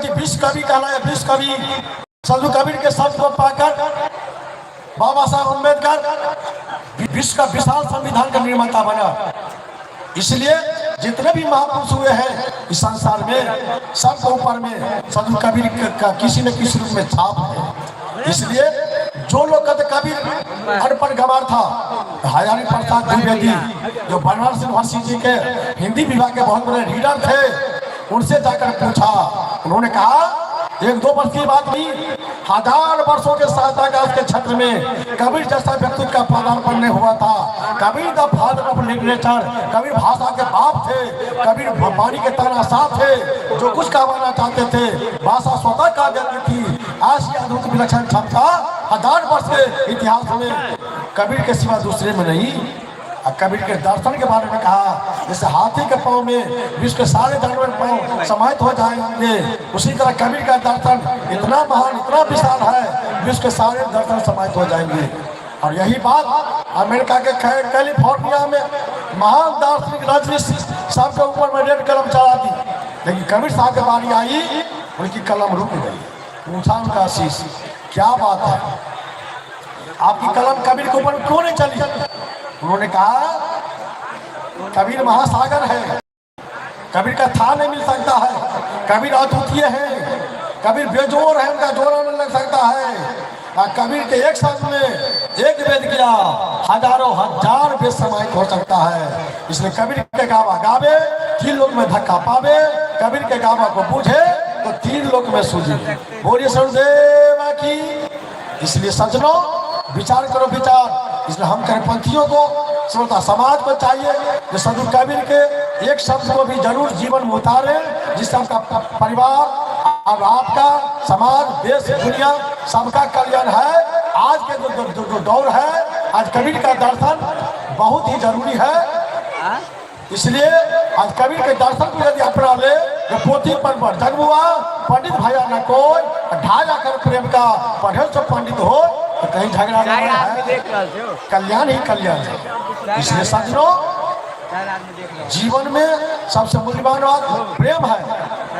जी विश्व कवि कहलाए। विश्व कवि संत कबीर के शब्द को पाकर बाबा साहब अम्बेडकर विश्व का विशाल संविधान का निर्माता बना। इसलिए जितने भी महापुरुष हुए हैं इस संसार में, सबके ऊपर में संत कबीर का किसी न किसी रूप में छाप है। इसलिए जो लोग कहते कबीर अनपढ़ गंवार था, हजारी प्रसाद द्विवेदी जो बनारस यूनिवर्सिटी जी के हिंदी विभाग के बहुत बड़े रीडर थे, उनसे जाकर पूछा। उन्होंने कहा एक दो वर्ष की बात नहीं, 1000 वर्षों के सहायता का उसके क्षेत्र में कबीर जैसा व्यक्ति का पदार्पण नहीं हुआ था। Kabir the father of literature, Kabir भाषा के बाप थे, कबीर वाणी के तानाशाह थे, जो कुछ कहवाना चाहते थे भाषा स्वतः कहा जाती थी। आज की अद्भुत विलक्षण क्षमता 1000 वर्ष के इतिहास में कबीर के सिवा दूसरे में नहीं। कबीर के दर्शन के बारे में कहा, जैसे हाथी के पांव में विश्व के सारे जानवर पांव समाहित हो जाएंगे, उसी तरह कबीर का दर्शन इतना महान, इतना विशाल है, विश्व के सारे दर्शन समाहित हो जाएंगे। और यही बात अमेरिका के कैलिफोर्निया में महान दार्शनिक रजनीश साहब के ऊपर में रेड कलम चला दी, लेकिन कबीर साहब की बारी आई, उनकी कलम रुक गई। पूछा उनका आशीष क्या बात है, आपकी कलम कबीर के ऊपर क्यों नहीं चली? उन्होंने कहा कबीर महासागर है, कबीर का था नहीं मिल सकता है, कबीर अद्वितीय है, कबीर बेजोर है, उनका जोड़ा नहीं लग सकता है। कबीर के एक शब्द में एक वेद किया, हजारों हजार वेद समाहित हो सकता है। इसलिए कबीर के गावा गावे 3 लोक में धक्का पावे, कबीर के गावा को बूझे तो 3 लोक में सूझे। बोलिए सरुदेव की। इसलिए सज्जनों विचार करो विचार। इसलिए हम करीपंथियों को, श्रोता समाज को चाहिए कि संत कबीर के एक शब्द को भी जरूर जीवन में उतारे, जिससे आपका परिवार और आपका समाज, देश, दुनिया सबका कल्याण है। आज के जो दौर है, आज कबीर का दर्शन बहुत ही जरूरी है। इसलिए आज कबीर के दर्शन को यदि अपना ले तो पोथी पर जगमुआ पंडित भैया न कोई, ढा जाकर प्रेम का पढ़े तो पंडित हो, तो कहीं झगड़ा नहीं है, कल्याण ही कल्याण है। इसलिए सज्जनों जीवन में सबसे मूल्यवान बात प्रेम है,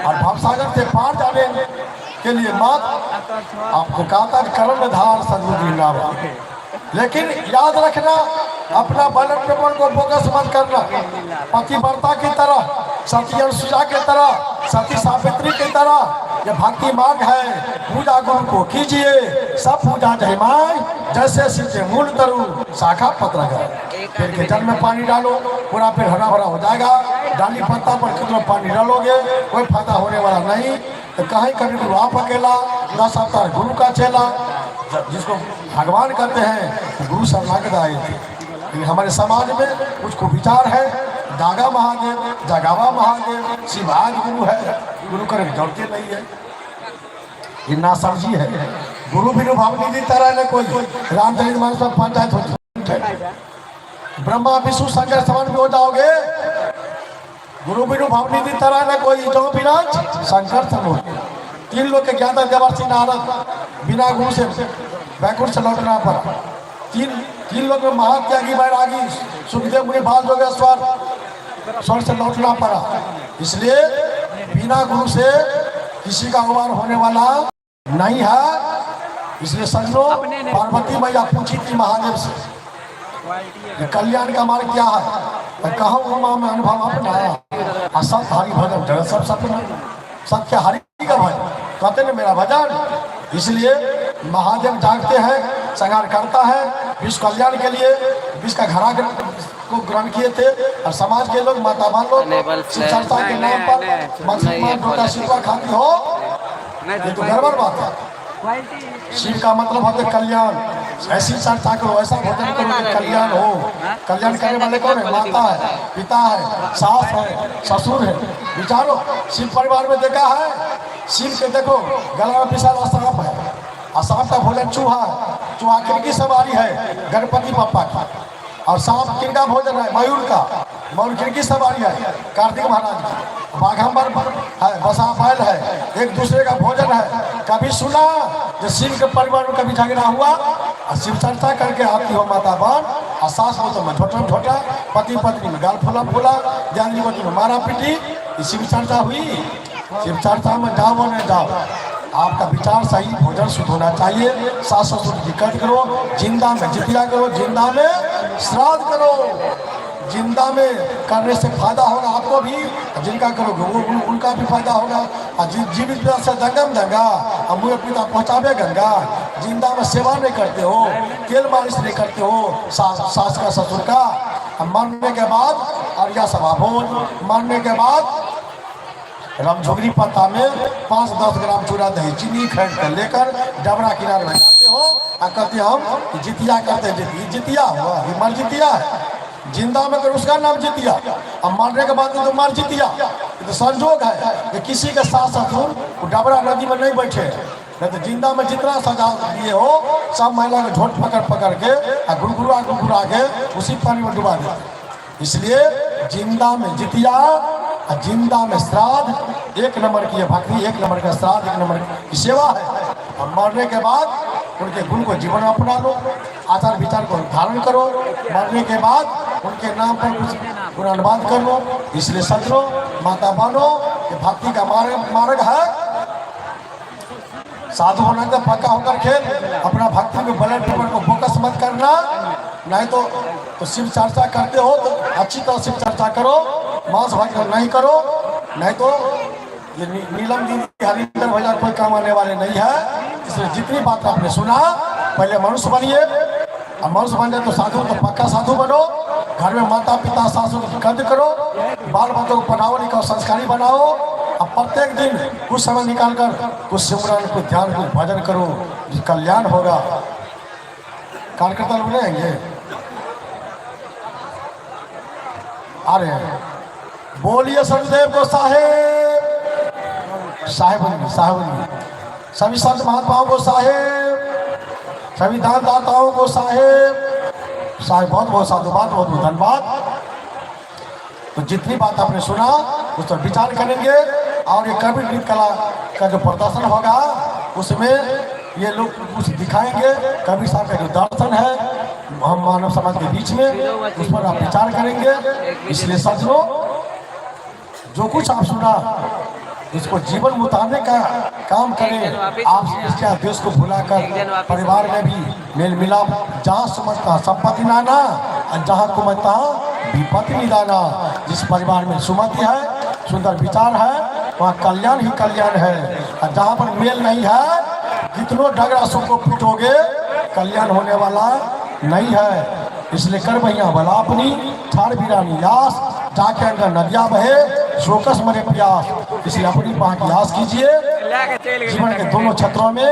और भवसागर से पार जाने के लिए मत आपको कहा कर्म धार सदबुद्धि नावा। लेकिन याद रखना अपना बलन पेपर को फोकस मत करना। पतिव्रता की तरह, सती अनुसुईया की तरह, सती सावित्री की तरह ये भक्ति मार्ग है। पूजा गुरु को कीजिए, सब पूजा जय माय, जैसे सीधे मूल तरु शाखा पत्र गए। पेड़ के जल में पानी डालो, पूरा पेड़ हरा भरा हो जाएगा। डाली पत्ता पर कितना पानी डालोगे कोई फायदा होने वाला नहीं। तो कहीं कभी गुरु आप अकेला, 10 अवतार गुरु का चेला, जिसको भगवान कहते हैं गुरु शरणागत आए थे। लेकिन हमारे समाज में कुछ को विचार है, दागा महादेव, जगावा महादेव, शिवाज गुरु है, गुरु करे जरूरत नहीं है, ये ना समझी है। गुरु बिनु भावनिधि तरह न कोई, रामचरितमानस में पंचायत होती है, ब्रह्मा विष्णु शंकर समान भी हो जाओगे। गुरु बिनु भावनिधि तरह न कोई, जो बिना शंकर सम हो। 3 लोग के ज्ञाता देवर्षि नारद बिना गुरु से बैकुंठ से लौटना पड़ा। 3 लोग में महात्यागी बैरागी सुखदेव मुनि बाल जोगेश्वर स्वर्ग से लौटना पड़ा। इसलिए बिना गुरु से किसी का उबार होने वाला नहीं है। इसलिए सज्जनों पार्वती मैया पूछी थी महादेव से कल्याण का मार्ग क्या है, कहा उमा में अनुभव अपना सत हरि भजन, सब सपना सत्य हरि का भजन कहते न मेरा भजन। इसलिए महादेव जागते हैं, संहार करता है विश्व कल्याण के लिए। विश्व का घड़ा को ग्रहण किए थे और समाज के लोग माता मान लो शिक्षा के नाम पर मुसलमान डोका शिवा खाती हो, ये तो गड़बड़ बात है। शिव का मतलब होता है कल्याण। ऐसी चर्चा करो, ऐसा भोजन करो कि कल्याण हो। कल्याण करने वाले कौन है? माता है, पिता है, सास है, ससुर है। विचारो शिव परिवार में देखा है, शिव के देखो गला में विशाल सांप है, और सांप का भोजन चूहा है। चूहा किनकी सवारी है? गणपति बप्पा की। और सांप किनका भोजन है? मयूर का। मयूर किनकी सवारी है? कार्तिक महाराज की। बाघंबर है, बसा बैल है, एक दूसरे का भोजन है। कभी सुना जो शिव के परिवार में कभी झगड़ा हुआ? और शिव चर्चा करके आती हो माता बहन, और सास हो तो छोटा छोटा, पति पत्नी में गाल फूला फूला, ज्ञान युवती में मारा पीटी, शिव चर्चा हुई। शिव चर्चा में जाओ न जाओ, आपका विचार सही, भोजन शुद्ध होना चाहिए, सास ससुर की कट करो, जिंदा में जितिया करो, जिंदा में श्राद्ध करो। जिंदा में करने से फायदा होगा आपको भी, जिनका करोगे वो उनका भी फायदा होगा। और जीवित से दंगम दंगा और मुँह पिता पहुँचावे गंगा। जिंदा में सेवा नहीं करते हो, तेल मालिश नहीं करते हो सास का ससुर का, मरने के बाद अर्या सभा भोज, मरने के बाद रामझोगरी पत्ता में 5-10 ग्राम चूड़ा दही चीनी खरीद कर लेकर डबरा किनारे में जाते हो और कहते हम जितिया करते हैं। जितिया हुआ, ये मर जितिया है। जिंदा में अगर उसका नाम जितिया, अब मरने के बाद तो मर जितिया। तो संजोग है कि किसी के सास ससुर डबरा नदी में नहीं बैठे, नहीं तो जिंदा में जितना सजा दिए हो सब महिला को झोट पकड़ के गुड़गुड़ा के उसी पानी में डुबा देते। इसलिए जिंदा में जितिया और जिंदा में श्राद्ध, एक नंबर की भक्ति, एक नंबर का श्राद्ध, एक नंबर की सेवा है। और मरने के बाद उनके गुण को जीवन में अपना लो, आचार विचार को धारण करो, मरने के बाद उनके नाम पर कुछ गुणानुवाद कर लो। इसलिए सजनो, माता बनो, ये भक्ति का मार्ग है। साधु होना तो पक्का होकर खेल, अपना भक्ति में ब्लड प्रेशर को फोकस मत करना। नहीं तो शिव चर्चा करते हो तो अच्छी तरह शिव चर्चा करो, मांस भात नहीं करो, नहीं तो ये नीलम दीदी हरिंदर भैया कोई काम आने वाले नहीं है। इसलिए जितनी बात आपने सुना, पहले मनुष्य बनिए, और मनुष्य बन जाए तो साधु, तो पक्का साधु बनो। घर में माता पिता सासू की कद्र करो, बाल बच्चों को पढ़ाओ लिखाओ, संस्कारी बनाओ। अब प्रत्येक दिन कुछ समय निकालकर कुछ सिमरन, कुछ ध्यान, कुछ भजन करो, जिस कल्याण होगा। कार्यकर्ता लोग रहेंगे आ रहे हैं। बोलिए सतगुरुदेव को साहेब, सभी संत महात्माओं को साहेब, सभी दानदाताओं को साहेब। बहुत बहुत साधुवाद, बहुत बहुत धन्यवाद। तो जितनी बात आपने सुना उस पर विचार करेंगे, और ये कबीर गीत कला का जो प्रदर्शन होगा उसमें ये लोग कुछ दिखाएंगे। कबीर साहब का जो दर्शन है हम मानव समाज के बीच में, उस पर आप विचार करेंगे। इसलिए सजनो, जो कुछ आप सुना इसको जीवन में उतारने का काम करें। आप इसके देश को भुलाकर परिवार में भी मेल मिलाप, जहाँ समझता संपत्ति नाना और जहाँ कुमता विपत्ति निदाना। जिस परिवार में सुमति है, सुंदर विचार है, वहाँ कल्याण ही कल्याण है। और जहाँ पर मेल नहीं है, कितनों डगरा सबको पीटोगे, कल्याण होने वाला नहीं है। इसलिए कर भैया भला अपनी ठाड़ बिरानी यास, जाके अंदर नदिया बहे शोकस मरे प्यास। इसलिए अपनी पाँच यास कीजिए, जीवन के दोनों क्षेत्रों में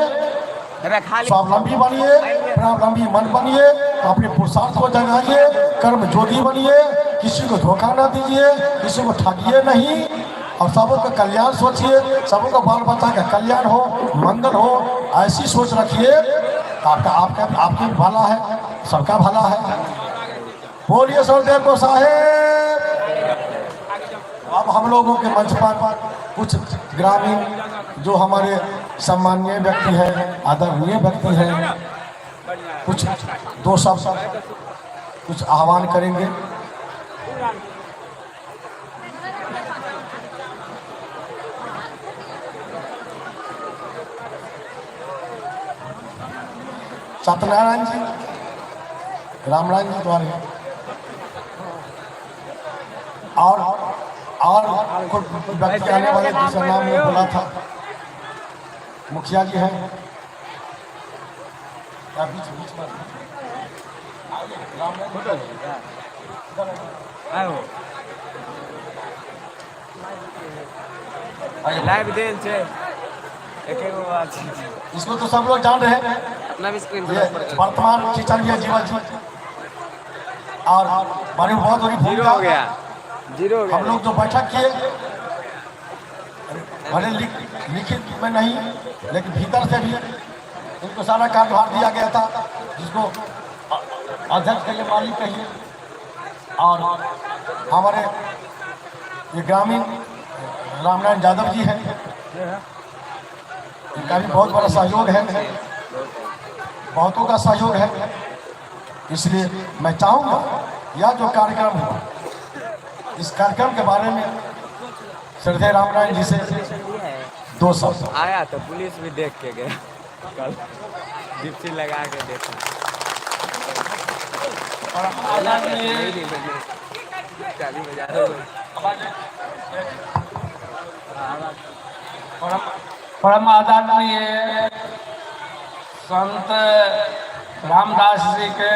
स्वावलंबी बनिए, प्रावलंबी मन बनिए, अपने पुरुषार्थ को जगाइए, कर्म जोगी बनिए, किसी को धोखा न दीजिए, किसी को ठगिए नहीं, और सबों का कल्याण सोचिए, सबों का बाल बच्चा का कल्याण हो, मंगल हो, ऐसी सोच रखिए। आपका भला है, सबका भला है। बोलिए सतगुरुदेव को साहेब। अब हम लोगों के मंच पर कुछ ग्रामीण जो हमारे सम्मानीय व्यक्ति हैं, आदरणीय व्यक्ति हैं, कुछ दो शब्द कुछ आह्वान करेंगे। सत्यनारायण जी, रामनारायण जी द्वारे, और व्यक्ति आने वाले दूसरा नाम में बोला था, मुखिया जी हैं। लाइव देल छे, इसको तो सब लोग जान रहे हैं। वर्तमान टीचर भी है जीवन जी, और बड़ी बहुत बड़ी जीरो हो गया। हम लोग जो बैठक किए, भले लिखित में नहीं लेकिन भीतर से भी उनको सारा कार्यभार दिया गया था, जिसको अध्यक्ष कहिए, मालिक कहिए, और हमारे ये ग्रामीण रामनारायण यादव जी हैं, इनका भी बहुत बड़ा सहयोग है, बहुतों का सहयोग है। इसलिए मैं चाहूँगा यह जो कार्यक्रम है, इस कार्यक्रम के बारे में श्रद्धेय रामनारायण जी से 2 शब्द। आया तो पुलिस भी देख के गया कल, डिप्टी लगा के देखा। और परम आदरणीय संत रामदास जी के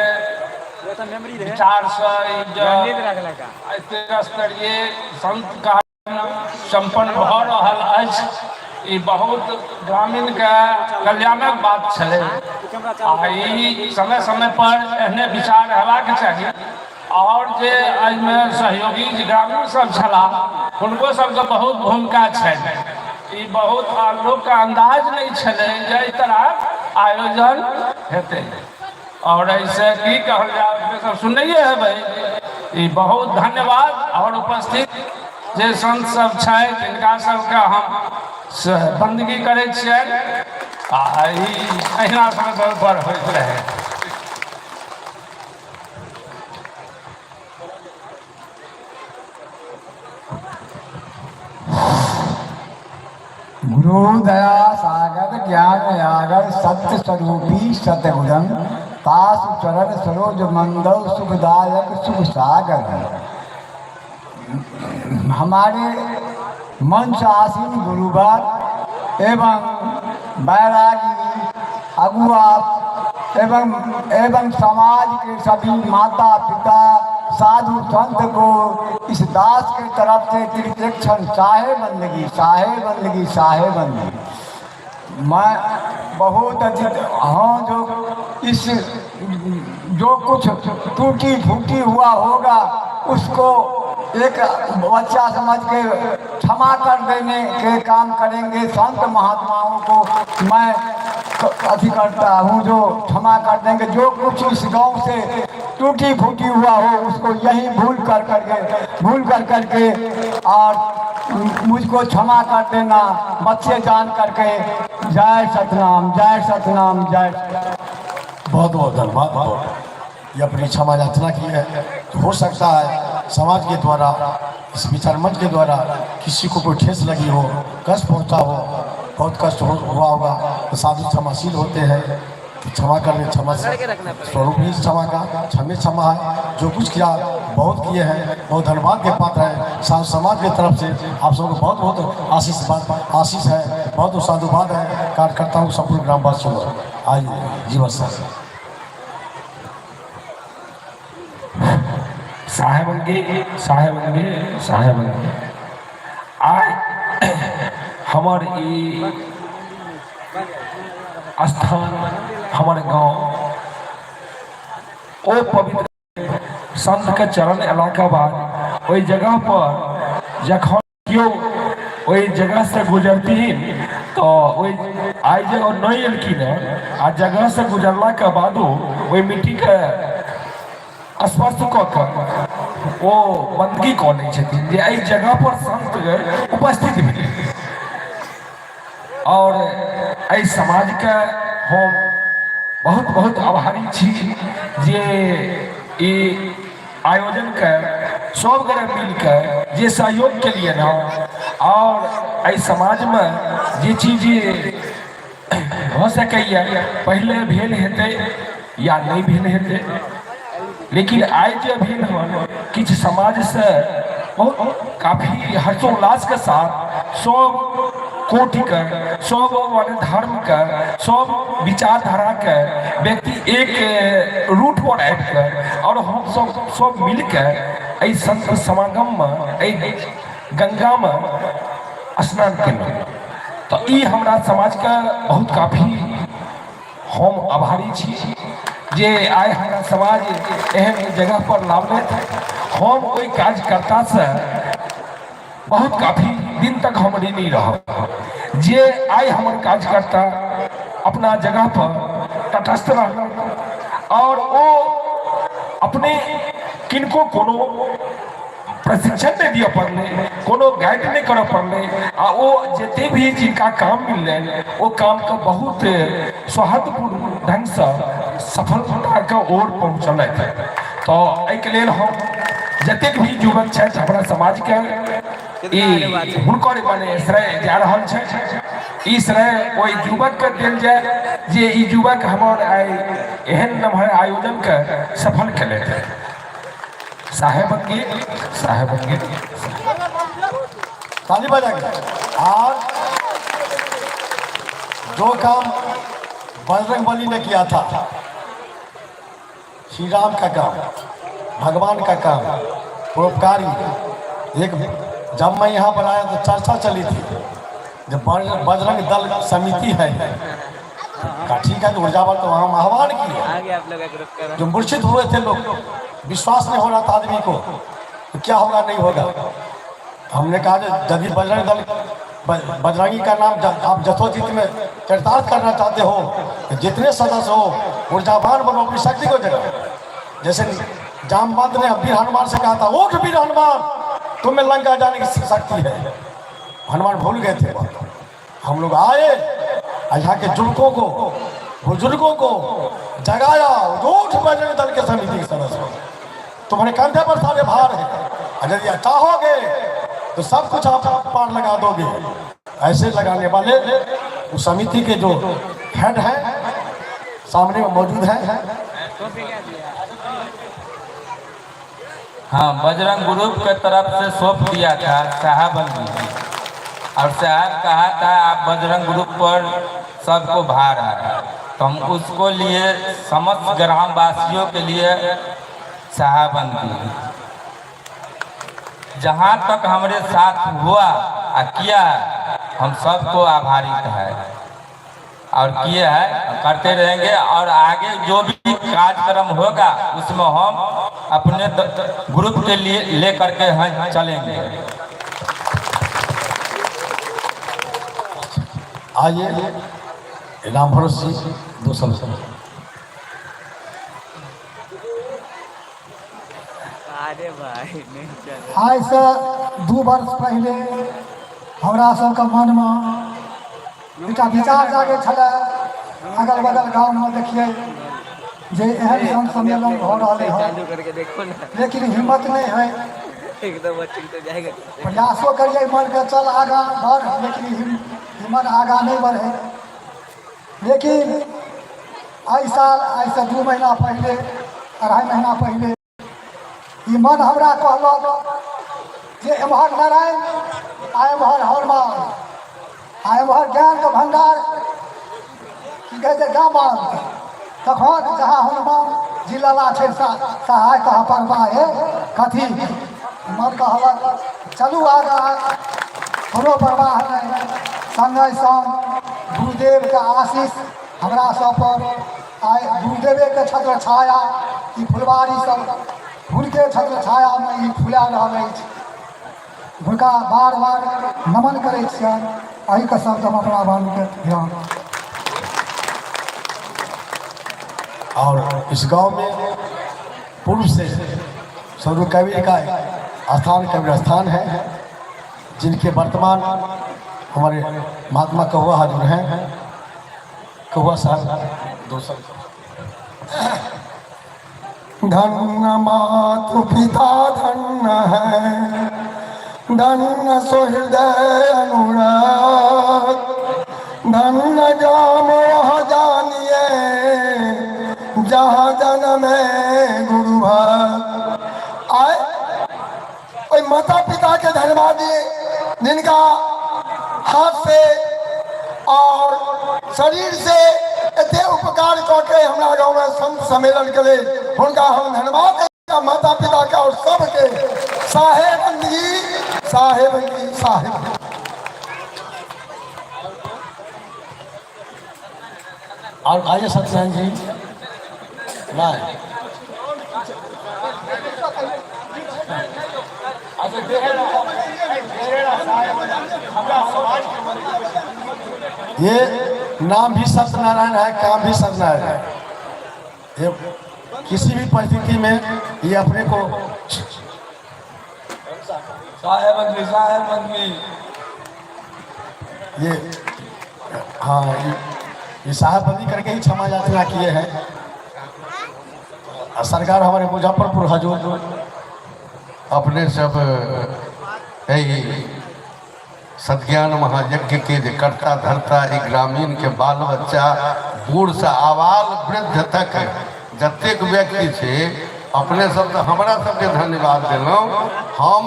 विचार से स्तरीय संत का संपन्न भ रहा है। बहुत ग्रामीण के कल्याणक बात छे। समय समय पर एहने विचार हेबाक चाहिए। और जे में सहयोगी ग्रामीण सब छला उनको सबके बहुत भूमिका है। बहुत लोग का अंदाज नहीं छे जे इस तरह आयोजन हेते। और ऐसे की कहल जाए सब सुनिए है भाई। बहुत धन्यवाद। और उपस्थित जे संत सब है जिनका सबके हम बंदगी करे अहिना समय पर होते रहे। गुरु दया सागर ज्ञान यागर सत्य स्वरूपी सतगुरम पास चरण सरोज मंदव सुखदायक सुख सागर। हमारे मंच आसीन गुरुवर एवं बैरागी अगुआ एवं समाज के सभी माता पिता साधु संत को इस दास की तरफ से त्रिक्षण चाहे बंदगी। मैं बहुत अधिक हाँ जो कुछ टूटी फूटी हुआ होगा उसको एक बच्चा समझ के क्षमा कर देने के काम करेंगे। संत महात्माओं को मैं अति करता हूँ जो क्षमा कर देंगे। जो कुछ इस गांव से टूटी फूटी हुआ हो उसको यही भूल कर करके और मुझको क्षमा कर देना बच्चे जान करके। जय सतनाम जय सतनाम जय। बहुत बहुत धन्यवाद। ये अपनी क्षमा याचना की है। हो सकता है समाज के द्वारा इस विचार मंच के द्वारा किसी को कोई ठेस लगी हो, कष्ट पहुंचा हो, बहुत कष्ट हुआ होगा तो साधु क्षमाशील होते हैं। क्षमा करने क्षमा स्वरूप ही क्षमा का क्षमा है। जो कुछ किया बहुत किए हैं, बहुत धन्यवाद के पात्र है। साधु समाज की तरफ से आप सबको बहुत बहुत आशीष है, बहुत साधुवाद है। कार्यकर्ताओं संपूर्ण ग्रामवासियों को आइए जीवन सर साहेबंगे आय हमार स्थान हमारे गांव ओ पवित्र संत के चरण अला के बाद वही जगह पर जखन क्यों वही जगह से गुजरती तो वही आई जगह नहीं एलखिन आ जगह से गुजरला के बाद वही मिट्टी के स्पर्श कर वो बंदगी कौन जगह पर संत उपस्थित मिले। और ऐ समाज के हम बहुत बहुत आभारी छी जे ई आयोजन के सब गोरे मिल के जे सहयोग के लिए ना। और ऐ समाज में जे चीज हो सके पहले भेल हेते या नहीं भेल हेते, लेकिन आज जो भेल हो किछ समाज से काफी हर्षोल्लास के साथ सब कोटि के सब धर्म के सब विचारधारा के व्यक्ति एक रूट पर आबि के और हम सब मिल के संत समागम में गंगा में स्नान केलहुँ। तो ई हमरा समाज के बहुत काफी हम आभारी छी जे आइ हमारा समाज एहन जगह पर लावले। हम कोई कार्यकर्ता से बहुत काफी दिन तक हम ऋणी रह जे आइ हमार कार्यकर्ता अपना जगह पर तटस्थ रह और वो अपने किनको कोनो प्रशिक्षण नहीं दिया पड़ले, कोनो गाइड नहीं कर पड़ले आ वो जिते भी जिनका काम मिलले वो काम का बहुत सौहार्दपूर्ण ढंग से सफलता के ओर पहुँचल थे। तो एक लेल हम जतेक भी युवक छथि हमरा समाज के ई हुनकर बने श्रेय जा रहल छै। ई श्रेय ओहि युवक के देल जाय जे ई युवक हमर आइ एहन नम्हर आयोजन के सफल केलथि। साहेबंगी ताली बजाएंगे। और जो काम बजरंग बली ने किया था, श्री राम का काम, भगवान का काम, परोपकारी। एक जब मैं यहाँ पर आया तो चर्चा चली थी, जब बजरंग दल समिति है ठीक है, तो ऊर्जावान तो वहाँ आह्वान किया। जो मूर्छित हुए थे लोग, विश्वास नहीं हो रहा था आदमी को, तो क्या होगा नहीं होगा। हमने कहा यदि बजरंग दल बजरंगी का नाम आप जथोचित में चरितार्थ करना चाहते हो, तो जितने सदस्य हो ऊर्जावान बनो, अपनी शक्ति को जगाओ। जैसे जामवंत ने वीर हनुमान से कहा था, उठ वीर हनुमान, तुम्हें लंका जाने की शक्ति है। हनुमान भूल गए थे बात। हम लोग आए, यहाँ के जुड़कों को, बुजुर्गों को जगाया। उठ बजरंग दल के समिति के सदस्य, तुम्हारे कंधे पर सारे भार है, अगर यदि चाहोगे तो सब कुछ आप पार लगा दोगे। ऐसे लगाने वाले उस समिति के जो हेड हैं सामने में मौजूद हैं। हाँ, बजरंग ग्रुप के तरफ से सौंप दिया था साहबंदी, और साहब कहा था आप बजरंग ग्रुप पर सबको भार है, तो हम उसको लिए समस्त ग्रामवासियों के लिए साहबंदी। जहाँ तक हमारे साथ हुआ और किया, हम सबको आभारित है और किए हैं, करते रहेंगे। और आगे जो भी कार्यक्रम होगा उसमें हम अपने ग्रुप के लिए लेकर के हम चलेंगे। आइए इनाम भरोस जी, दो शब्द। अरे भाई नहीं चल। आज से 2 वर्ष पहले हमरा सबके मन में एकटा विचार जागे छलै, अगल बगल गाँव में देखिए जे एहन एहन सम्मेलन हो रहा है, चालू करके देखो ना, लेकिन हिम्मत नहीं है। एकदम ठीक तो जाएगा। प्रयासों करिए मन के चल आगा बढ़, लेकिन हिम्मत आगा नहीं बढ़े। लेकिन एहि साल, आज से 2 महीना पहले, 2.5 महीना पहले ई मन हमरा कहलक जे एम्हर नारायण आ एम्हर हनुमान आ एम्हर ज्ञान के भंडार की कहै छै गामन। तखन जहाँ हनुमान जी लला छै सहाय कह परवा है कथी, मन कहलक चलू आगा, कोनो परवाह नहीं। संगे संग गुरुदेव के आशीष हमरा सब पर आइ, गुरुदेवे के छत्र छाया ई फुलवारी सब हुनके छत्र छाया में ई फुला रहल अछि। हुनका बार बार नमन करै छियनि। एहि के शब्द हम अपना वाणी के ध्यान। और इस गांव में पूर्व से सदगुरु कबीर का स्थान कबीर स्थान है, जिनके वर्तमान हमारे महात्मा कौआ हाजिर हैं। कौआ साहब 2 शब्द। धन्य मातु पिता धन्य है, धन्य सुहृदय अनुराग, धन्य जाम वह जानिए जहाँ जन्मे गुरु भाग। आए कोई माता पिता के धन्यवादी, जिनका हाथ से और शरीर से एते उपकार करके हमारा गाँव में संत सम्मेलन करे, उनका हम धन्यवाद देंगे। माता पिता का और सबके साहेबंदी साहेबंदी साहेब। और आइए सत्यनारायण जी, नहीं ये नाम भी सत्यनारायण है, काम भी सत्यनारायण है। ये किसी भी परिस्थिति में ये अपने को साहेबंदी ये हाँ ये साहेबंदी करके ही क्षमा याचना किए हैं। सरकार हमारे मुजफ्फरपुर हजूर अपने सब यही सद्ज्ञान महायज्ञ के जे करता धरता एक ग्रामीण के बाल बच्चा बूढ़ से आबाल वृद्ध तक जतेक व्यक्ति छे अपने सब तो हमरा सबके धन्यवाद देलहुँ। हम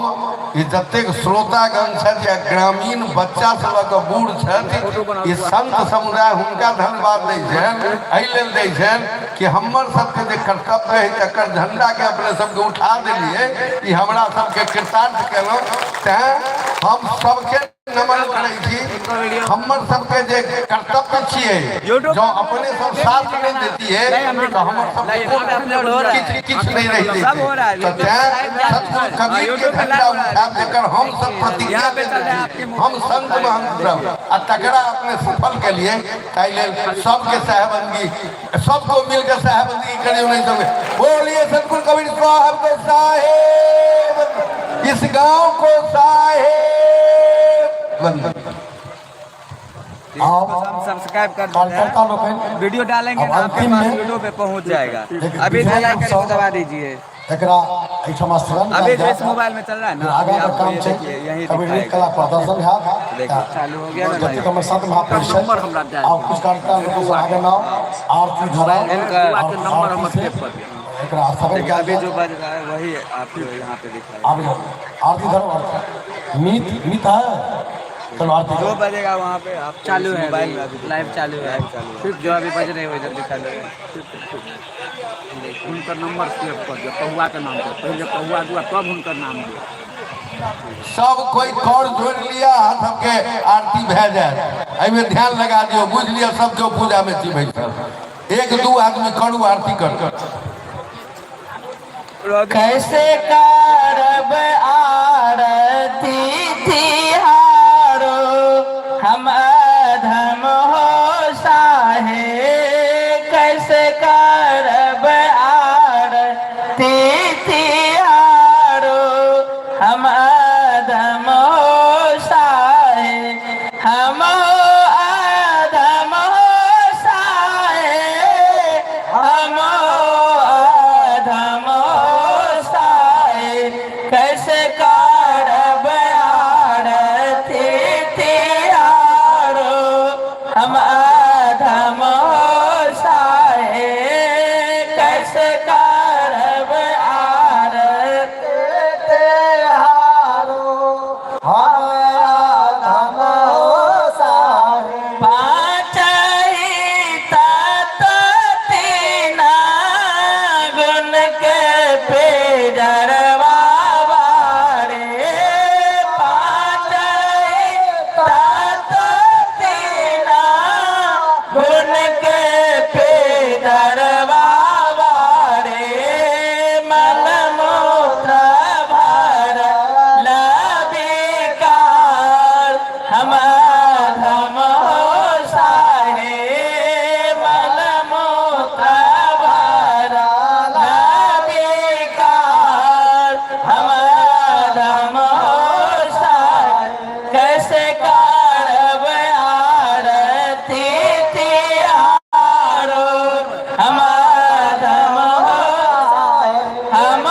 ई जतेक श्रोतागण छथि या ग्रामीण बच्चा सबक बूढ़ छथि ई संत समुदाय हुनका धन्यवाद दै छनि, एहि लेल दै छनि कि हमर सबके जे कर्तव्य है तकर झंडा के अपने सबके उठा देलिए, ई हमरा सबके कृतार्थ केलहुँ। तेँ हम सबके नमन करै छी। हमर सबके जे कर्तव्य छियै जो अपने सब साथ नहीं देती है तो हमर सब किछ नहीं रहती है। तो सतगुरु कबीर के झंडा उठा देकर हम सब प्रतिज्ञा लेते हैं हम संत महंत सब आ तकरा अपने सफल के लिए ताइले सबके सहबंदी सबको मिलकर सहबंदी करे नहीं सब बोलिए सतगुरु कबीर साहब के साहेब इस गांव को साहेब सब्सक्राइब कर कार्यकर्ता लोग वीडियो डालेंगे अब तो आपके अंतिम पास में वीडियो पे पहुंच जाएगा। एक अभी विधायक लाइक करके सब- दबा दीजिए। एकरा एहिठाम शरण अभी कयल इस जाय। मोबाइल में चल रहा है ना, आगाँ अभी के आपको काम ये छै देखिए, यही कबीर दिखाएगा। कला प्रदर्शन है देखिए चालू हो गया ना भाई। जतेक हमर संत महापुरुष है और कुछ कार्यक्रम लोगों से आगे नाम आरती धरा इनका नंबर हम एकरा सफल देखिए कयल अभी जाय। जो बज रहा है वही आपको यहाँ पे दिखाएगा। आगे आरती धरो मीत है चलो आरती जो धरो। बजेगा वहाँ पे आप चालू है, मोबाइल लाइव चालू है। सिर्फ जो अभी बज रहे हैं इधर दिखा दे। उनका नंबर सेव कर दिया कहुआ के नाम पर, पहले कहुआ दुआ तब उनका नाम दिया। सब कोई कर जोड़ लिया सबके आरती भे जाए एहिमे ध्यान लगा दियो बुझ लिया सब जो पूजा में छी बैठल एक दू आदमी करू आरती कर कैसे करब आरती तिहारो हम अधम हो साहे कैसे करब आरती तिहारो हम अधम हो साहे हम अधम हो साहे हम अधम हो साहे कैसे करब आरती तिहारो हम अधम हो साहे कैसे करब आरती तिहारो हम अधम हो साहे पाँच ही तत्व तीन गुण के पेडरवा बारे पाँच ही तत्व तीन गुण के पेडरवा बारे मल मूत्र भर लबिकार हम अधम हो साहे मल मूत्र भर लबिकार हम अधम हो साहे कैसे करब आरती तिहारो हम अधम हो हम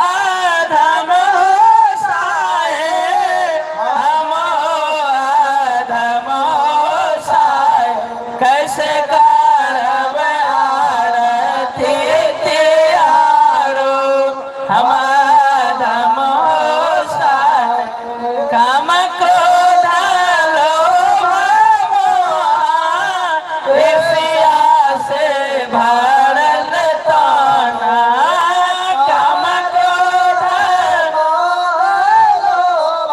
अधम हो साहे हम अधम हो साहे कैसे करब आरती तिहारो हम अधम हो साहे काम क्रोध लोभ मोह ईर्ष्या से भरल ताना काम क्रोध लोभ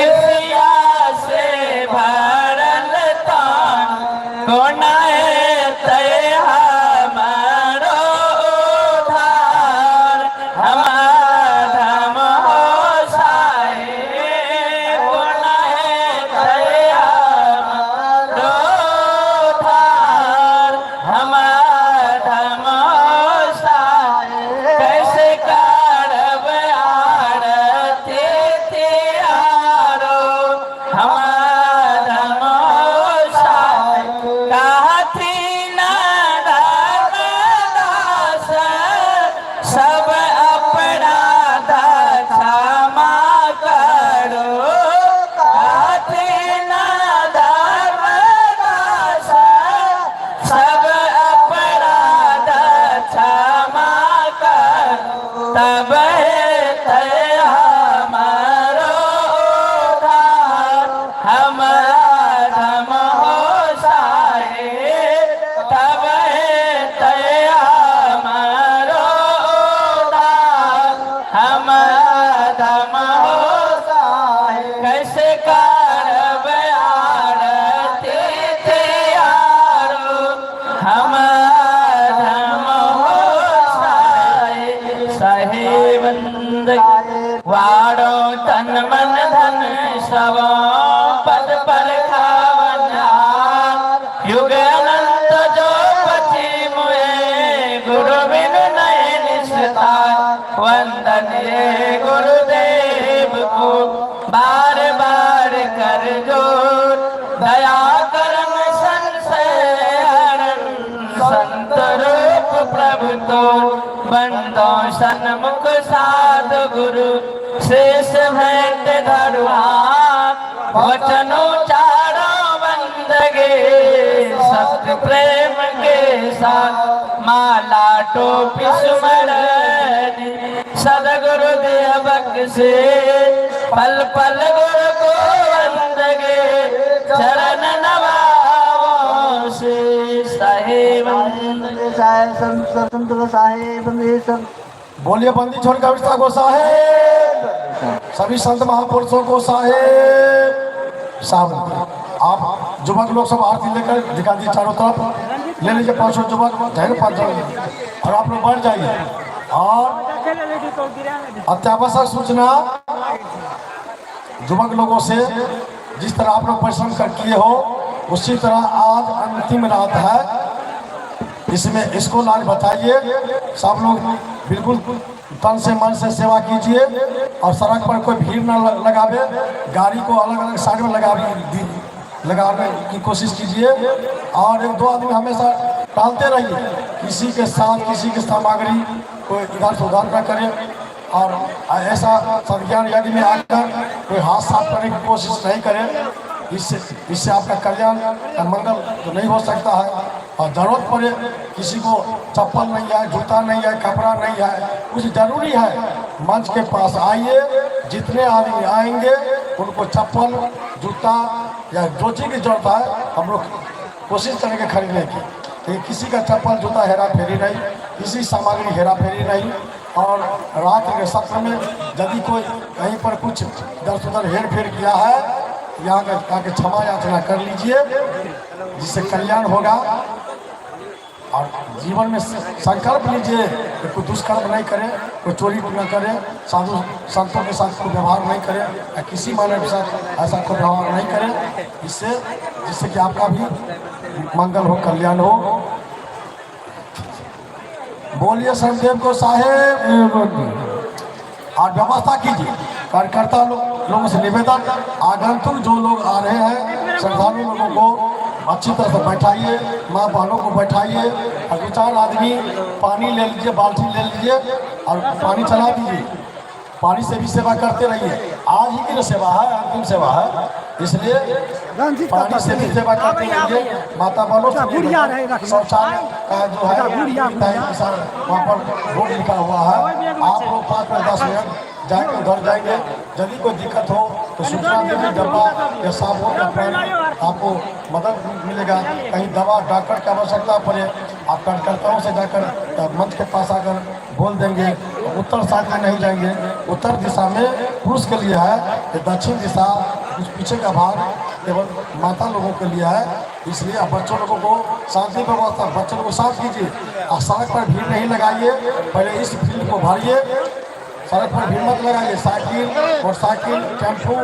ईर्ष्या से भरल ताना कोना तय हमारो उधार हम अधम हो साहे कोना तय हमारो उधार हम अधम हो साहे कैसे करब आरती तिहारो हम अधम हो साहे युग अनंत जो पति मुए गुरु बिन नहीं निस्ता वंदन ये गुरुदेव को बार बार कर जोर दया करम संशय हरण संत रूप प्रभु तो बंदो सन्मुख साध गुरु शेष भेंट धरुआ वचनो चारो बंदगे सत्य प्रेम के साथ माला टोपी सुमरण सदगुरु देवक से पल पल गुरु को बंदगे चरण नवाओ से साहेब संत साहेब बोलिए बंदी छोड़ कविता को साहेब, सभी संत महापुरुषों को साहेब साहब। आप युवक लोग सब आरती लेकर दिखा दी चारों तरफ, ले लीजिए 500 युवक ढेर 500 और आप लोग बढ़ जाइए। और अत्यावश्यक सूचना युवक लोगों से, जिस तरह आप लोग परिश्रम कर किए हो उसी तरह आज अंतिम रात है, इसमें इसको लाज बताइए। सब लोग बिल्कुल तन से मन से सेवा कीजिए और सड़क पर कोई भीड़ न लगावे, गाड़ी को अलग अलग साइड में लगाने की कोशिश कीजिए। और एक दो आदमी हमेशा टहलते रहिए, किसी के साथ किसी की सामग्री कोई इधर से उधर न करे। और ऐसा संज्ञान यदि में आकर कोई हाथ साफ करने की कोशिश नहीं करे, इससे आपका कल्याण का मंगल तो नहीं हो सकता है। और जरूरत पड़े किसी को चप्पल नहीं है, जूता नहीं है, कपड़ा नहीं है, कुछ जरूरी है, मंच के पास आइए। जितने आदमी आएंगे उनको चप्पल जूता या जो चीज़ की जरूरत है हम लोग कोशिश करेंगे खरीदने की। तो किसी का चप्पल जूता हेरा फेरी नहीं, किसी सामग्री हेरा फेरी नहीं। और रात के सत्र में यदि कोई कहीं पर कुछ इधर उधर हेर फेर किया है, यहाँ आके क्षमा याचना कर लीजिए, जिससे कल्याण होगा। और जीवन में संकल्प लीजिए कि कोई दुष्कर्म नहीं करे, कोई चोरी न करे, साधु संतों के साथ कोई व्यवहार नहीं करे, या किसी मानव के साथ ऐसा कोई व्यवहार नहीं करे, जिससे कि आपका भी मंगल हो, कल्याण हो। बोलिए शनिदेव को साहेब। और व्यवस्था कीजिए, कार्यकर्ता लोगों से निवेदन, आगंतुक जो लोग आ रहे हैं श्रद्धालु लोगों को अच्छी तरह से बैठाइए, माँ बहनों को बैठाइए। और 2-4 आदमी पानी ले लीजिए, बाल्टी ले लीजिए और पानी चला दीजिए। पानी से भी सेवा करते रहिए, आज ही की सेवा है, अंतिम सेवा है, इसलिए पानी से भी सेवा करते रहिए। माता बहनों शौचालय का जो है वहाँ पर बोर्ड लिखा हुआ है, आप लोग 5 मिनट 10 मिनट जाएंगे, घर जाएंगे। यदि कोई दिक्कत हो तो सूचना देंगे, डब्बा या साबुन या पेन आपको मदद मिलेगा। कहीं दवा डॉक्टर की आवश्यकता पड़े, आप कार्यकर्ताओं से जाकर मंच के पास आकर बोल देंगे। उत्तर साइड में नहीं जाएंगे, उत्तर दिशा में पुरुष के लिए है, दक्षिण दिशा कुछ पीछे का भाग केवल माता लोगों के लिए है। इसलिए आप बच्चों लोगों को शांति व्यवस्था, बच्चों को साथ कीजिए। और सड़क पर भीड़ नहीं लगाइए, पहले इस फील्ड को भरिए। सड़क पर भीड़ मत लगाइए, साइकिल, मोटरसाइकिल, टेम्पो,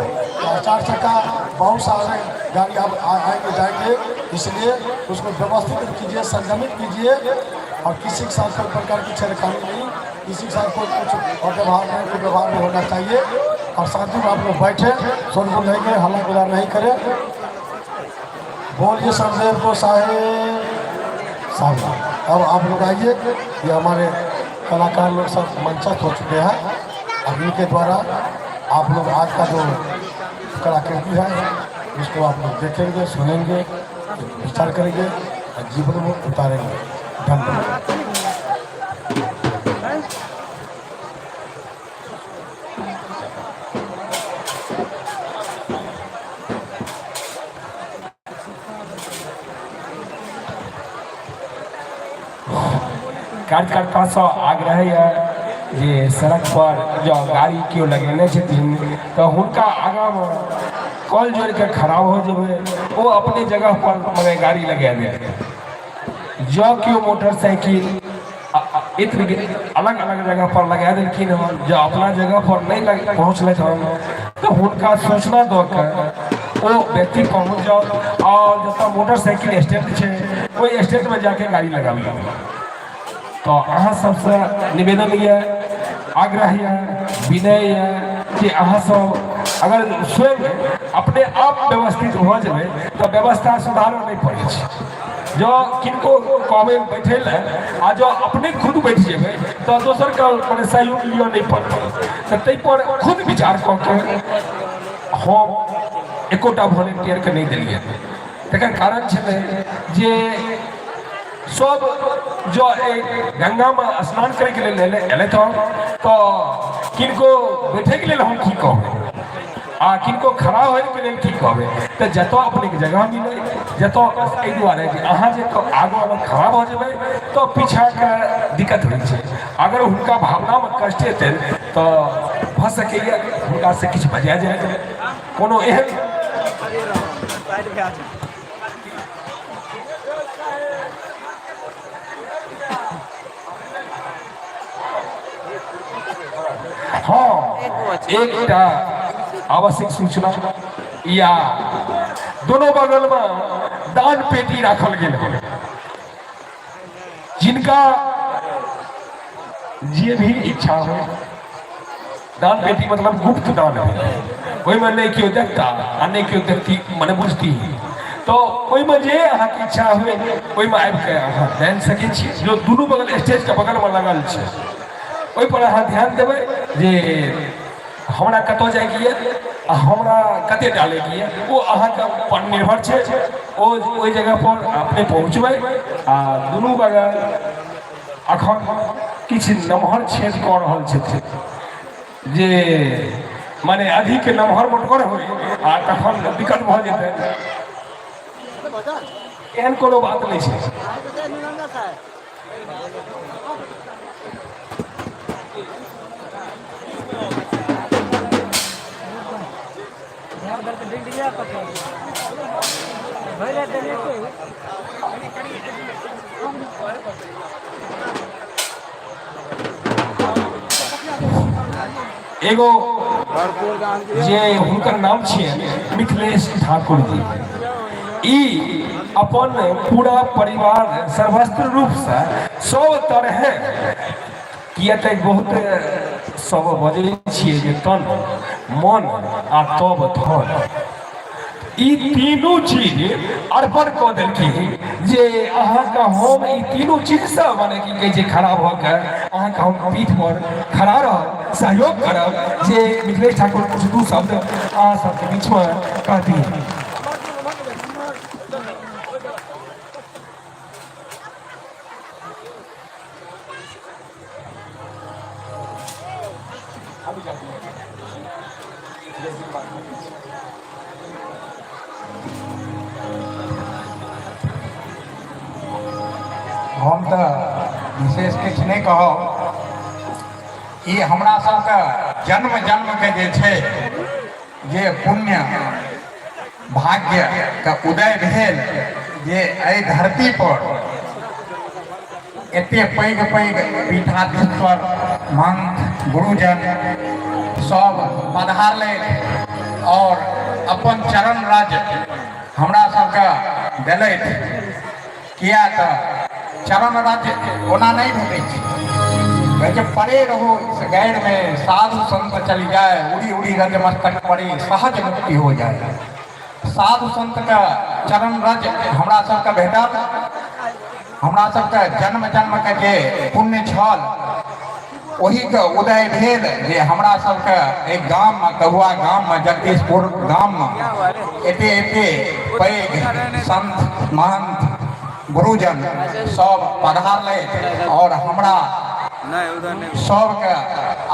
4 चक्का, बहुत सारे गाड़ी आप आएंगे जाएंगे, इसलिए उसको व्यवस्थित कीजिए, संयमित कीजिए। और किसी के साथ कोई प्रकार की छेड़खानी नहीं, किसी के साथ कोई कुछ और व्यवहार नहीं, कोई व्यवहार नहीं होना चाहिए। और शांति में आप लोग बैठे, शोरगुल नहीं करें, हल्ला गुल्ला नहीं करें। बोलिए शनिदेव को साहेब। अब आप लोग आइए, ये हमारे कलाकार लोग सब मंचस्थ हो चुके हैं। अब इनके द्वारा आप लोग आज का जो कलाकृति है उसको आप लोग देखेंगे, सुनेंगे, विचार करेंगे और जीवन में उतारेंगे। धन्यवाद। कार्यकर्ता से आग्रह है जे सड़क पर जो गाड़ी क्यों लगेने छथिन तो हुनका आगा में कल जोड़ के खराब हो जाए, वो अपने जगह पर मने गाड़ी लगा दे। जो क्यों मोटरसाइकिल अलग अलग जगह पर लगा देलखिन हम, जो अपना जगह पर नहीं पहुँचल हम, तो हुनका सूचना दो कर वो व्यक्ति पहुँच जाओ और जतऽ मोटरसाइकिल स्टैंड है वही स्टैंड में जाके गाड़ी लगाबी। तो अहाँ सबसे निवेदन ये आग्रह ये विनय ये कि अहाँ सब अगर स्वयं अपने आप व्यवस्थित हो जाए तो व्यवस्था सुधार नहीं पड़े छै। जो किनको कहबे बैठे ले आ जो अपने खुद बैठ जेबे तो दोसर का माने सहयोग लियो नहीं पड़ते। तो तै पर खुद विचार कऽ के हम एकोटा वॉलंटियर के नहीं दिलिए। तकर कारण छलै जे सब जो गंगा में स्नान करे के लेल एले तो किनको बैठे के लेल हम की कहबै आ किनको खड़ा होए के लेल की कहबै। तो जतऽ अपने के जगह मिले जतऽ एहि दुआरे जे अहाँ जे आगू में खड़ा भऽ जेबै तो पीछा के दिक्कत होइ छै। अगर हुनका भावना में कष्ट हेतै तो भऽ सकैए हुनका से किछु बजा जाए कोनो एहन हाँ एक आवश्यक सूचना या दोनों बगल में दान पेटी रखल गेल है। जिनका जे भी इच्छा हो दान पेटी मतलब गुप्त दान है वही में नहीं क्यों देखता आ नहीं क्यों देखती मैंने बुझती तो वही में जे अहाँ की इच्छा हुए वही में आबि के अहाँ दैन सकै छी। जो दोनों बगल स्टेज के बगल में लगल है ओहि पर अहाँ ध्यान देबै जे हमरा कतऽ जाइके यऽ आ हमरा कते डालैके यऽ वो अहाँके पर निर्भर छै। ओहि जगह पर अपने पहुँचबै आ दुनू बगल अखन किछु नमहर छेद कऽ रहल छथिन जे माने अधिक नमहर मोटगर होइ आ तखन दिक्कत भऽ जेतै। एहन कोनो बात नहीं छै। एगो जे हुनकर नाम छियै मिथिलेश ठाकुर जी ई अपन पूरा परिवार सर्वस्त्र रूप से सब तरह किया तऽ बहुत सब बजै छियै जे तन मन आ तब धन ई तीनों चीज अर्पण कऽ देलखिन जे अहाँके हम ई तीनों चीज से माने की कहै छै खड़ा भऽ के अहाँके हम पीठ पर खड़ा रहब सहयोग करब जे मिथिलेश ठाकुर कुछ दू शब्द अहाँ सबके बीच में कहती। हम तो विशेष किछु नहीं कहब। ई हमरा सबके जन्म जन्म के जे छै जे पुण्य भाग्य के उदय भेल जे एहि धरती पर एते पैघ पैघ पीठाधीश्वर महंत गुरुजन सब पधारले और अपन चरण राज्य हमरा सबके देलथि। किया तऽ चरण राज्य ओना नहीं भेटै छै। परे रहो इस गैर में साधु संत चली जाए उड़ी उड़ी रज मस्तक पड़े सहज मुक्ति हो जाए। साधु संत का चरण रज हमरा सबके भेटल। हमरा सबके जन्म जन्म के जे पुण्य छल वही के उदय भेल जे हमरा सबके एक गाम में कहुआ गाम में जगदीशपुर गाम में एते एते पैघ संत महंत गुरुजन सब पधारले और हमरा सबके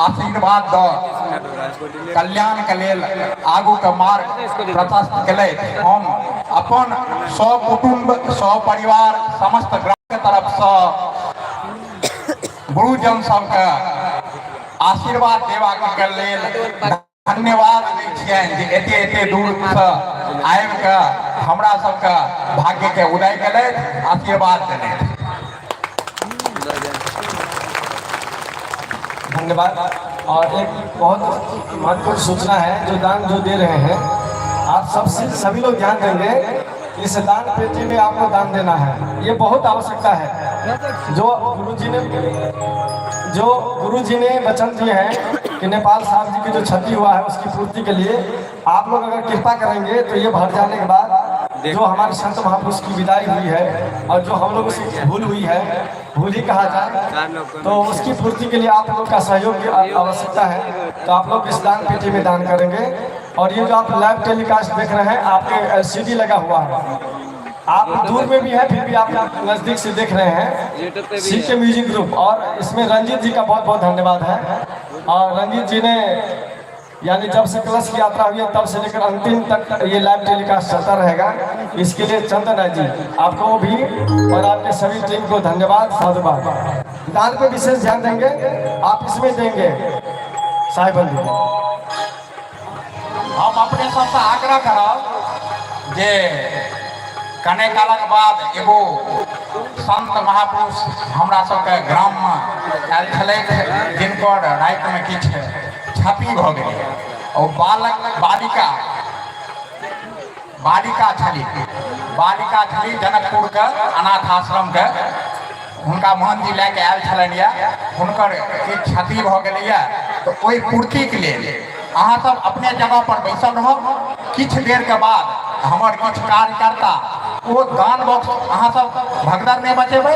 आशीर्वाद द कल्याण के लेल आगू के मार्ग प्रशस्त केले। हम अपन सब कुटुंब सब परिवार समस्त ग्राम के तरफ से गुरुजन सबके आशीर्वाद देवा के लेल धन्यवाद दै छियनि जे एते एते दूर से आबि के हमरा सबके भाग्य के उदय केले आशीर्वाद देले। धन्यवाद। और एक बहुत महत्वपूर्ण सूचना है जो दान जो दे रहे हैं आप सभी लोग ध्यान देंगे, इस दान पेटी में आपको दान देना है, ये बहुत आवश्यकता है। जो गुरुजी ने वचन दिए हैं कि नेपाल साहब जी की जो क्षति हुआ है उसकी पूर्ति के लिए आप लोग अगर कृपा करेंगे तो ये भर जाने के बाद जो हमारे संत महापुरुष की विदाई हुई है और जो हम लोगों से भूल हुई है, भूल ही कहा जाए, तो उसकी पूर्ति के लिए आप लोग का सहयोग की आवश्यकता है। तो आप लोग इस दान पेटी में दान करेंगे। और ये जो आप लाइव टेलीकास्ट देख रहे हैं, आपके एलसीडी लगा हुआ है, आप दूर में भी है फिर भी आप नज़दीक से देख रहे हैं, सीके म्यूजिक ग्रुप। और इसमें रंजीत जी का बहुत बहुत धन्यवाद है। और रंजीत जी ने यानी जब से कलश की यात्रा हुई है तब से लेकर अंतिम तक ये लाइव टेलीकास्ट चलता रहेगा। इसके लिए चंदन जी आपको भी और आपके सभी टीम को धन्यवाद, साधुवाद। दान पे विशेष ध्यान देंगे, आप इसमें देंगे साहिबंदी। हम अपने सबसे आग्रह करब जे कने कालक बाद एगो संत महापुरुष हमरा सबके ग्राम में आयल छलथि, जिनकर राति में किछु क्षति भऽ गेलै। और बालिका छली जनकपुर के अनाथ आश्रम के, हुनका मोहन जी लए के आयल छलनि यऽ, हुनकर किछु क्षति भऽ गेलैए। तऽ ओहि पूर्तिके लेल अहाँ सब अपने जगह पर बैसल रहब। किछु देर के बाद हमर किछु कार्यकर्ता वो दान बॉक्स अहाँ सब भगदड़ में बचेबै,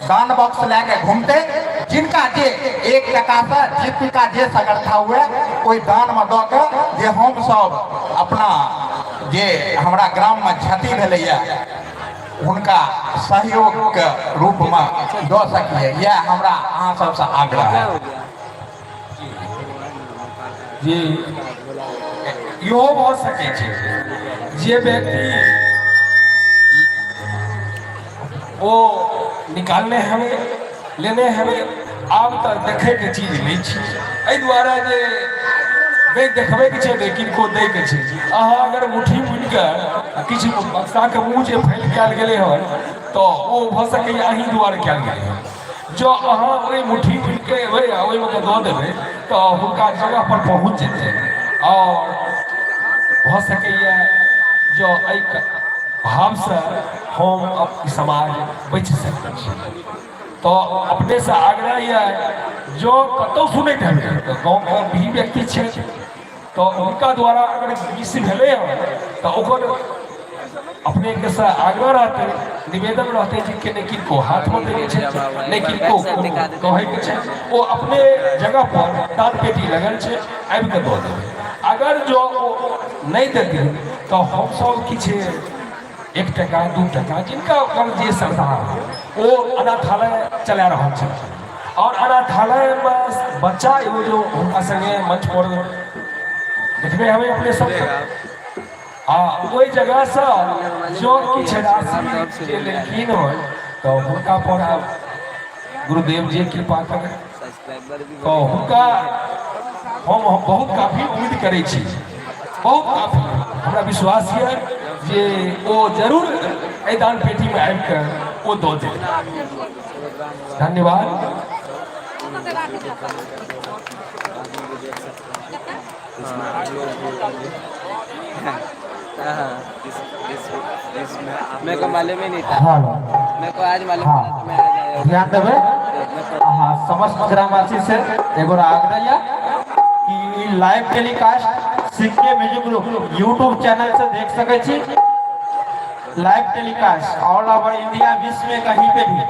दान बॉक्स लेके घूमते, जिनका जे 1 टका से जिनका जे सगरथा हुए ओहि दान में दऽ के जे हम सब अपना जे हमरा ग्राम में क्षति भेलैया हुनका सहयोग के रूप में दऽ सकिए, यह हमरा अहाँ सबसे आग्रह है। जी इहो भऽ सकै छै जे व्यक्ति ओ निकालने हमें लेने हमें आब तक देखे के चीज नहीं छी, एहि दुआरे जे नहीं देखबे के छै लेकिन को दै के छै। अहाँ अगर मुट्ठी बुनि के किछु बक्सा के मुँह जे फैल कयल गेलै हन तो ओ भऽ सकैए अहीं दुआरे कयल गेलै हन। जो अहाँ ओहि मुट्ठी बुनि के एबै आ ओहिमे के दऽ देबै तो हुनका जगह पर पहुँच जेतै और भऽ सकैए जो एहि भाव से हम समाज बचि सकते छी। तो अपने से आग्रह यह जो कतौ सुनैत है तो गाँव भी व्यक्ति छै तो उनका द्वारा अगर मिस भेलै तो ओकर अपने के से आग्रह रहते, निवेदन रहते कि किने किनको हाथ में देने छै नहीं किनको कहे के छै, वो अपने जगह पर दान पेटी लगल छै आबि के दऽ देबै। अगर जो नहीं देती तो हम सब किछु 1 टका 2 टका जिनका जे श्रद्धा वो अनाथालय चला रहा है। और अनाथालय में बच्चा एगो जो उनका संगे मंच पर देखने हमें अपने सब वही जगह से जो किछु राशि जे लेकिन हो तो उनका पर गुरुदेव जी कृपा करें तो उनका हम बहुत काफी उम्मीद करै छी, बहुत काफी हमरा विश्वास है जे वो जरूर एहि दान पेटी में आबि के वो दऽ देत। धन्यवाद। मेरे को मालूम ही नहीं था, मेरे को आज मालूम था तो मैं ध्यान देवे। हाँ, समस्त ग्रामवासी से एगो आग्रह कि live telecast C K music group YouTube channel से देख सके छी। Live telecast all over India, विश्व में कहीं पे भी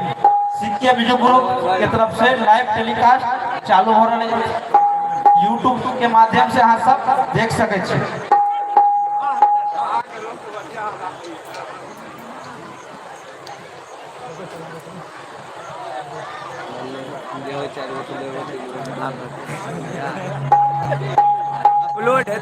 सीके म्यूजिक ग्रुप के तरफ से लाइव टेलीकास्ट चालू हो रहा है। यूट्यूब के माध्यम से अहाँ सब देख सके छी। अपलोड है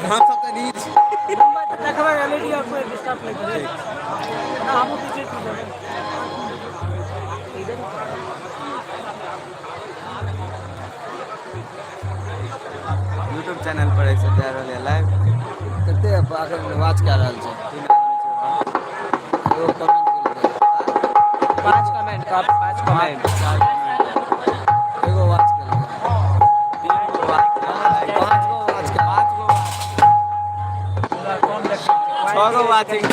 हम सब का रीच देखबे एलईडी आपको डिस्टर्ब नहीं करेगा ना, हम पीछे यूट्यूब चैनल पर ऐसे तैयार हो गया लाइव करते हैं, आखिर वाच क्या रहल छै 3 आदमी छै, एगो कमेंट 5 कमेंट का 5 कमेंट एगो वाच कर 5 गो वाच के 6 गो वाचिंग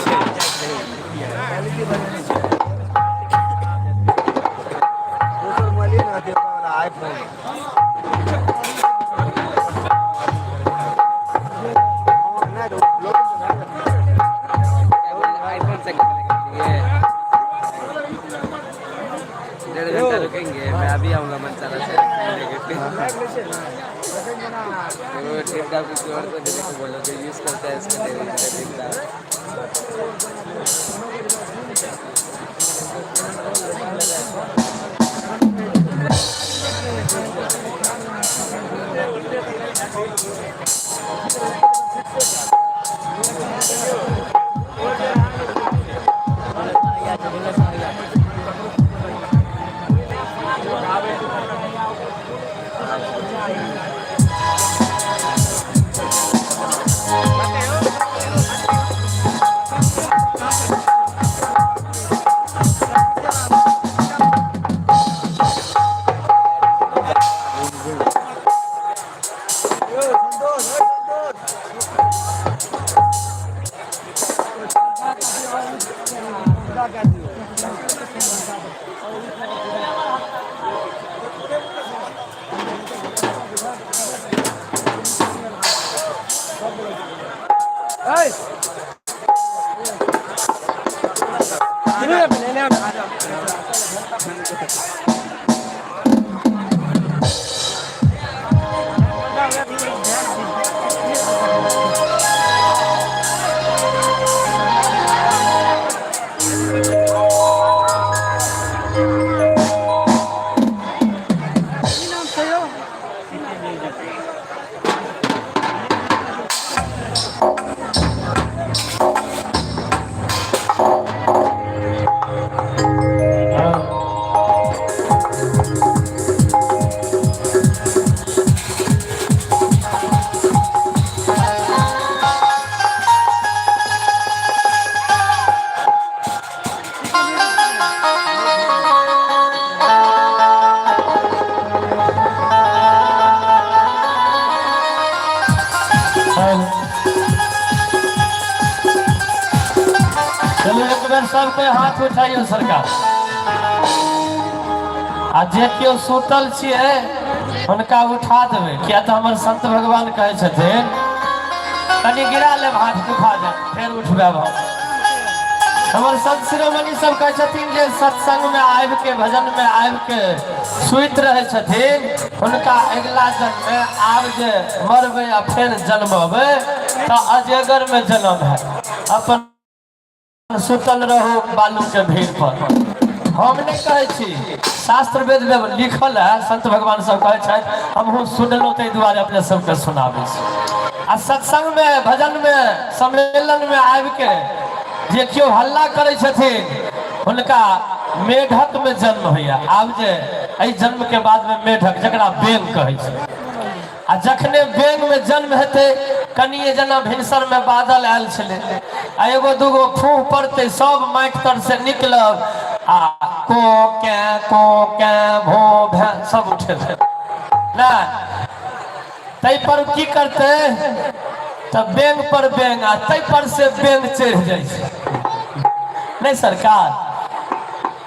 रुकेंगे मैं अभी आऊँगा मंचाला से टिप डाल किसी और को देने को बोलो जो यूज़ करता है इसको सबके हाथ उठाइयो सरकार आ जे केओ सुतल छियै हुनका उठा देबै किया तऽ हमर संत भगवान कहै छथिन कनि गिरा लेब हाथ दुखा जाए फेर उठबे हमर संत शिरोमणि सब कहै छथिन जे सत्संग में आबि के भजन में आबि के सुइत रहे छथिन हुनका अगला जन्म में आब जे मरबै आ फेर जन्मबै तऽ अजगर में जन्म है अपन सुतल रहो बालू के भीड़ पर हम नहीं कहे छी शास्त्र वेद में लिखल है संत भगवान सब कहे छथि हमहूँ सुनलहुँ ताहि दुआरे अपने सबके सुनाबै छी आ सत्संग में भजन में सम्मेलन में आबि के जे केओ हल्ला करे छथिन हुनका मेढक में जन्म होइया आब जे एहि जन्म के बाद में मेढक जकरा बेंग कहै छै आ जखने बेंग में जन्म हेतै कनिए जना भिनसर में बादल आयल छलै आ एगो दूगो फूह पड़तै सब माटि तर से निकलब आ को के भो भे सब उठेतै नहि ताहि पर की करतै तऽ बेंग पर बेंग आ ताहि पर से बेंग चढ़ि जाइ छै नहीं सरकार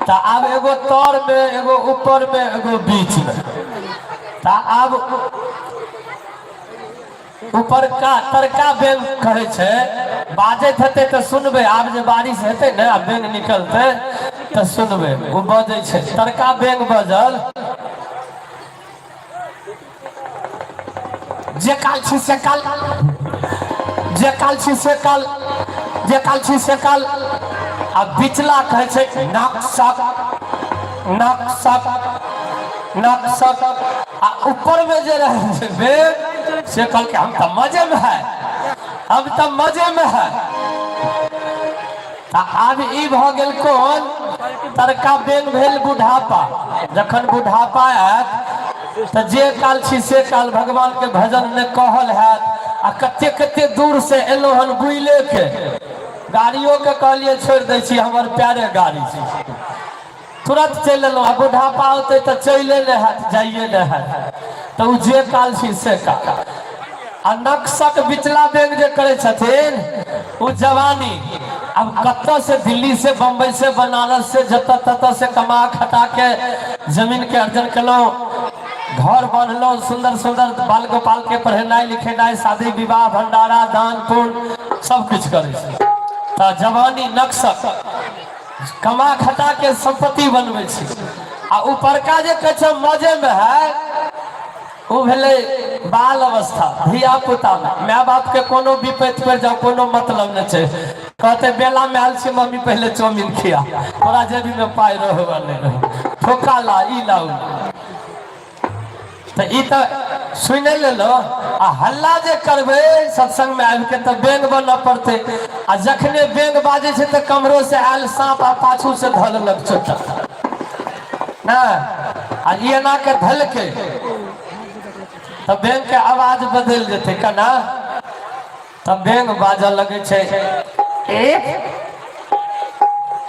तऽ आब एगो तर में एगो ऊपर में एगो बीच में तऽ आब ऊपर का तरका बेंग कहै छै बाजैत हेतै तऽ सुनबै आब जे बारिश हेतै ने आ बेंग निकलतै तऽ सुनबै ओ बजै छै तरका बेंग बजल जे काल छी से काल जे काल छी से काल जे काल छी से काल आ बिचला कहै छै नाक सक आ ऊपर में जे रहै छै बेंग से कल के हम तो मजे में है हम तो मजे में है आब ई भ गेल कोन तरका बेंग भेल बुढ़ापा जखन बुढ़ापा आयत तो जे काल छी से काल भगवान के भजन में कहल हैत आ कते कते दूर से एलो हन बुइले के गाड़ियों के कहलिए छोड़ दै छी हमर प्यारे गाड़ी छी तुरंत चल एलहुँ आ बुढ़ापा होते तो चले नहीं हाथ जाइए नहीं हाथ तो जे काल छी से काल आ नक्शक बिचला बेग जे करे छथिन वो जवानी अब कत्तो से दिल्ली से बम्बई से बनारस से जत तत से कमा खटा के जमीन के अर्जन कलो घर बनलो सुंदर सुंदर बाल गोपाल के पढ़ेनाई लिखेनाई शादी विवाह भंडारा दान पुण्य सब कुछ करे तो जवानी नक्शक कमा खटा के संपत्ति बनवे आ ऊपर का जे कहे मजे में है वो भेले बाल अवस्था धिया पुता में माय बाप के कोनो विपत्ति पर जाओ कोनो मतलब न छे कहते बेला में आल छी मम्मी पहले चाउमीन खिया तोरा जेबी में पाई रहो नहीं रहो ठोका ला ई लाऊ तो ई तो सुन ले लो आ हल्ला जे करबे सत्संग में आबि के तो बेंग बन पड़ते आ जखने बेंग बाजे छे तो कमरो से आयल सांप आ पाछू से धल लग चोटा ना आ ये ना के धल के तो बैंक के आवाज बदल जेते कना तब बैंक बाजऽ लगे छे एफ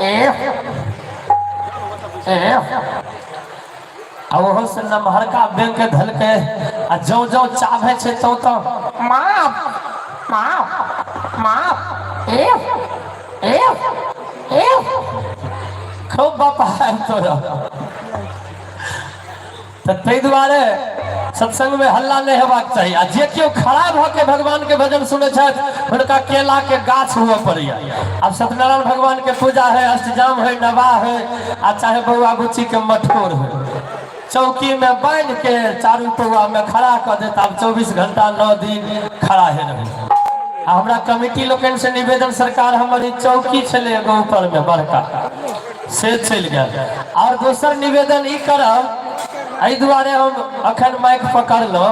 एफ एफ आ ओहो से नमहरका बैंक के धल के आ जो जो चाहे छे तो माफ माफ माफ एफ एफ एफ खूब बापा है तोरा तो तै दुआरे सत्संग में हल्ला नहीं हेबाक चाहिए आ जे क्यों खड़ा भ के भगवान के भजन सुने छथि उनका केला के गाछ हुआ पड़िया अब सत्यनारायण भगवान के पूजा है अष्टजाम है नवाह है आ चाहे बउआ बुच्ची के मटकोर है चौकी में बांध के चारू पौआ में खड़ा कर देता अब 24 घंटा 9 दिन खड़ा है रहे हमरा कमिटी लोकन से निवेदन सरकार हमारी चौकी चले एगो ऊपर में बड़का से चल गया और दोसर निवेदन ई करब एहि दुआरे हम अखन माइक पकड़ लो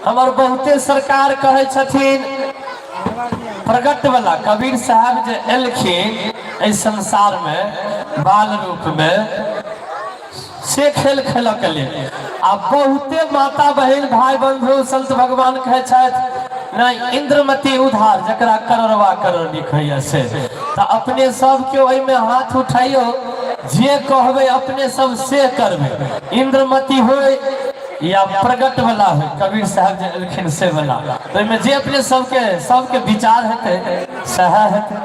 हमार बहुते सरकार कहे छथिन प्रगट वाला कबीर साहब जे एलखिन इस संसार में बाल रूप में से खेल खेल के लिए आ बहुते माता बहन भाई बंधु संत भगवान कहे छथि नहीं इंद्रमती उधार जकरा करोड़वा करोड़ लिखैया से तो अपने सब के ओहि में हाथ उठाइयो जे कहबे अपने सब से करबे इंद्रमती हो या प्रगट वाला हो कबीर साहब जे एलखिन से वाला तो में जे अपने सबके विचार हेते सह हेते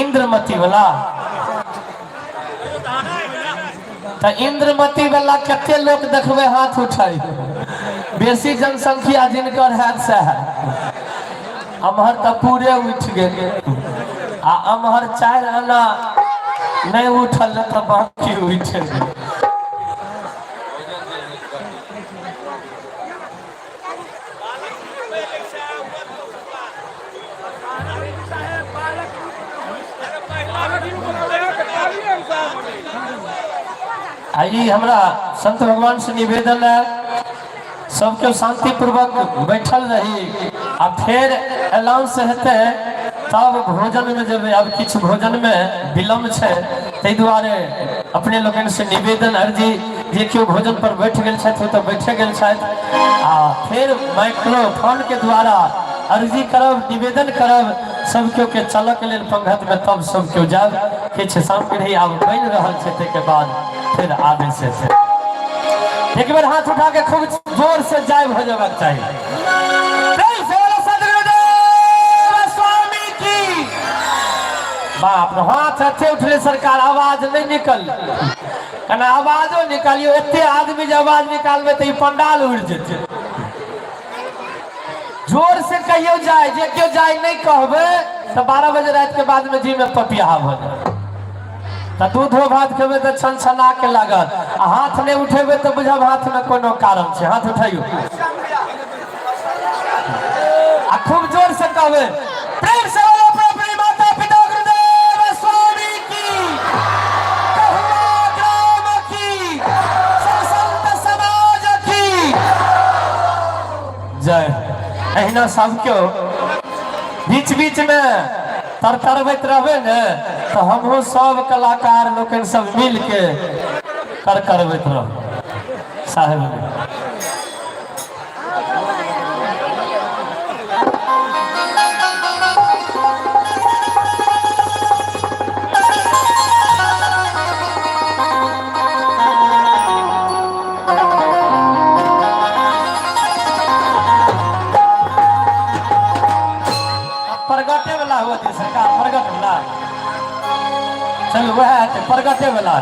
इंद्रमती वाला तो इंद्रमती वाला कते लोग देखबे हाथ उठाई बेसी जनसंख्या जिनकर है से है अमहर तो पूरे उठ गए आ अमहर 4 आना नहीं उठल तो बाकी उठ गए आई हमरा संत भगवान से निवेदन है सबके शांति पूर्वक बैठल रही आ फिर अनाउंस हेते तब भोजन में जब अब किछु भोजन में विलम्ब है ताहि दुआरे अपने लोगन से निवेदन अर्जी जे क्यों भोजन पर बैठ गेल छथि तो बैठे गेल छथि आ फिर माइक्रोफोन के द्वारा अर्जी करब निवेदन करब सब क्यों के चलक लेल पंगत में तब सब क्यों जाब किछु सामग्री आब बनि रहल छै ताहि के बाद फिर आगे से एक बार हाथ उठा के खूब जोर से जाय हो जाना चाहिए स्वामी की बाप हाथ अच्छे उठले सरकार आवाज नहीं निकल कना आवाजो निकालियो एते आदमी जब आवाज निकालबे तो पंडाल उड़ जेते जोर से कहियो जाए जे क्यों जाए नहीं कहबे तो 12 बजे रात के बाद में जी में पपिया भ जाए तो दूधो भात खेबे तो छन छना के लागत आ हाथ नहीं उठेबे तो बुझब हाथ में कोनो कारण छै हाथ उठाइयो आ खूब जोर से कहबे प्रेम से बोलो अपनी माता पिता गुरुदेव स्वामी की कहुआ ग्राम की संत समाज की जय अहिना सब क्यों बीच बीच में तरतरबैत रहबे ने तो हमहू सब कलाकार लोग सब मिल के करबैत रह साहेब आयल वह प्रगटे वाला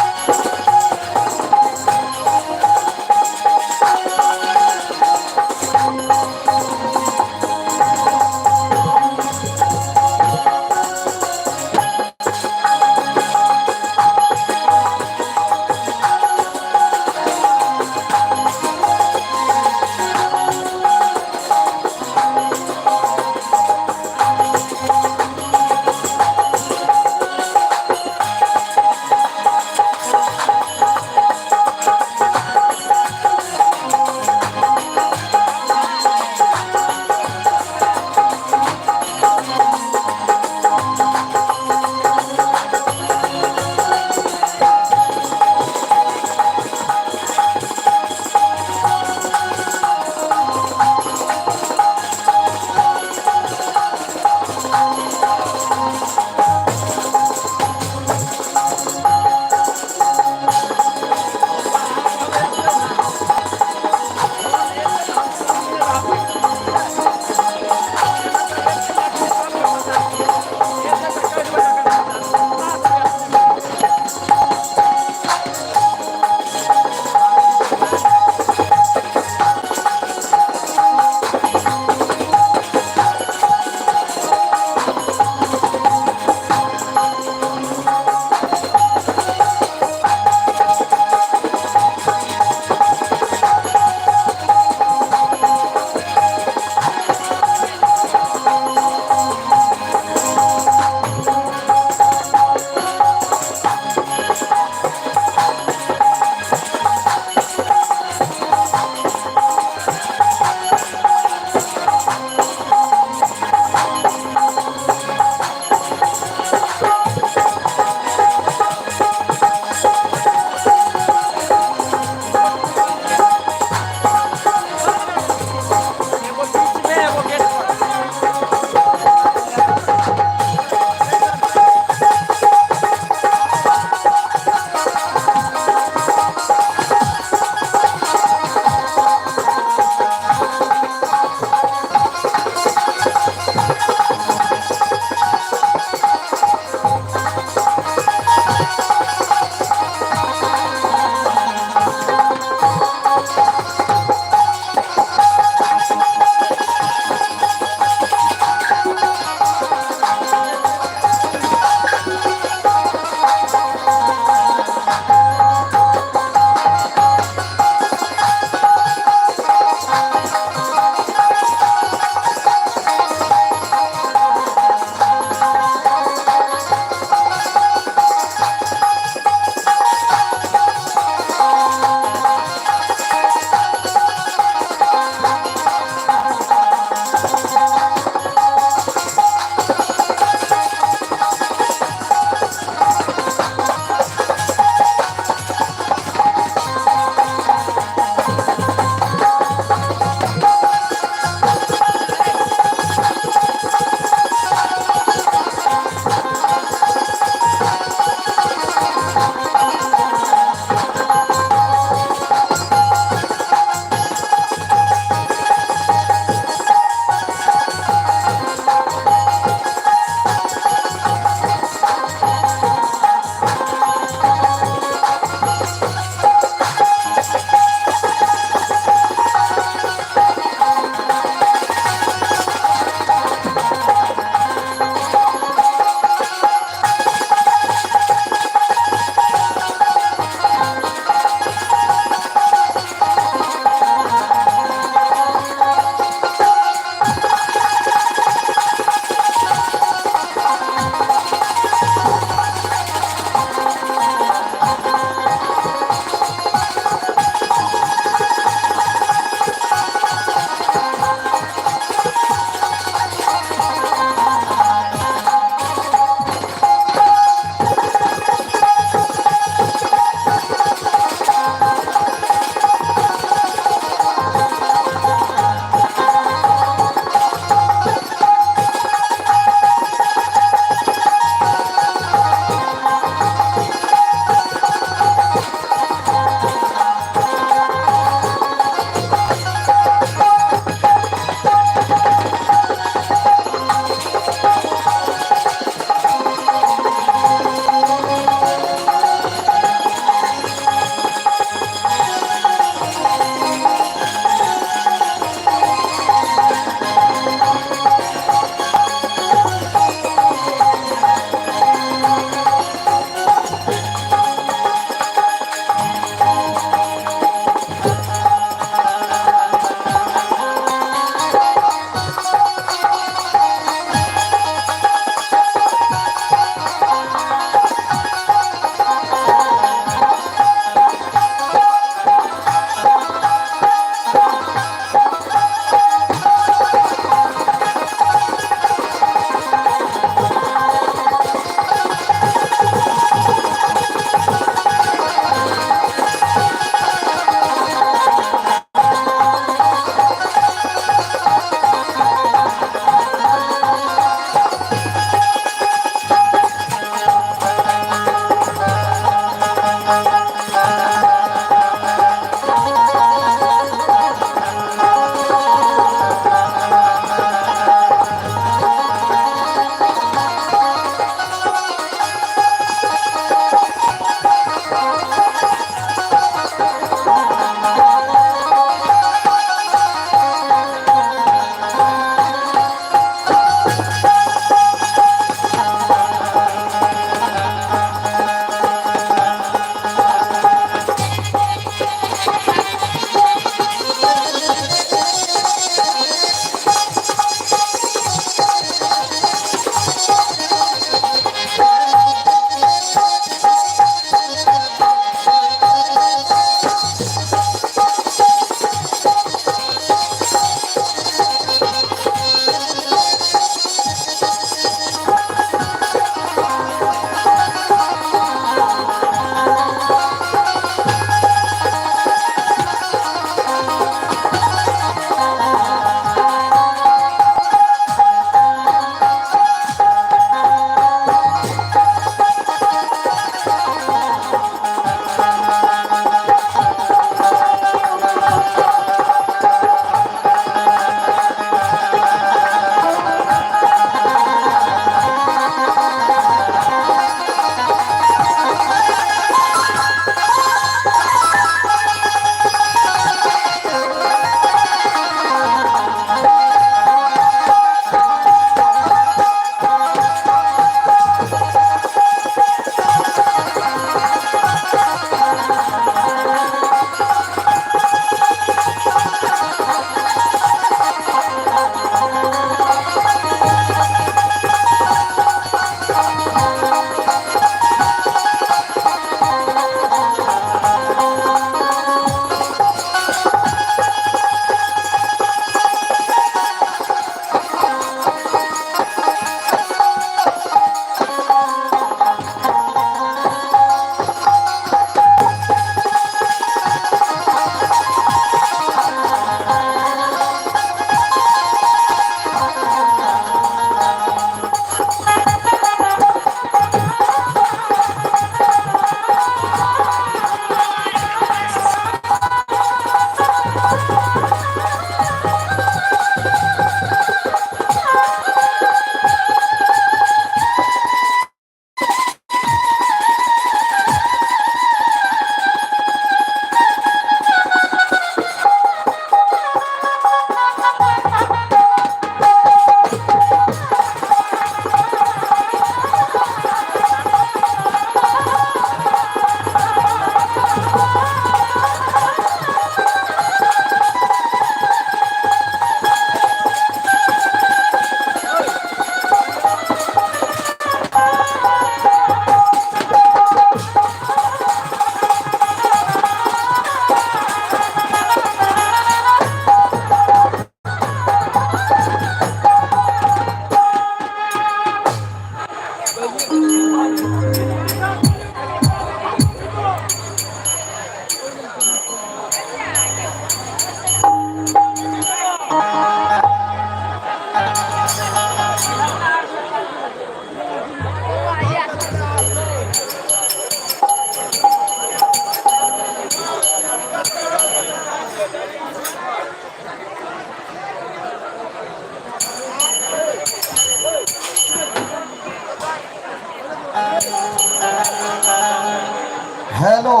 हेलो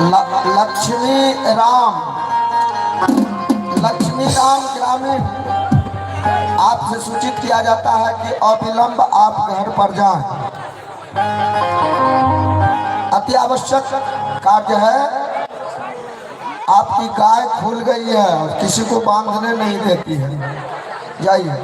लक्ष्मी राम ग्रामीण आपसे सूचित किया जाता है कि अविलंब आप घर पर जाएं। अति आवश्यक कार्य है। आपकी गाय खुल गई है और किसी को बांधने नहीं देती है, जाइए।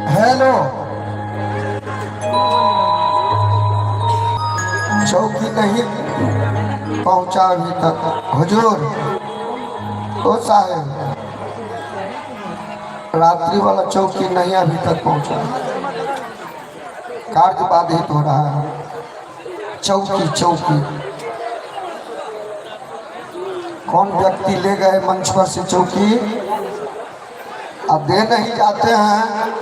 हेलो, चौकी नहीं पहुंचा अभी तक। हुजूर, ओ साहेब, रात्रि वाला चौकी नहीं अभी तक पहुंचा, कार्य बाधित हो रहा है। चौकी चौकी कौन व्यक्ति ले गए मंच पर से चौकी, अब दे नहीं जाते हैं,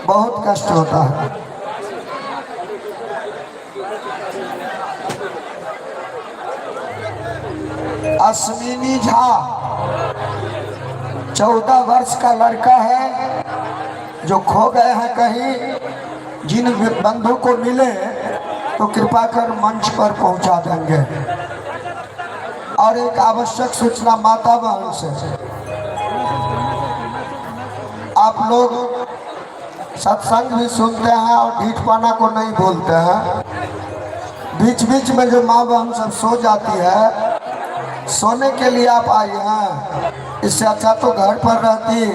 बहुत कष्ट होता है। अश्विनी झा 14 वर्ष का लड़का है जो खो गए हैं कहीं। जिन बंधु को मिले तो कृपा कर मंच पर पहुंचा देंगे। और एक आवश्यक सूचना माता बहन से, आप लोग सत्संग भी सुनते हैं और ढीठपना को नहीं बोलते हैं। बीच बीच में जो माँ बहन सब सो जाती है, सोने के लिए आप आए हैं। इससे अच्छा तो घर पर रहती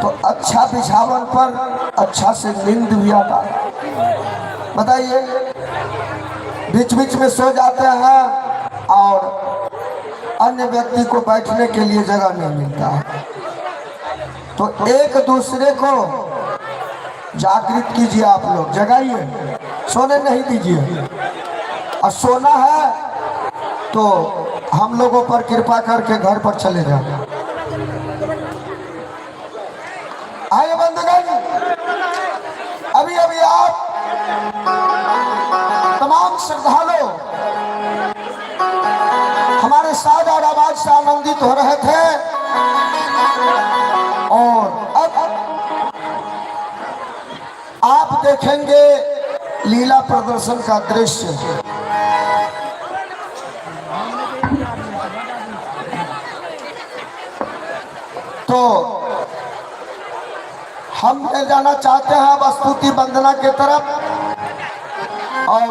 तो अच्छा बिछावन पर अच्छा से नींद भी आता। बताइए, बीच बीच में सो जाते हैं और अन्य व्यक्ति को बैठने के लिए जगह नहीं मिलता है। तो एक दूसरे को जागृत कीजिए, आप लोग जगाइए, सोने नहीं दीजिए। और सोना है तो हम लोगों पर कृपा करके घर पर चले जाए। आइए बंधुगण, अभी अभी आप तमाम श्रद्धालु हमारे साज और आवाज से आनंदित हो रहे थे और अब आप देखेंगे लीला प्रदर्शन का दृश्य। तो हम ले जाना चाहते हैं अब स्तुति वंदना के तरफ, और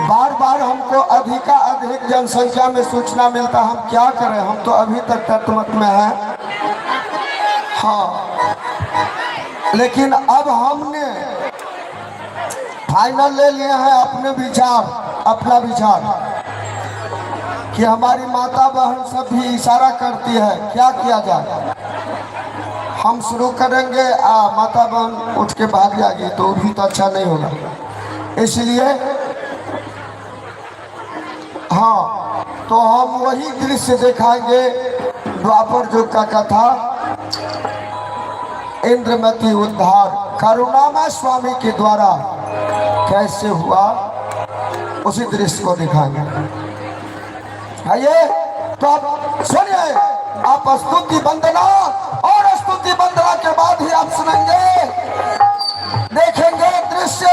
बार बार हमको अधिक जनसंख्या में सूचना मिलता, हम क्या करें, हम तो अभी तक तत्वमत में हैं। हाँ, लेकिन अब हमने फाइनल ले लिए हैं अपना विचार कि हमारी माता बहन सब भी इशारा करती है, क्या किया जाए। हम शुरू करेंगे, माता बहन उठ के भाग जाएगी तो भी तो अच्छा नहीं होगा। इसलिए हाँ, तो हम वही दृश्य दिखाएंगे द्वापर युग का कथा, इंद्रमती उद्धार करुणामय स्वामी के द्वारा कैसे हुआ, उसी दृश्य को दिखाएंगे। आइए, तो आप सुनिए, आप स्तुति वंदना, और स्तुति वंदना के बाद ही आप सुनेंगे, देखेंगे दृश्य।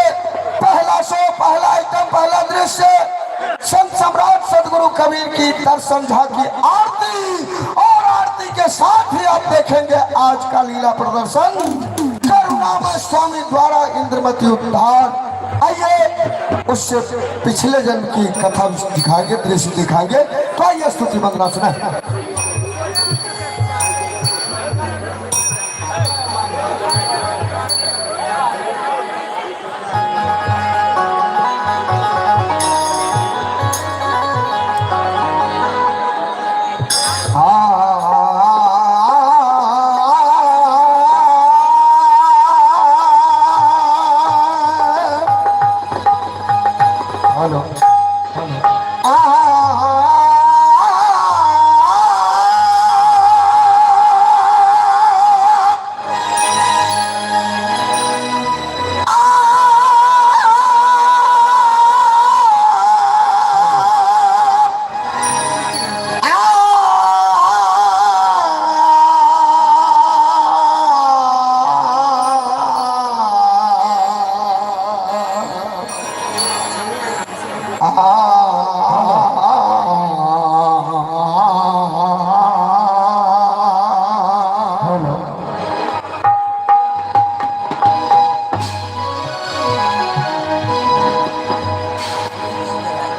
पहला शो, पहला आइटम, पहला दृश्य संत सम्राट सदगुरु कबीर की दर्शन झांकी आरती, और आरती के साथ ही आप देखेंगे आज का लीला प्रदर्शन करुणामय स्वामी द्वारा इंद्रमती उद्धार। आइए, उससे पिछले जन्म की कथा दिखाएंगे, दृश्य दिखाएंगे। तो आइए स्तुति वंदना सुने।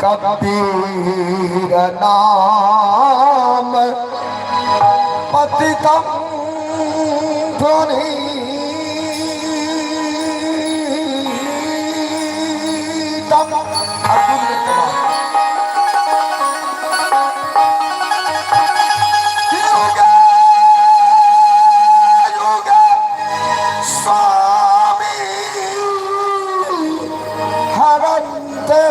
कबीर नाम पतितम ध्वनितम। स्वामी हरन्ते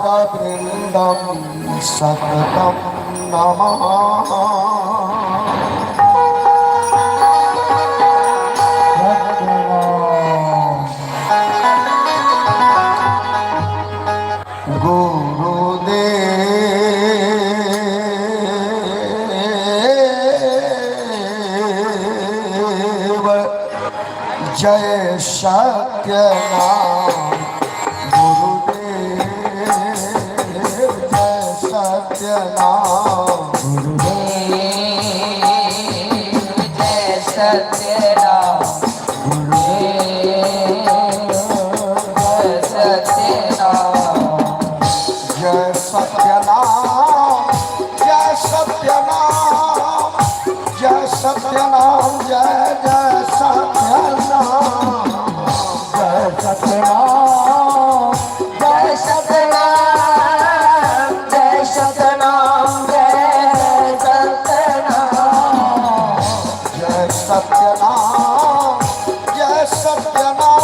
शरणारविन्दं सततं नमः। गुरुदेव जय सत्यनाम जय सत्यनाम जय सत्यनाम जय जय सत्यनाम जय सत्यनाम जय सत्यनाम जय सत्यनाम जय सत्यनाम जय सत्यनाम जय सत्यनाम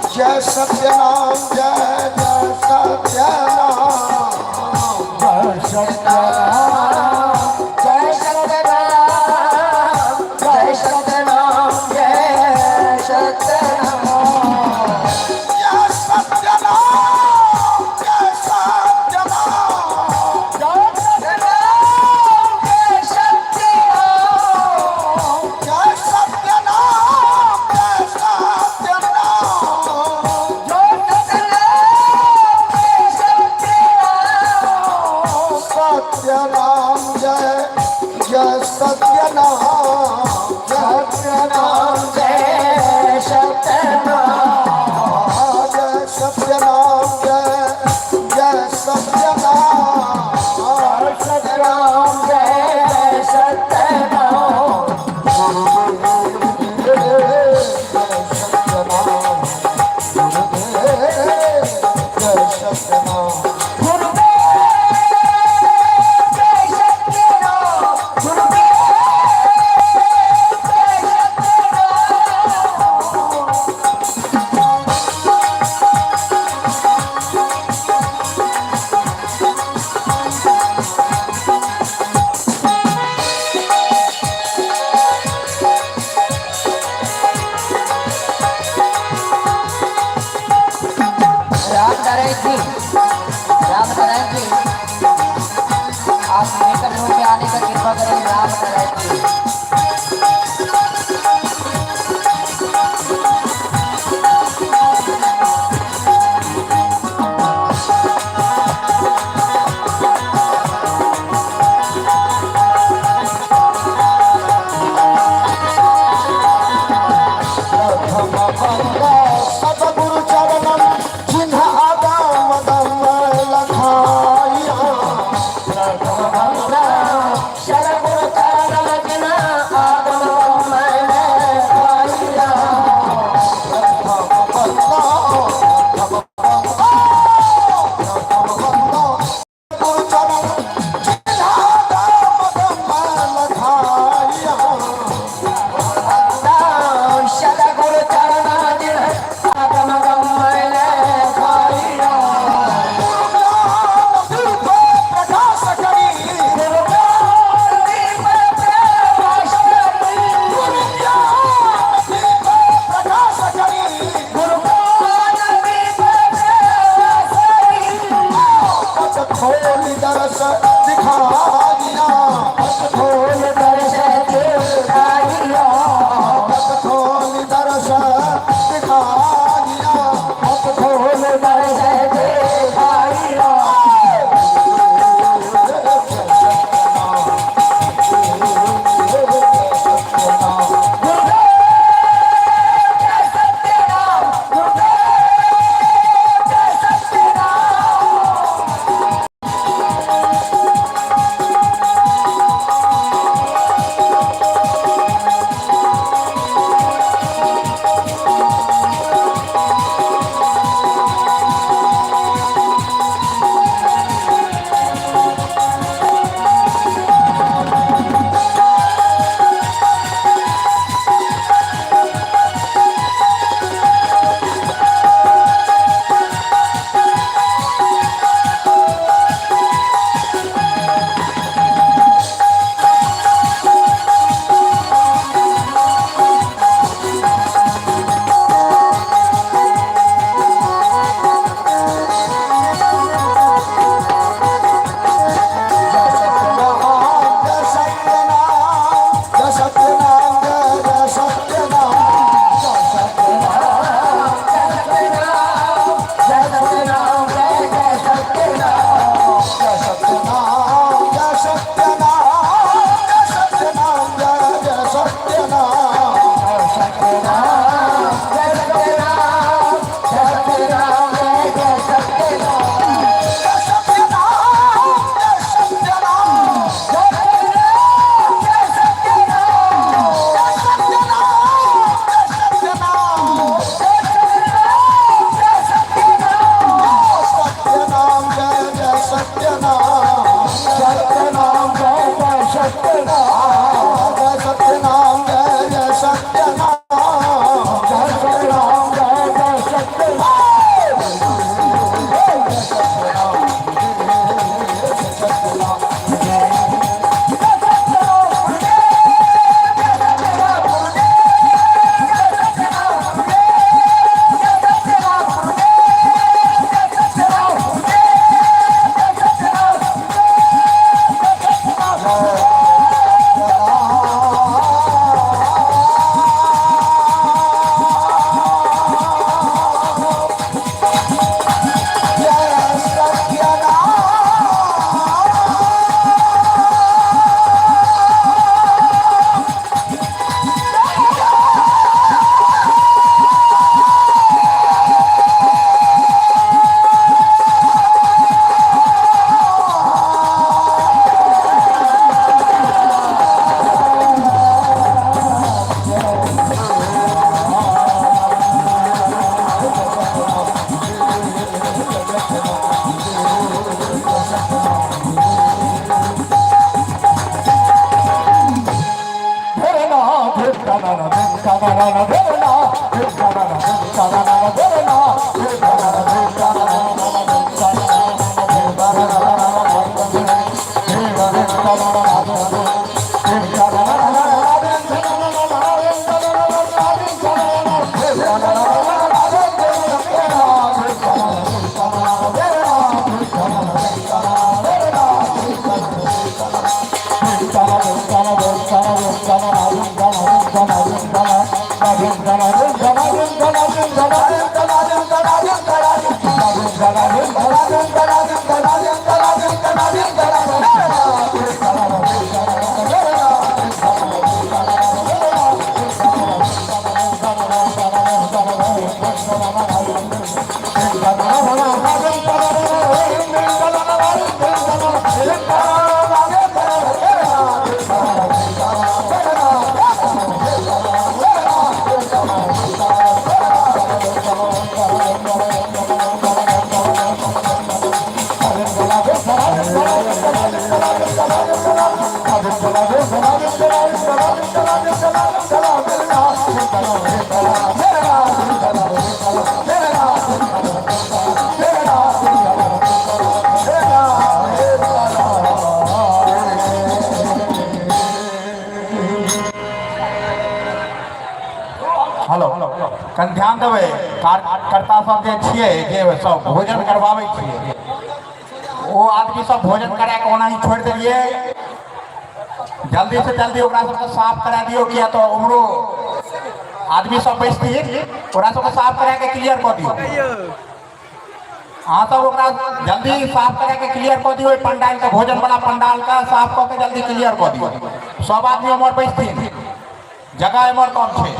जय सत्यनाम जय जय सत्यनाम जय सत्यनाम जय सत्यनाम जय सत्यनाम जय सत्यनाम जय सत्यनाम जय सत्यनाम जय सत्यनाम जय सत्यनाम जय सत्यनाम जय सत्यनाम जय सत्यनाम सत्यनाम जय सत्यनाम जय सत्यनाम जय सत्यनाम सत्यनाम जय सत्यनाम जय सत्यनाम आप मेकअप रूम में आने का कृपा करें राम नारायण जी। सतगुरु चरणम चिन्ह आगम दम लखाया शरणगुरु चरण लखना आगम मैंने पाया गुरु चरण चिन्ह आगम दम लखाया शरणगुरु चरण आगम मैंने पाया प्रकाश करी प्रकाश करी खोली दरस दिखा दिया खोल दर्श दिखाइया खोली दरस दिखा दिया खोल दर्श दिखाइया हेलो कन ध्यान देवे कार्यकर्ता सब जे छिए जे सब भोजन करवावे छिए वो आदमी सब भोजन करा के ओना ही छोड़ दिए जल्दी से जल्दी ओकरा सबके साफ करा दियो किया तो उमरो आदमी सब बैठती ओकरा सबके साफ करा के क्लियर कर दियो हाँ तो ओकरा जल्दी साफ करा के क्लियर कर दियो पंडाल का भोजन वाला पंडाल का साफ करके जल्दी क्लियर कर दियो सब आदमी उमर बैठती जगह उमर कम छे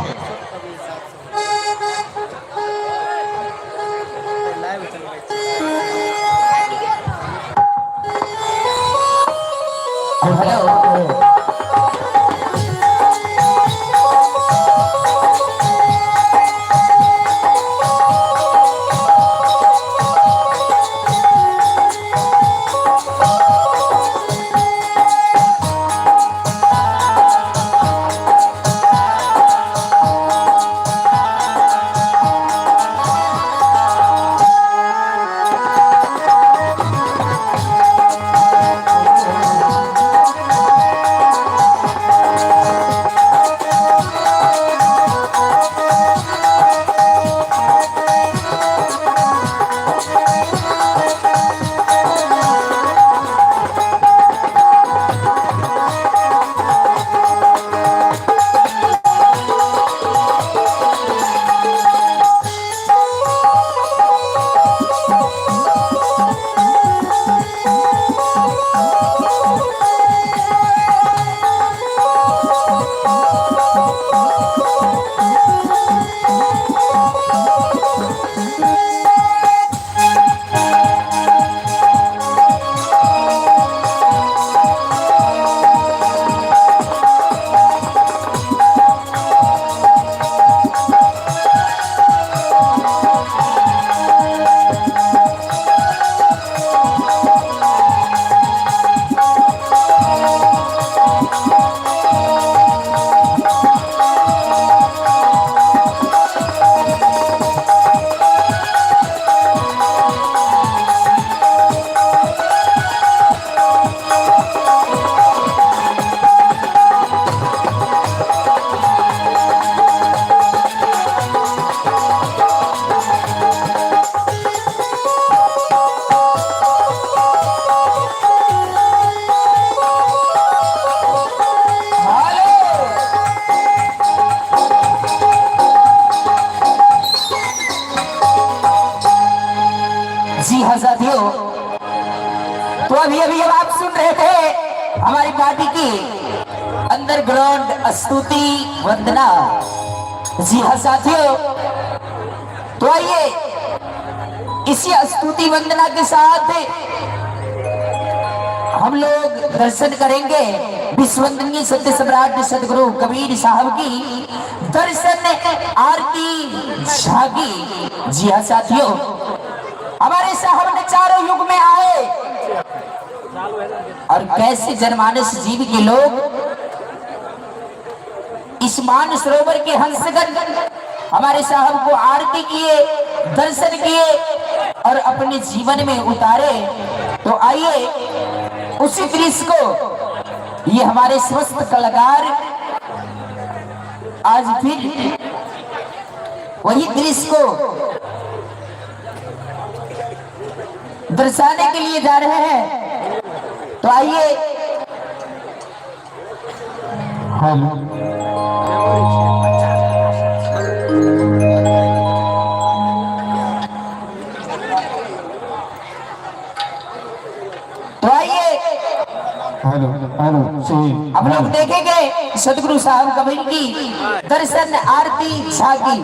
तो अभी अभी आप सुन रहे थे हमारी पार्टी की अंडरग्राउंड स्तुति वंदना। जी हाँ साथियों, तो आइए इसी स्तुति वंदना के साथ हम लोग दर्शन करेंगे विश्ववंदनीय सत्य सम्राट सदगुरु कबीर साहब की दर्शन आरती झांकी। जी हाँ साथियों, हमारे साहब ने चारों युग में आए और कैसे जनमानस जीव के लोग इस मान सरोवर के हंसगन हमारे साहब को आरती किए, दर्शन किए और अपने जीवन में उतारे। तो आइए उसी दृश्य को ये हमारे समस्त कलाकार आज फिर वही दृश्य को दर्शाने के लिए जा रहे हैं। तो आइए हम तो आइए हम लोग देखेंगे सदगुरु साहब कबीर की दर्शन आरती झांकी।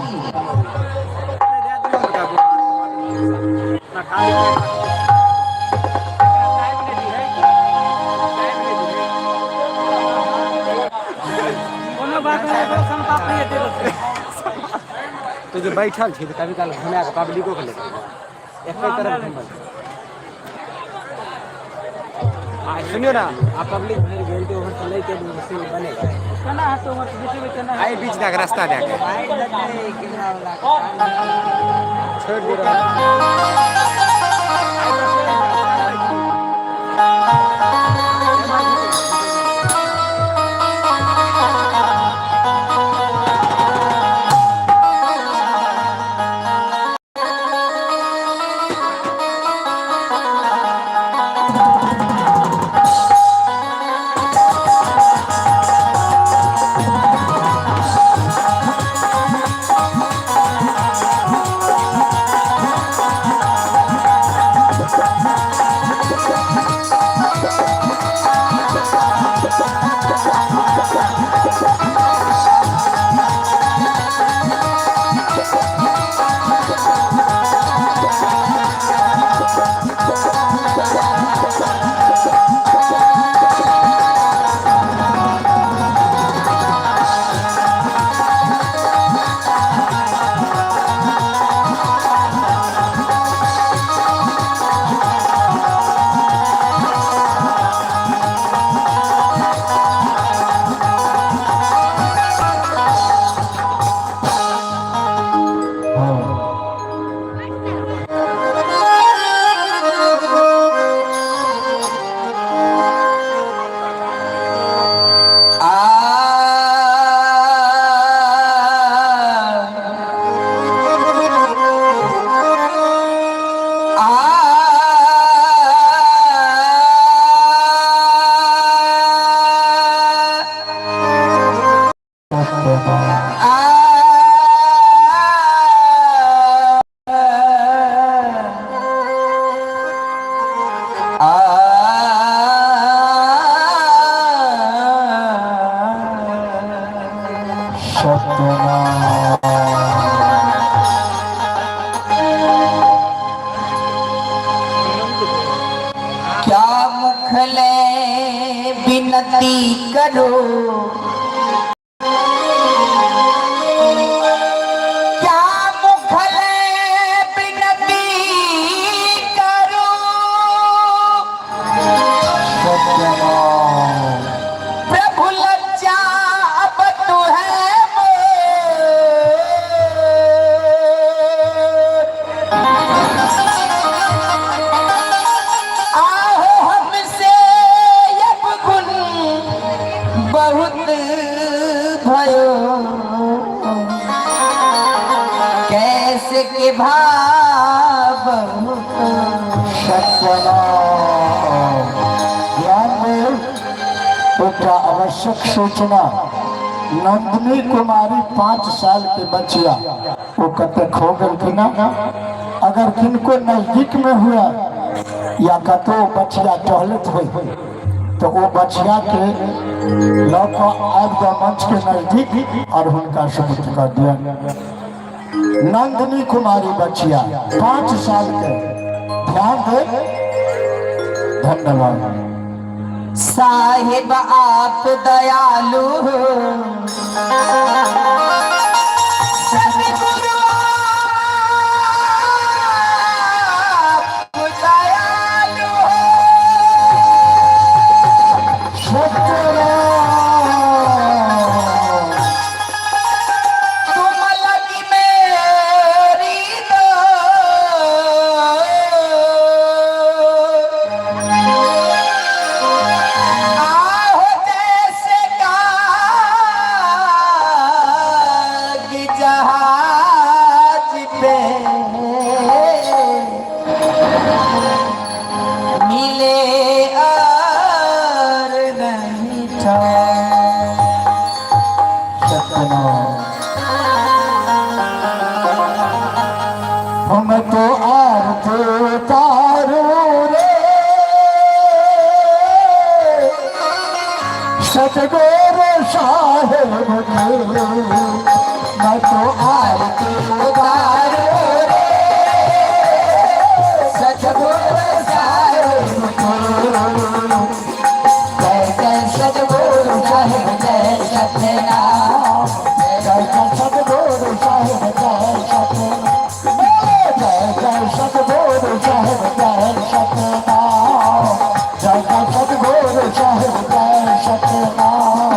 तो जो बैठल छी कभी काल घुमा के पब्लिको के लेके एक तरफ घुमल। सुनियो ना आप पब्लिक भर गेल तो वहां से लेके से बनेगा केना है तो वहां बीच में केना आई बीच का रास्ता जाके छोड़ दे रहा क्या मुखले विनती करो क्या मुखले विनती करो प्रभु लज्जा अब तू है बहुत भयो कैसे के भाव ज्ञान में एक आवश्यक सूचना। नंदिनी कुमारी 5 साल के बचिया वो कते खो गल कि ना। अगर किनको नजदीक में हुआ या कतो बचिया टहलत हुई तो वो बचिया के लौक मंच के नजदीक और उनका सबूत कर दिया। नंदिनी कुमारी बचिया 5 साल के, ध्यान दे। धन्यवाद। साहिब आप दयालु हो सतगुरु आप दयालु हो तुम लगी मेरी दो आहो जैसे का सतगुरु साहेब मैं तो आरती उतारो रे सतगुरु साहेब जय जय सतगुरु साहेब जय सतनाम जय जय सतगुरु साहेब जय सतनाम जय जय सतगुरु साहेब जय सतनाम जय जय सतगुरु साहेब जय सतनाम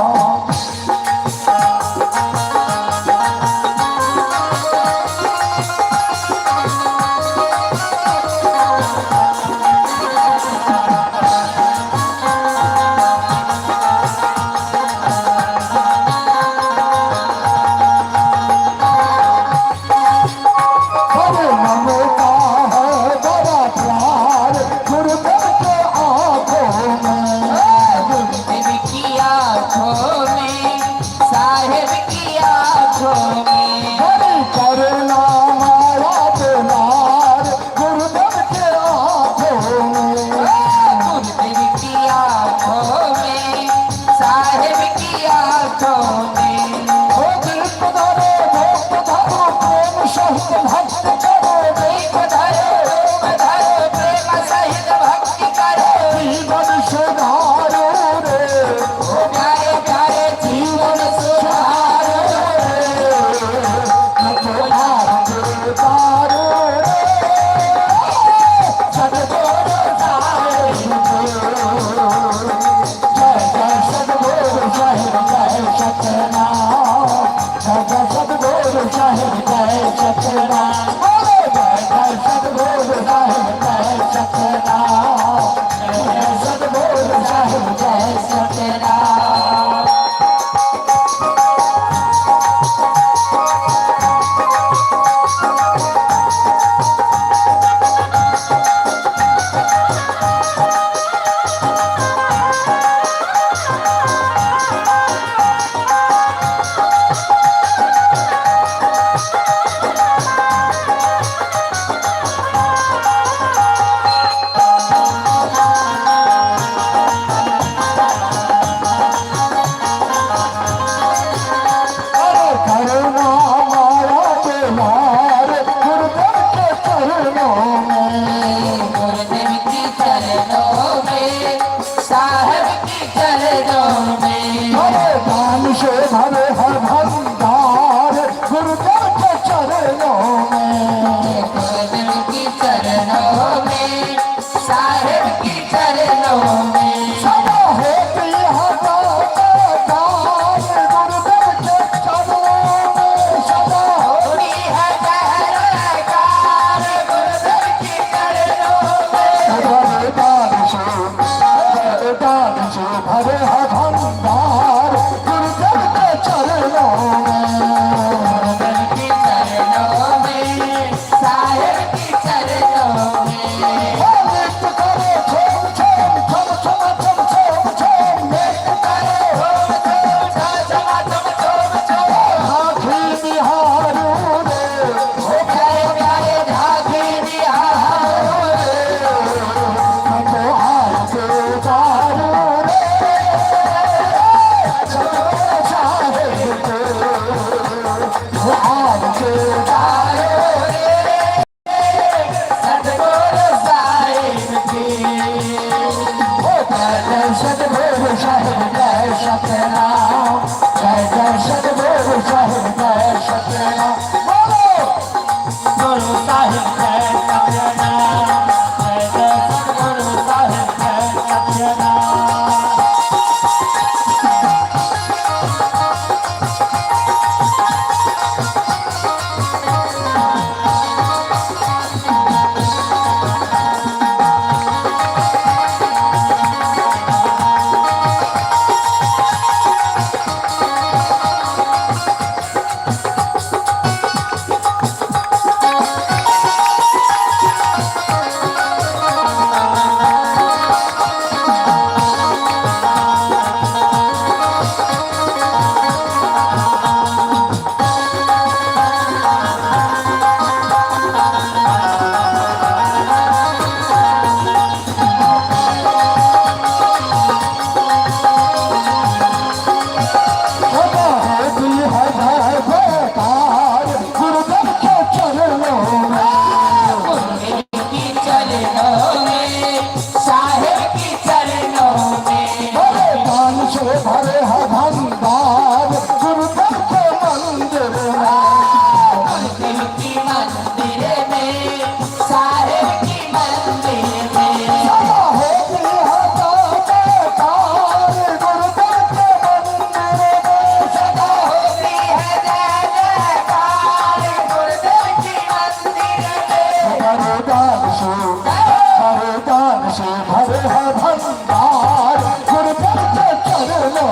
है भंडार गुरुदेव के चरणों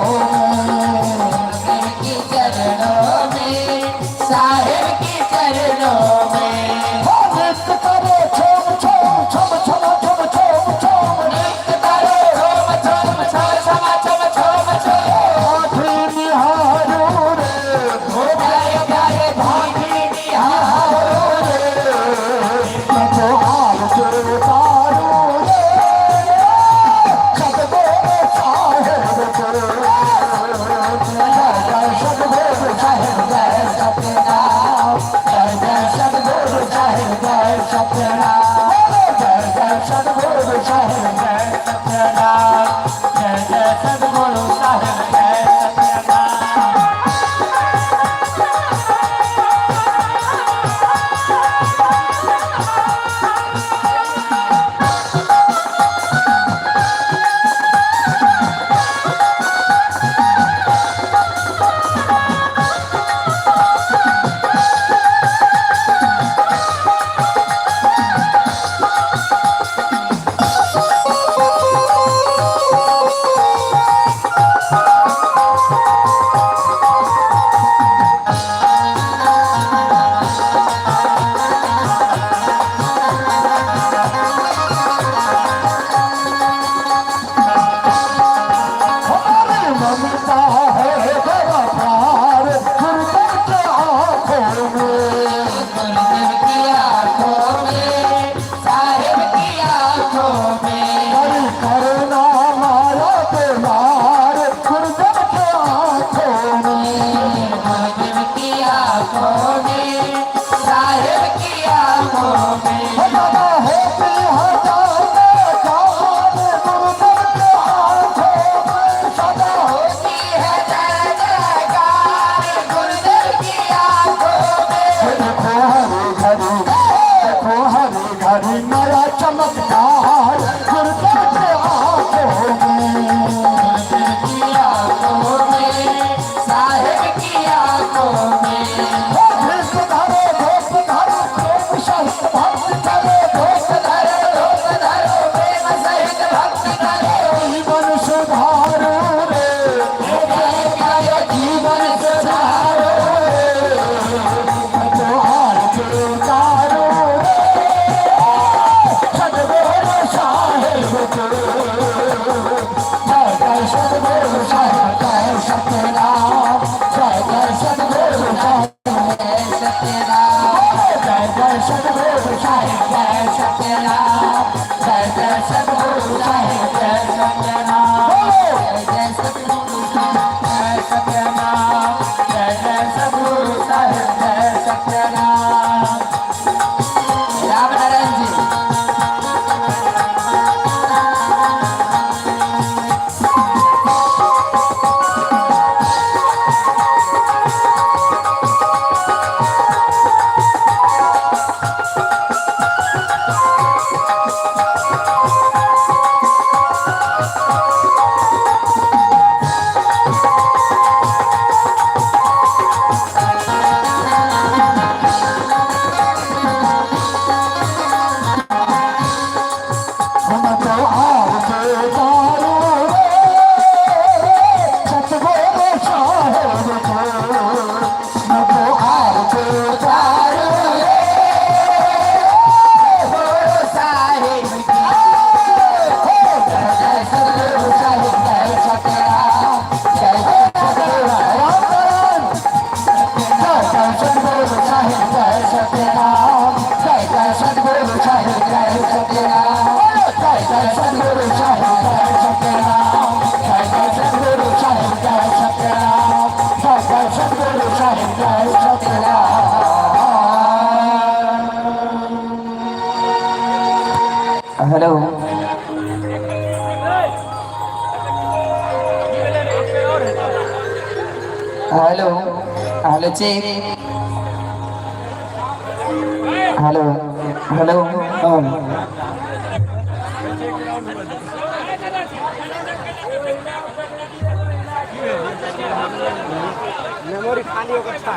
के चरणों में साहिब के चरणों में नृत्य करो छोम छोम छम छम छम छोम छोम नृत्य करो छोम छोम छम छम छम छोम छोम आँखें निहारो रे प्यारे प्यारे भाभी निहारो तो हाल से तारो रे सदगुरु साहिब के जय सदगुरु साहिब जय सतनाम जय सदगुरु साहिब जय सतनाम जय सदगुरु साहिब जय सतनाम जय सदगुरु साहिब जय सतनाम हमारी ममता है बड़ा प्यार गुरुदेव के आँखों में गुरुदेव की आँखों में साहिब की आँखों में हरि करुणा माया बीमार गुरुदेव के आँखों में गुरुदेव की आँखों में साहिब की आँखों में सदा होती है जाने कान गुरुदेव के आँखों में सदा होती है जय जयकार गुरुदेव की आँखों में देखो हरी घरी नया चमत्कार गुरुदेव के आँखों में गुरुदेव की आँखों में साहिब की आँखों में धीस धरो धोप धरो प्रेम सहित भक्ति करो धोप धरो प्रेम सहित भक्ति करो जीवन सुधारो रे प्यारे प्यारे जीवन सुधारो द्वार के उतारो रे सदगुरु साहिब के जय सदगुरु साहिब जय सतनाम जय सदगुरु साहिब जय सत्यनाम जय सदगुरु साहिब जय सतनाम जय सदगुरु साहिब जय सतनाम जय सतगुरु जय सतनाम जय सदगुरु साहिब जय सतनाम राम नारायण जी हम तो हार के तारो रे सतगुरु साहिब के हम तो हार के तारो रे गुरु साहिब की जय सतगुरु साहिब जय सतनाम जय सतगुरु राम जय सतगुरु साहिब जय सतनाम जय सतगुरु साहिब जय सतनाम जय सतगुरु साहिब जय सतनाम जय सतगुरु साहिब जय सतनाम जय सतगुरु साहिब जय सतनाम hello hello hello check hello hello memory खाली होकर अच्छा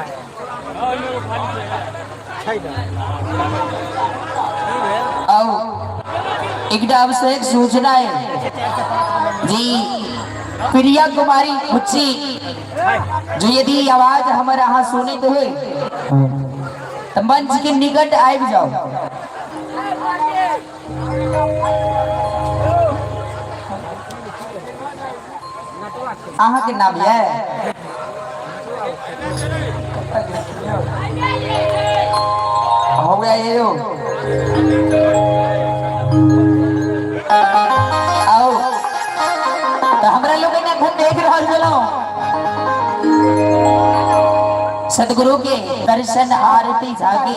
है आओ एक आवश्यक सूचना है जी। प्रिया कुमारी मुच्ची जो यदि आवाज हमारे यहाँ सुने तो है तो मंच के निकट आ जाओ। अहाँ के नाम है हो गया ये हो आओ तो हमरा लोग ने घर देख रहा चलो सतगुरु के दर्शन आरती जागे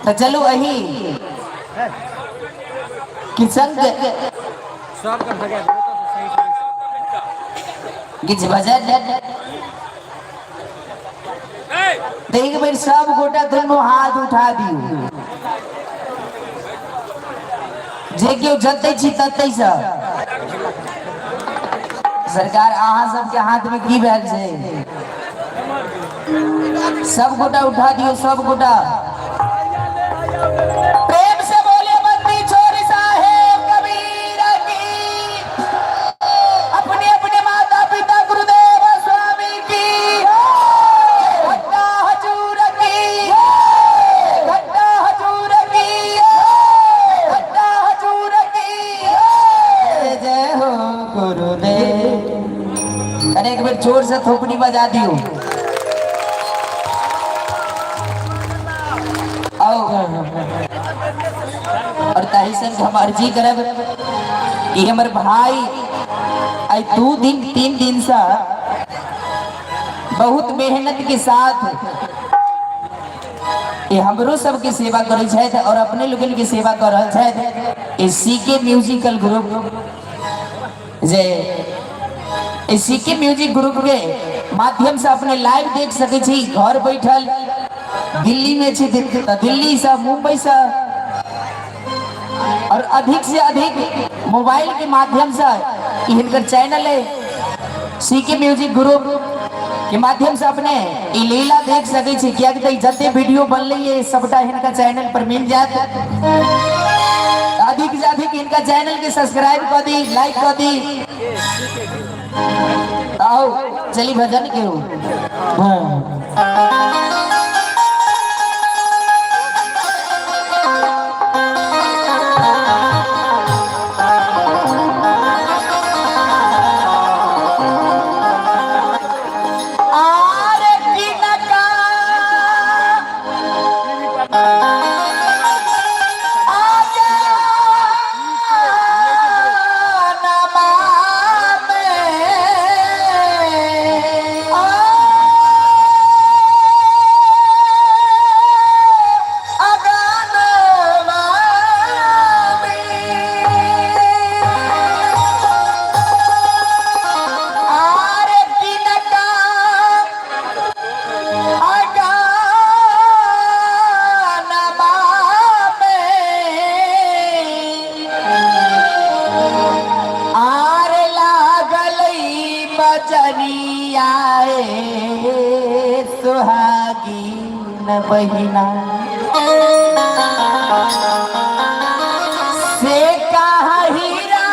तो चलो अही कि संग किछ भजन देख भाई सब गोटा दोनों हाथ उठा दियो जे केओ जते छी तते सरकार अहाँ सबके हाथ में की भेल छै सब गोटा उठा दियो सब गोटा प्रेम से बोले बंदी छोरी साहेब कबीर की अपने अपने माता पिता गुरुदेव स्वामी की घंटा हजूर की घंटा हजूर की घंटा हजूर की जय हो गुरुदेव। अरे एक बार जोर से थोपड़ी बजा दियो। और ताही संग हम अर्जी करब कि हमर भाई आई 2 दिन 3 दिन से बहुत मेहनत के साथ ये हमरो सबके सेवा करे छथि और अपने लोगन के सेवा कर रहल छथि। सीके म्यूजिकल ग्रुप जे सीके म्यूजिक ग्रुप के माध्यम से अपने लाइव देख सके छी घर बैठल दिल्ली में छी दिल्ली से मुंबई से और अधिक से अधिक मोबाइल के माध्यम से इनकर चैनल है सीके म्यूजिक ग्रुप के माध्यम से अपने ई लीला देख सके छी क्या जते वीडियो बनले है सबटा इनका चैनल पर मिल जात। अधिक से अधिक इनका चैनल के सब्सक्राइब कर दी लाइक कर दी। आओ चली भजन के बहिना से कहा हीरा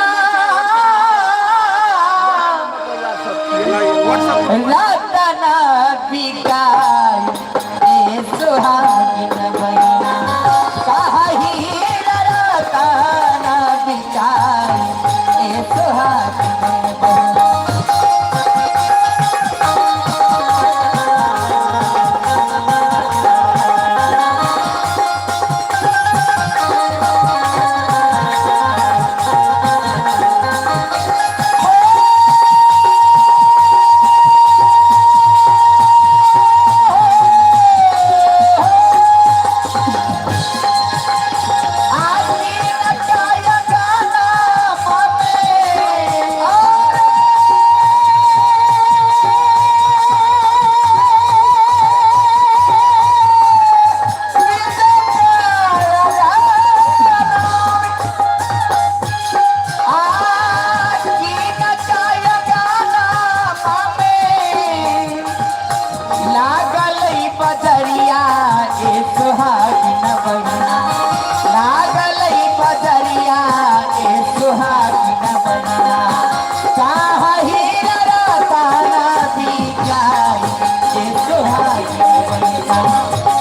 रतना बिकाई सुहागिन बहिना कहा हीरा रतना बिकाई सुहागिन बहिना।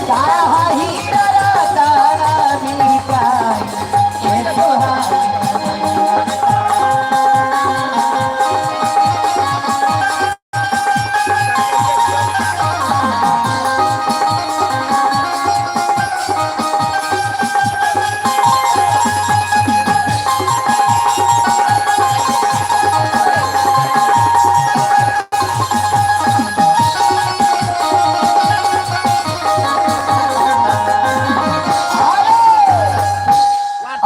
काहा ही डरा तारा बिकाई ये सुहागिन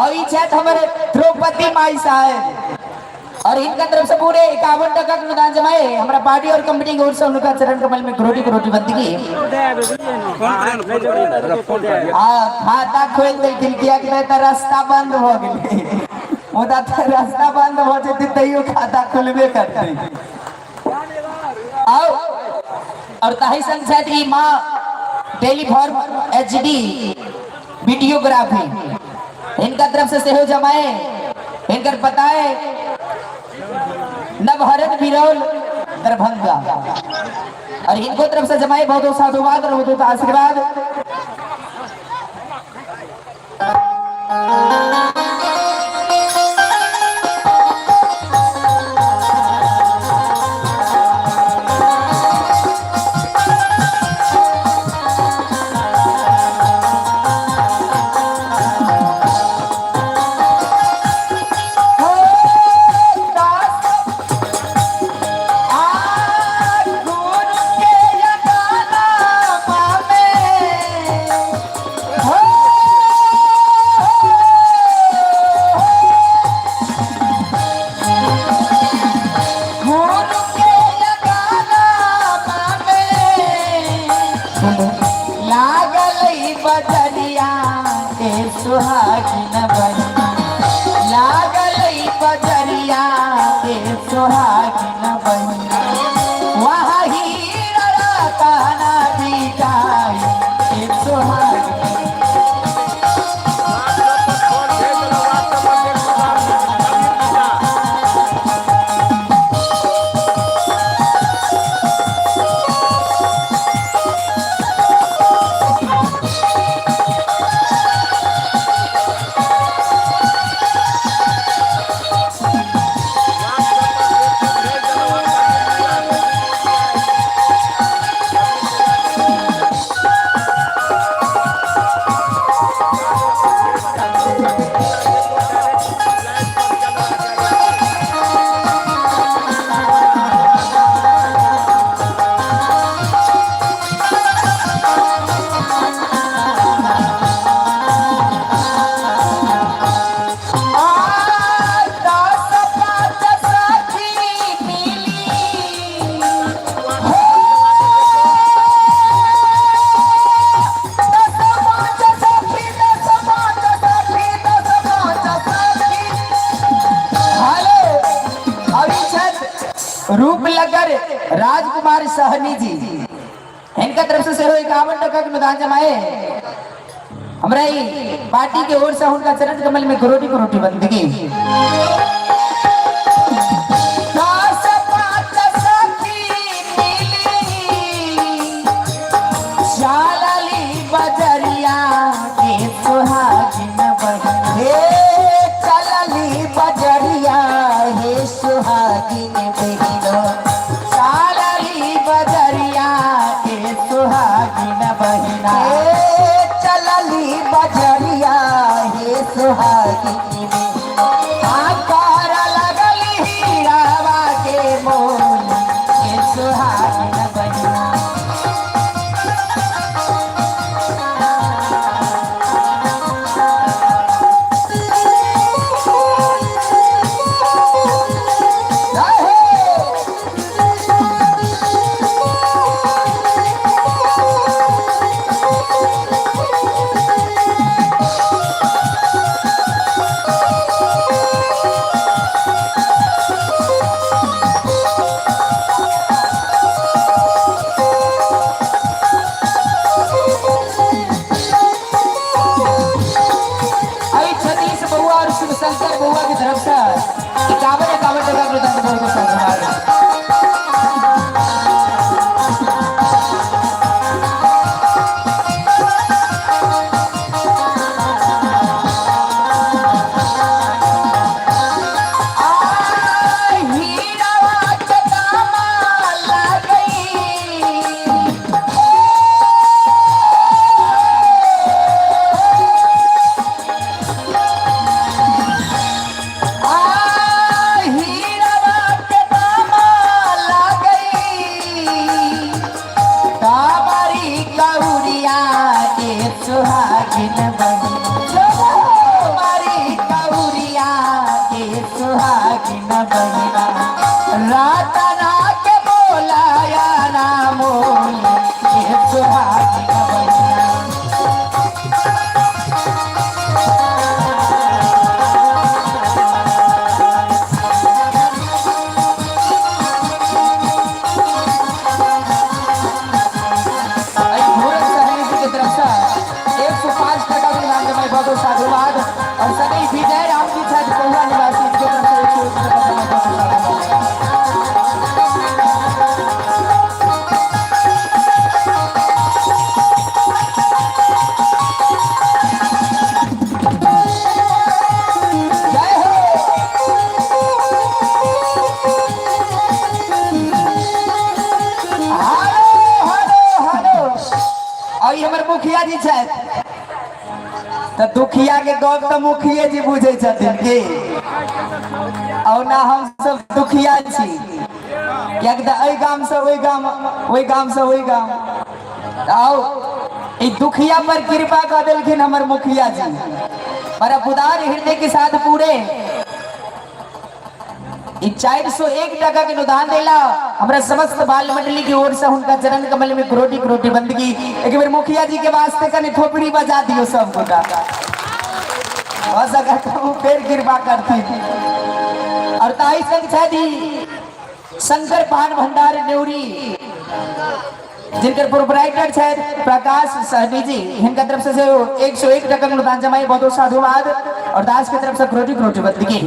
और ई छत हमारे द्रौपदी माई साहब और इनका तरफ से पूरे 51 टका का अनुदान जमाए हमारा पार्टी और कंपनी की ओर से उनका चरण कमल में करोटी बंदगी खाता खोल दे किया कि नहीं रास्ता बंद हो गए ओदा रास्ता बंद हो जाते तैयो खाता खुलबे करते आओ और ताही संग साथ की मां टेलीफॉर्म एचडी वीडियोग्राफी इनका तरफ से सहयोग जमाए इनकर पता है नवहरत बिरौल दरभंगा और इनको तरफ से जमाए बहुत बहुत साधुवाद और बहुत आशीर्वाद। सुहागिन बनी लागल बजरिया के सुहागिन बनी वहाँ हीरा कहना बिकाई के सुहागिन रूप लगर राजकुमार सहनी जी इनका तरफ से 51 टका के अनुदान जमाए हमारा पार्टी की ओर से उनका चरण कमल में करोटी बंदगी। बजरिया के सुहागिन बनी चलली बजरिया हे सुहागिन बहिनो चलली बजरिया के सुहागिन बहिना चलली बजरिया हे सुहागिन आकार लगली हीरावा के मोल के सुहागिन बहिना सुहागिन बहिना हमारी कौरिया के सुहागिन बहिना रात ना के बोलाया ना मोल के सुहागिन बहिना। साधुवाद और सभी विजय राम की छत कौआ निवासी इनके तरफ से और ये हमारे मुखिया जी छथि तो दुखिया के गप तो मुखिया जी बुझे छथिन की और ना हम सब दुखिया छी किया कि एहि गाम से ओहि गाम ओहि गाम से ओहि गाम आओ ई दुखिया पर कृपा कर देलखिन हमर मुखिया जी पर उदार हृदय के साथ पूरे 401 टका के अनुदान देला हमरा समस्त बाल मंडली की ओर से उनका चरण कमल में करोटी करोटी बंदगी। एक बार मुखिया जी के वास्ते कने थोपड़ी बजा दियो सब गोटा फिर कृपा करती और ताई संग छदी शंकर पान भंडार नेवरी जिनकर प्रोपराइटर छे प्रकाश सहनी जी इनका तरफ से 101 टका के अनुदान जमाई बहुत बहुत साधुवाद और दास की तरफ से करोटी करोटी बंदगी।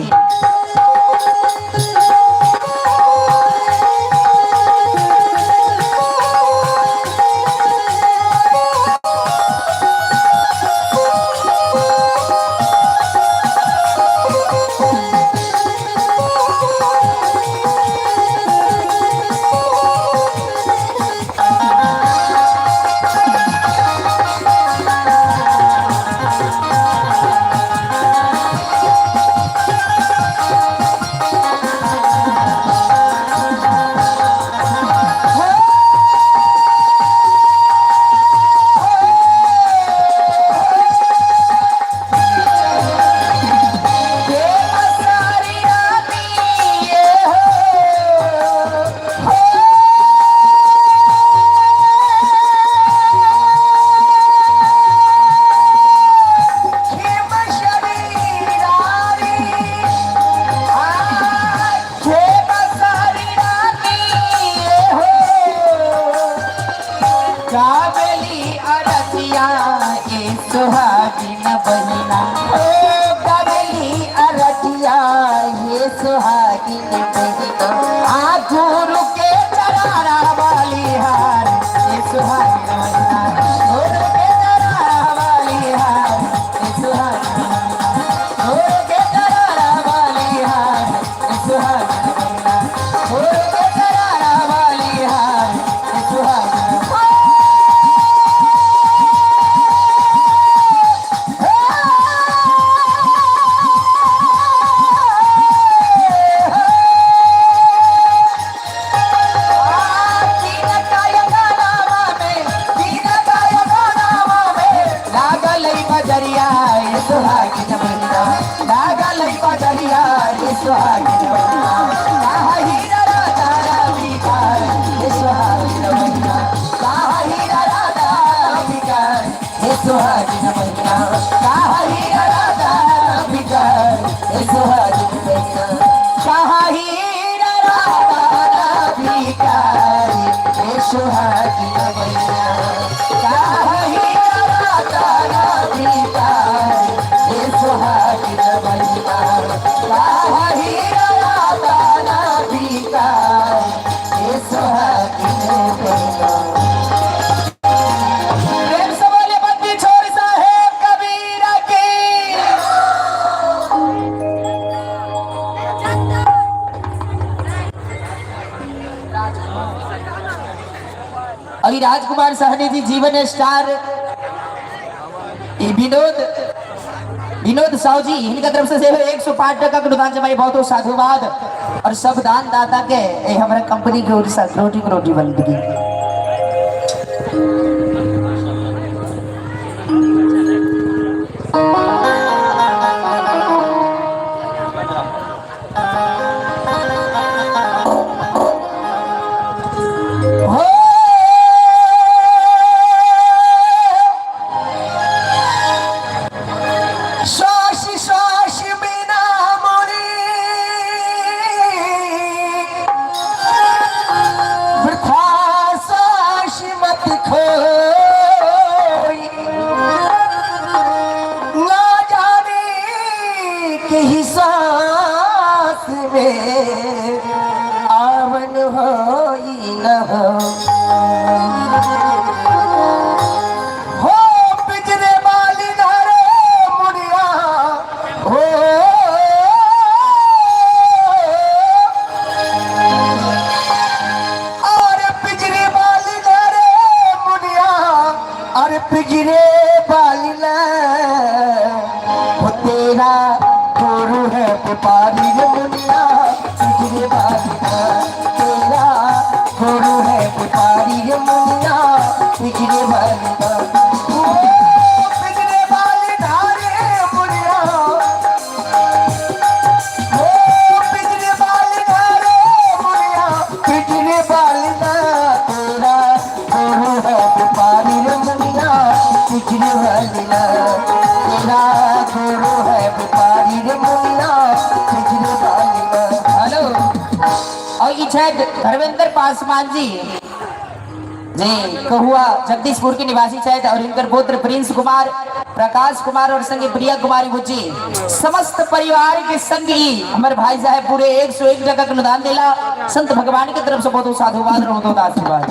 सुहागिन बहिना कबली अरतिया ये सुहागिन बहिना आ गुरु के चरारा वाली हार ये सुहागिन बहिना गुरु के चरारा वाली हार ये सुहागिन बहिना गुरु के चरारा वाली हार ये सुहागिन बहिना गुरु के चरारा वाली हार ये सुहागिन सुहागिन बहिना लागा लई बजरिया ये सुहागिन बहिना कहाँ हीरा राधा राधिकार ये सुहागिन बहिना कहाँ हीरा राधा राधिकार ये सुहागिन बहिना कहाँ हीरा राधा राधिकार ये सुहागिन बहिना कहाँ हीरा राधा राधिकार ये सुहागिन बहिना कहाँ हीरा राधा राधिकार सुहागिन बहिना कहाँ हीरा राधा राधिकार ये सुहागिन बहिना। प्रेम से बोले बंदी छोड़ साहेब कबीरा की। अभी राजकुमार सहनी जी जीवन स्टार विनोद साहू जी इनका तरफ से 105 टका के अनुदान जमाई बहुत बहुत साधुवाद और सब दान दाता के हमारे कंपनी की ओर से रोटी बंदगी। व्यापारी रे मुनिया पिछड़े वाली का तेरा गुरु है व्यापारी रे मुनिया पिछड़े वाली का पिछड़े वाली धारे मुनिया पिछड़े वाली धारे मुनिया पिछड़े वाली का तेरा गुरु है व्यापारी रे मुनिया पिछड़े वाली का तेरा गुरु है व्यापारी रे मुनिया पिछड़े वाली का। हेलो और ये शायद धर्मेंद्र पासवान जी कहुआ जगदीशपुर के निवासी शायद और इनकर पुत्र प्रिंस कुमार प्रकाश कुमार और संगी प्रिया कुमारी बुच्ची समस्त परिवार के संगी हमारे भाई साहब पूरे 101 टका का अनुदान दिला संत भगवान की तरफ से बहुत साधुवाद और बहुत आशीर्वाद।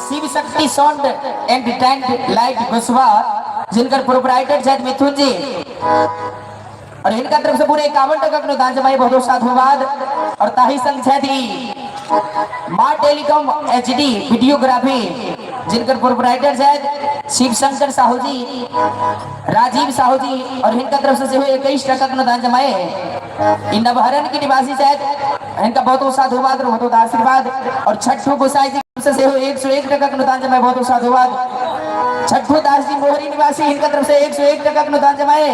Shiv Shakti sound and tent light बसवा जिनकर प्रोपराइटर शायद मिथुन जी और इनका तरफ से पूरे 51 टका का दान जमाई बहुत साधुवाद और ताही संग शायद माँ टेलीकॉम HD वीडियोग्राफी जिनकर प्रोपराइटर शायद शिव शंकर साहू जी राजीव साहू जी और इनका तरफ से 21 टका का दान जमाए इन नवहरन के निवासी शायद इनका बहुत साधुवाद और बहुत आशीर्वाद और छठू गोसाई जी से 101 टका का अनुदान जमाए बहुत साधुवाद। छठू दास जी मोहरी निवासी इनका तरफ से 101 टका का अनुदान जमाए।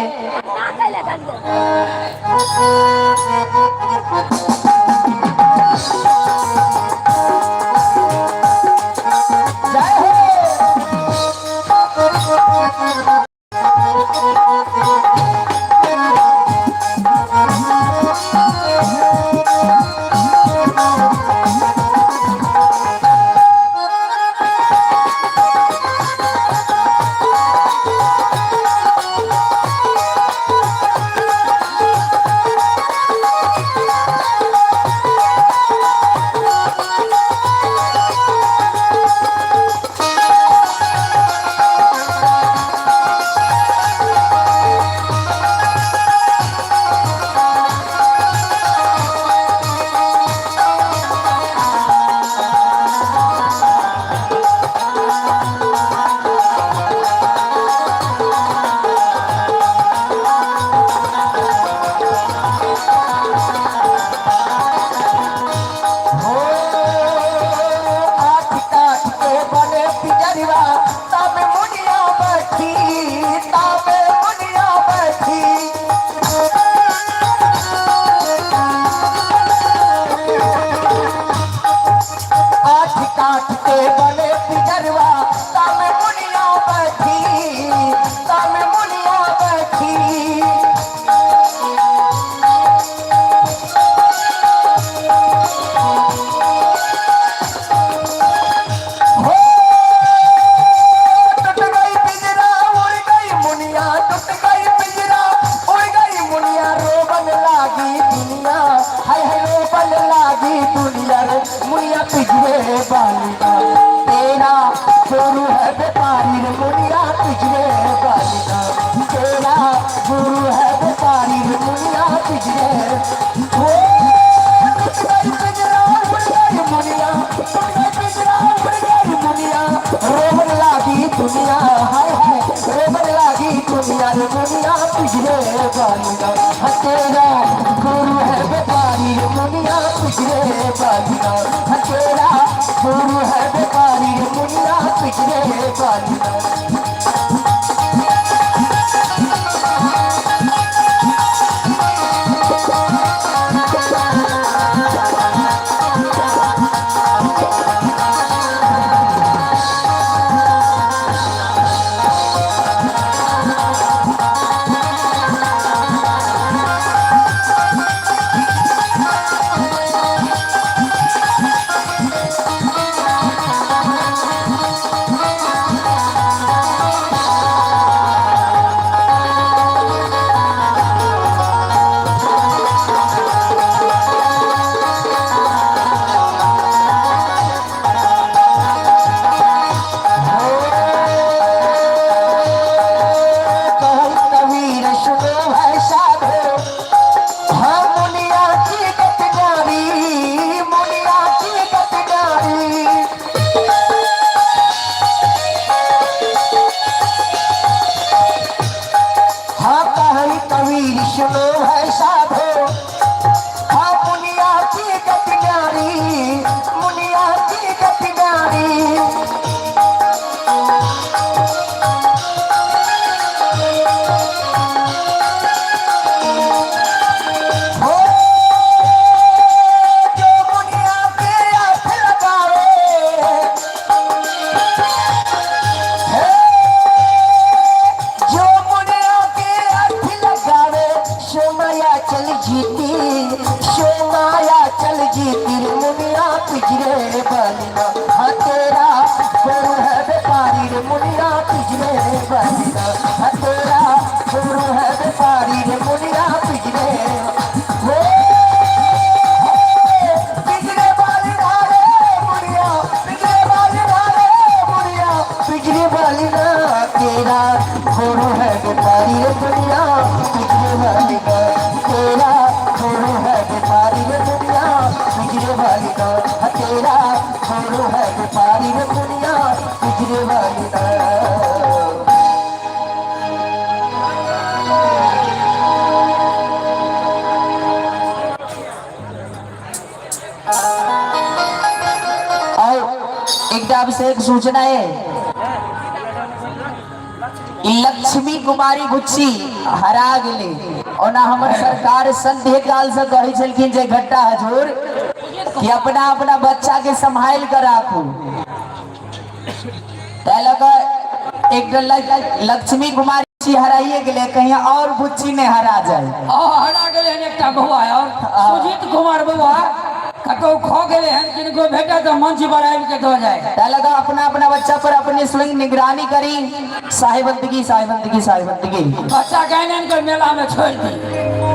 जय हो। पिछड़े बालिना तेरा गुरु है व्यापारी मुनिया पिछड़े बालिना। से एक सूचना है, लक्ष्मी कुमारी गुच्छी हरा गेले और ना हमर सरकार संदेह काल से कही छलखिन जे घट्टा हजूर कि अपना अपना बच्चा के संभाल कर राखू। एक लक्ष्मी कुमारी गुच्छी हराइए गेले, कहीं और गुच्छी ने हरा जाए। हरा गेले एकटा बउआ और सुजीत कुमार बउआ कतो खो गए हैं, किनको भेटा तो मंच पर आबि के दो जाए। लगा अपना अपना बच्चा पर अपनी स्वयं निगरानी करी, साहिबंदगी साहिबंदगी साहिबंदगी। बच्चा कहने इनको मेला में छोड़ दी।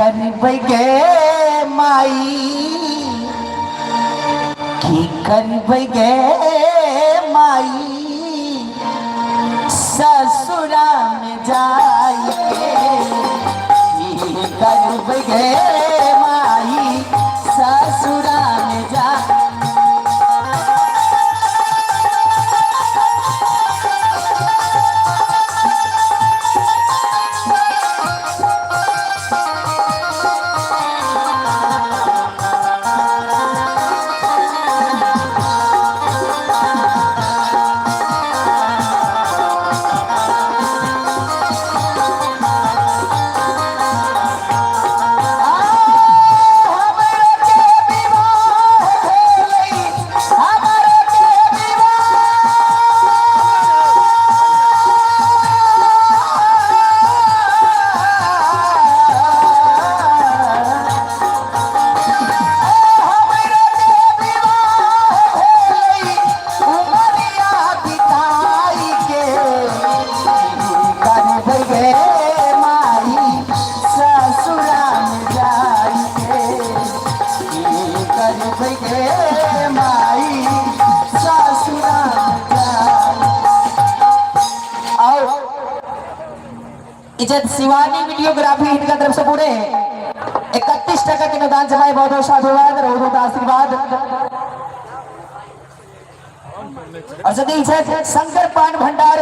करबै गे माई की करबै गे माई ससुरा में जाई की करबै गे माई ससुरा में जा इज्जत शिवानी वीडियोग्राफी इनका तरफ से पूरे 31 टका के अनुदान जमाए बहुत बहुत साधुवाद बहुत आशीर्वाद और सदी इज्जत शंकर पान भंडार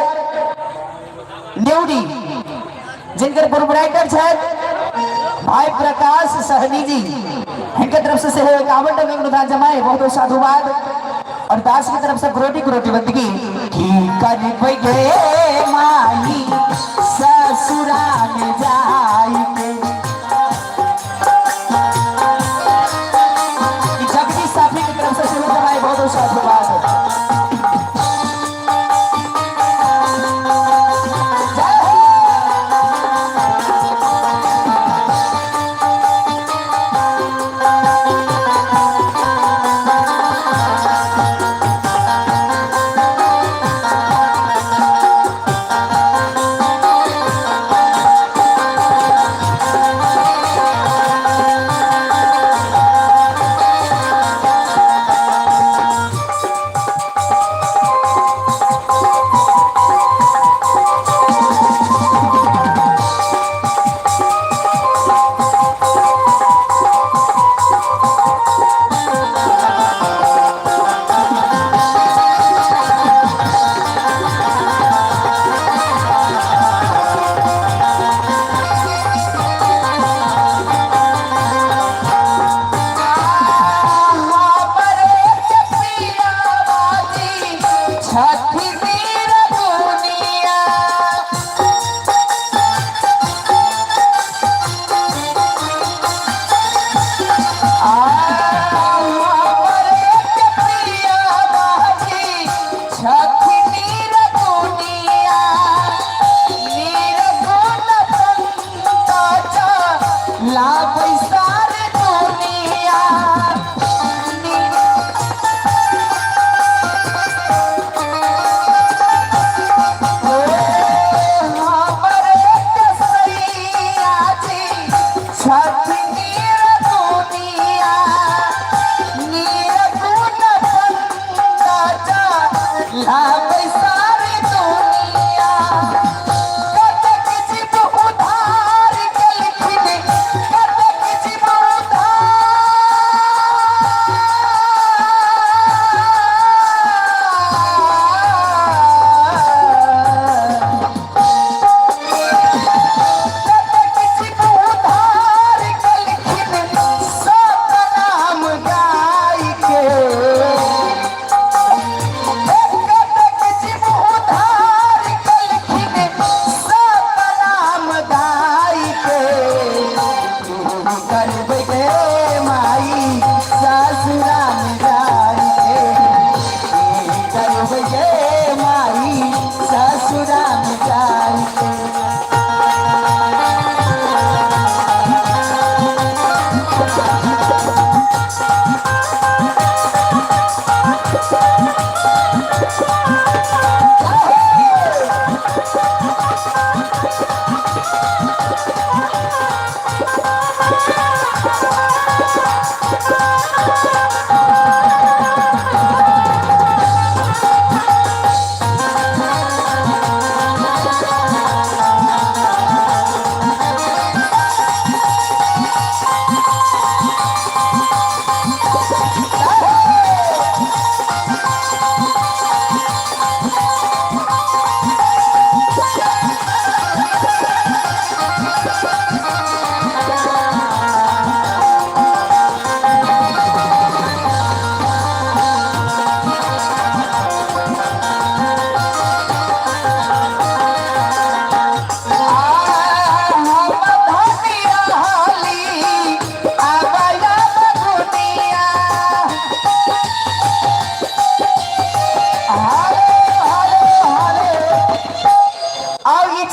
न्यूडी जिनकर प्रोपराइटर है भाई प्रकाश सहनी जी इनके तरफ से 51 टका के अनुदान जमाए बहुत बहुत साधुवाद और दास की तरफ से करोटी बंदगी की करबै गे माई ससुरा में जाई के जगदीश साफी की तरफ से शुरू करवाए बहुत बहुत साधुवाद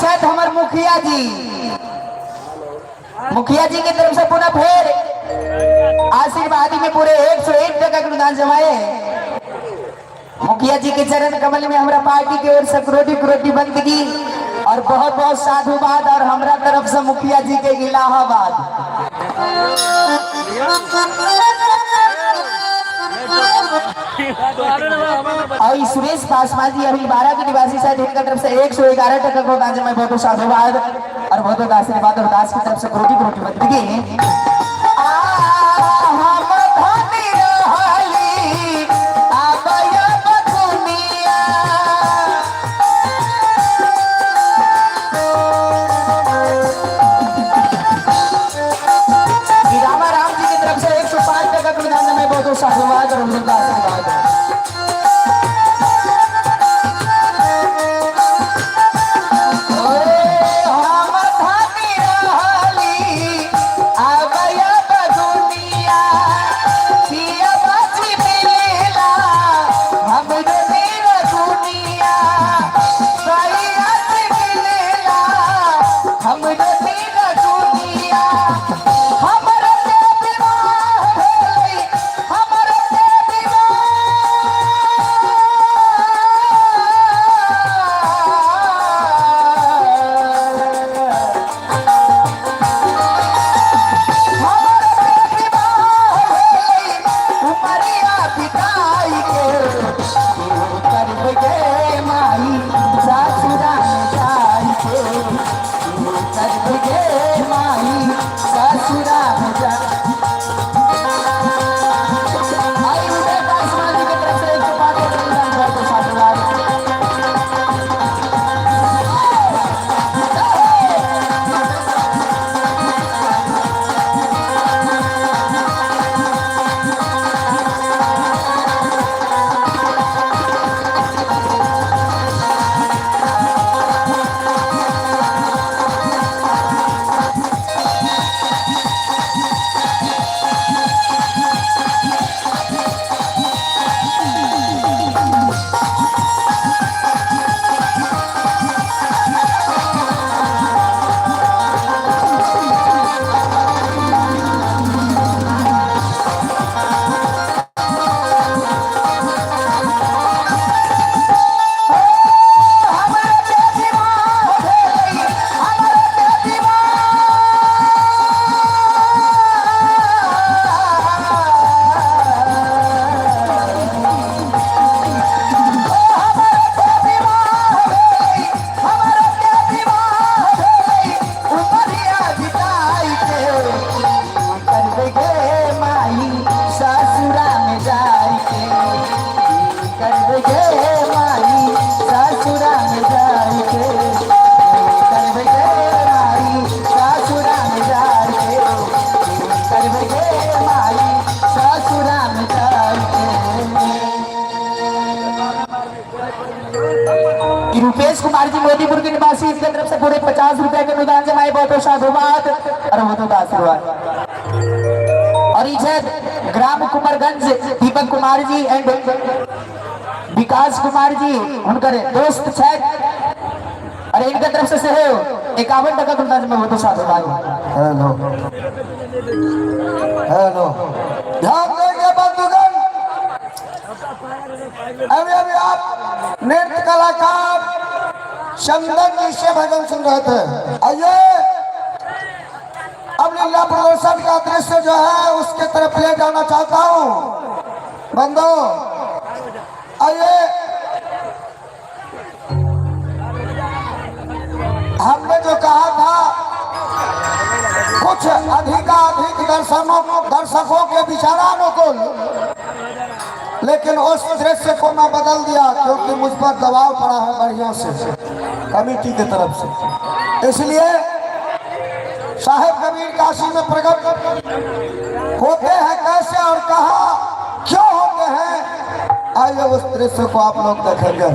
शायद हमारे मुखिया जी की तरफ से पुनः फिर आशीर्वादी में पूरे 101 टका के अनुदान जमाए। मुखिया जी के चरण कमल में हमारा पार्टी की ओर से करोड़ी करोड़ी बंदगी और बहुत बहुत साधुवाद और हमारा तरफ से मुखिया जी के इलाहाबाद। और सुरेश पासवान जी अभी 12 के निवासी शायद इनका तरफ से 111 टका को दान जमाए। बहुत बहुत साधुवाद और बहुत बहुत आशीर्वाद और दास की तरफ से करोड़ी करोड़ी बंदगी। साधुवाद और उनका आशीर्वाद। रुपेश कुमार जी मोदीपुर के निवासी इसके तरफ से पूरे 50 रुपए के अनुदान जमाए। बहुत बहुत साधुवाद और बहुत बहुत आशीर्वाद। और इधर ग्राम कुमारगंज दीपक कुमार जी एंड विकास कुमार जी उनका दोस्त शायद और इनके तरफ से सहयोग 51 टका के अनुदान में। बहुत बहुत साधुवाद। हेलो हेलो ध्यान देंगे बंधुगण, अभी अभी आप नृत्य कलाकार चंदन जी से भजन सुन रहे थे। आइए अब लीला प्रदर्शन का दृश्य जो है उसके तरफ ले जाना चाहता हूँ। बंदो आइए, हमने जो कहा था कुछ अधिकाधिक दर्शकों के विचारानुकूल, लेकिन उस दृश्य को मैं बदल दिया क्योंकि मुझ पर दबाव पड़ा है बढ़िया से कमेटी की तरफ से। इसलिए साहेब कबीर काशी में प्रकट होते हैं कैसे और कहा क्यों होते हैं, आइए उस दृश्य को आप लोग देखेंगे।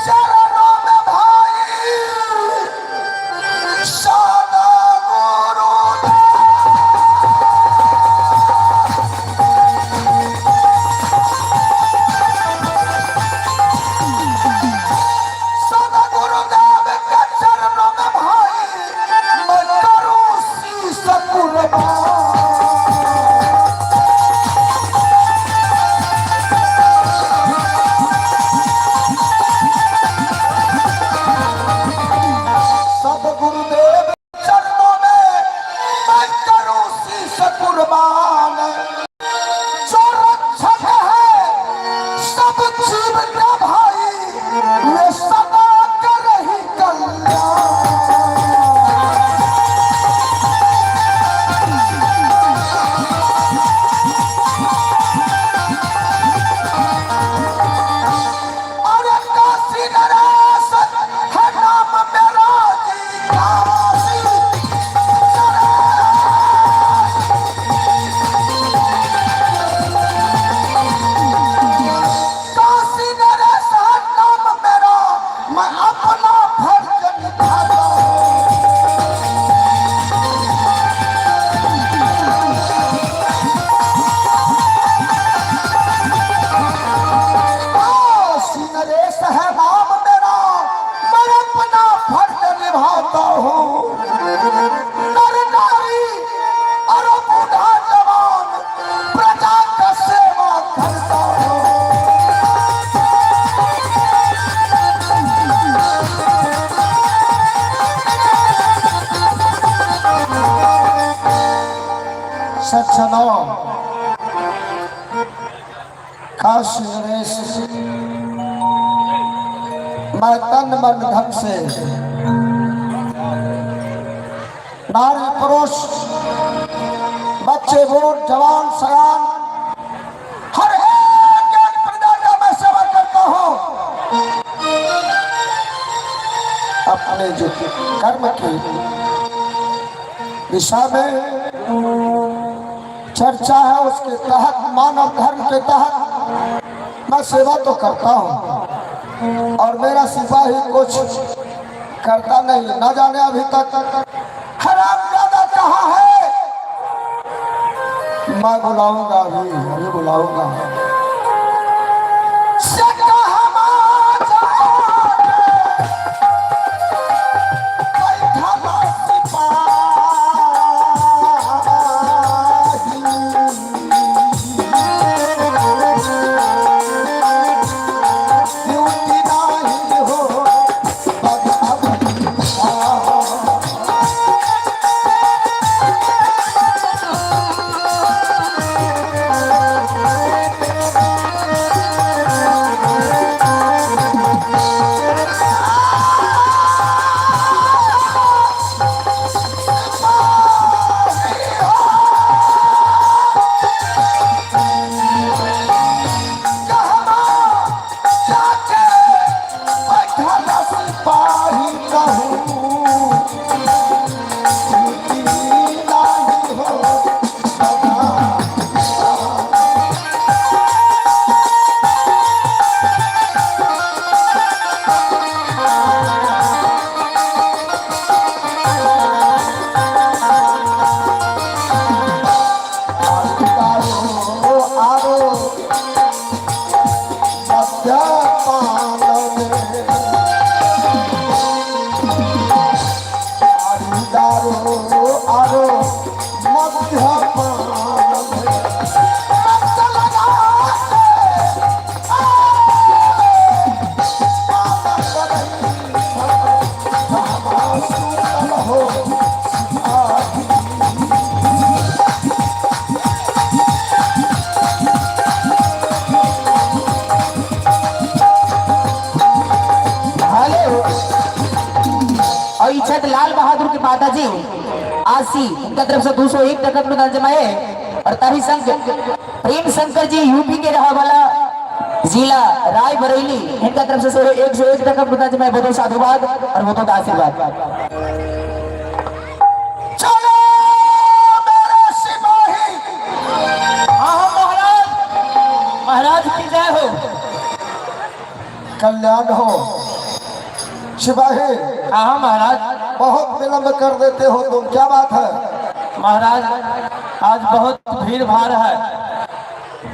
चरणों में भाई सक्षणों का सुरेश मैं तन मन धन से नारी पुरुष बच्चे बूढ़ जवान सयान हर एक प्रजा का मैं सेवा करता हूँ। अपने जो कर्म की दिशा में चर्चा है उसके तहत मानव धर्म के तहत मैं सेवा तो करता हूँ और मेरा सिपाही कुछ करता नहीं। न जाने अभी तक हरामजादा कहाँ है। मैं बुलाऊंगा अभी बुलाऊंगा। लाल बहादुर के माताजी आसी उनका तरफ से 201 टका अनुदान जमाए और तभी संघ प्रेम शंकर जी यूपी के रहा वाला जिला रायबरेली इनका तरफ से 101 टका अनुदान जमाए। बहुत साधुवाद और बहुत आशीर्वाद। चलो मेरे सिपाही। महाराज महाराज की जय हो। कल्याण हो सिपाही। हाँ महाराज बहुत विलंब कर देते हो तुम, क्या बात है? महाराज आज बहुत भीड़ भाड़ है।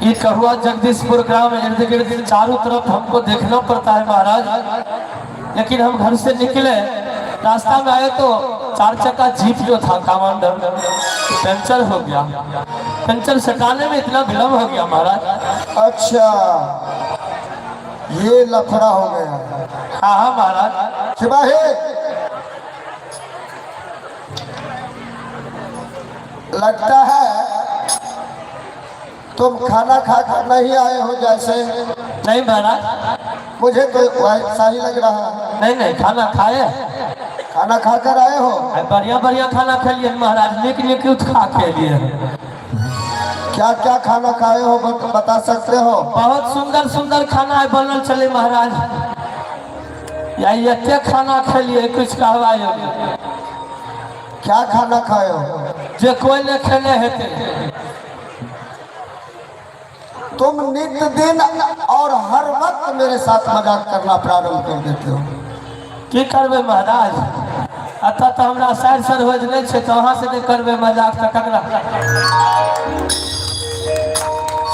ये कहुआ जगदीशपुर ग्राम इर्द गिर्द चारों तरफ हमको देखना पड़ता है महाराज। लेकिन हम घर से निकले रास्ता में आए तो 4 चक्का जीप जो था कमांडर पंचर हो गया। पंचर सटाने में इतना विलम्ब हो गया महाराज। अच्छा ये लफड़ा हो गया। हाँ महाराज। सिपाही लगता है तुम खाना खा कर नहीं आए हो जैसे। नहीं महाराज मुझे तो ऐसा ही लग रहा है। नहीं नहीं खाना खाए। खाना खा कर आए हो? बढ़िया बढ़िया खाना खा लिए महाराज। निक निक खा के लिए। क्या क्या खाना खाए हो बता सकते हो? बहुत सुंदर सुंदर खाना है बनल चले महाराज। यही इतने खाना खा लिए कुछ कहवाए। क्या खाना खाए हो? जो कोई न खेले हेते। तुम नित्य दिन और हर वक्त मेरे साथ मजाक करना प्रारंभ कर देते हो। की करबे महाराज? अतः तो हमरा साइड सर हो नहीं छे तो वहां से नहीं करबे मजाक तो ककरा।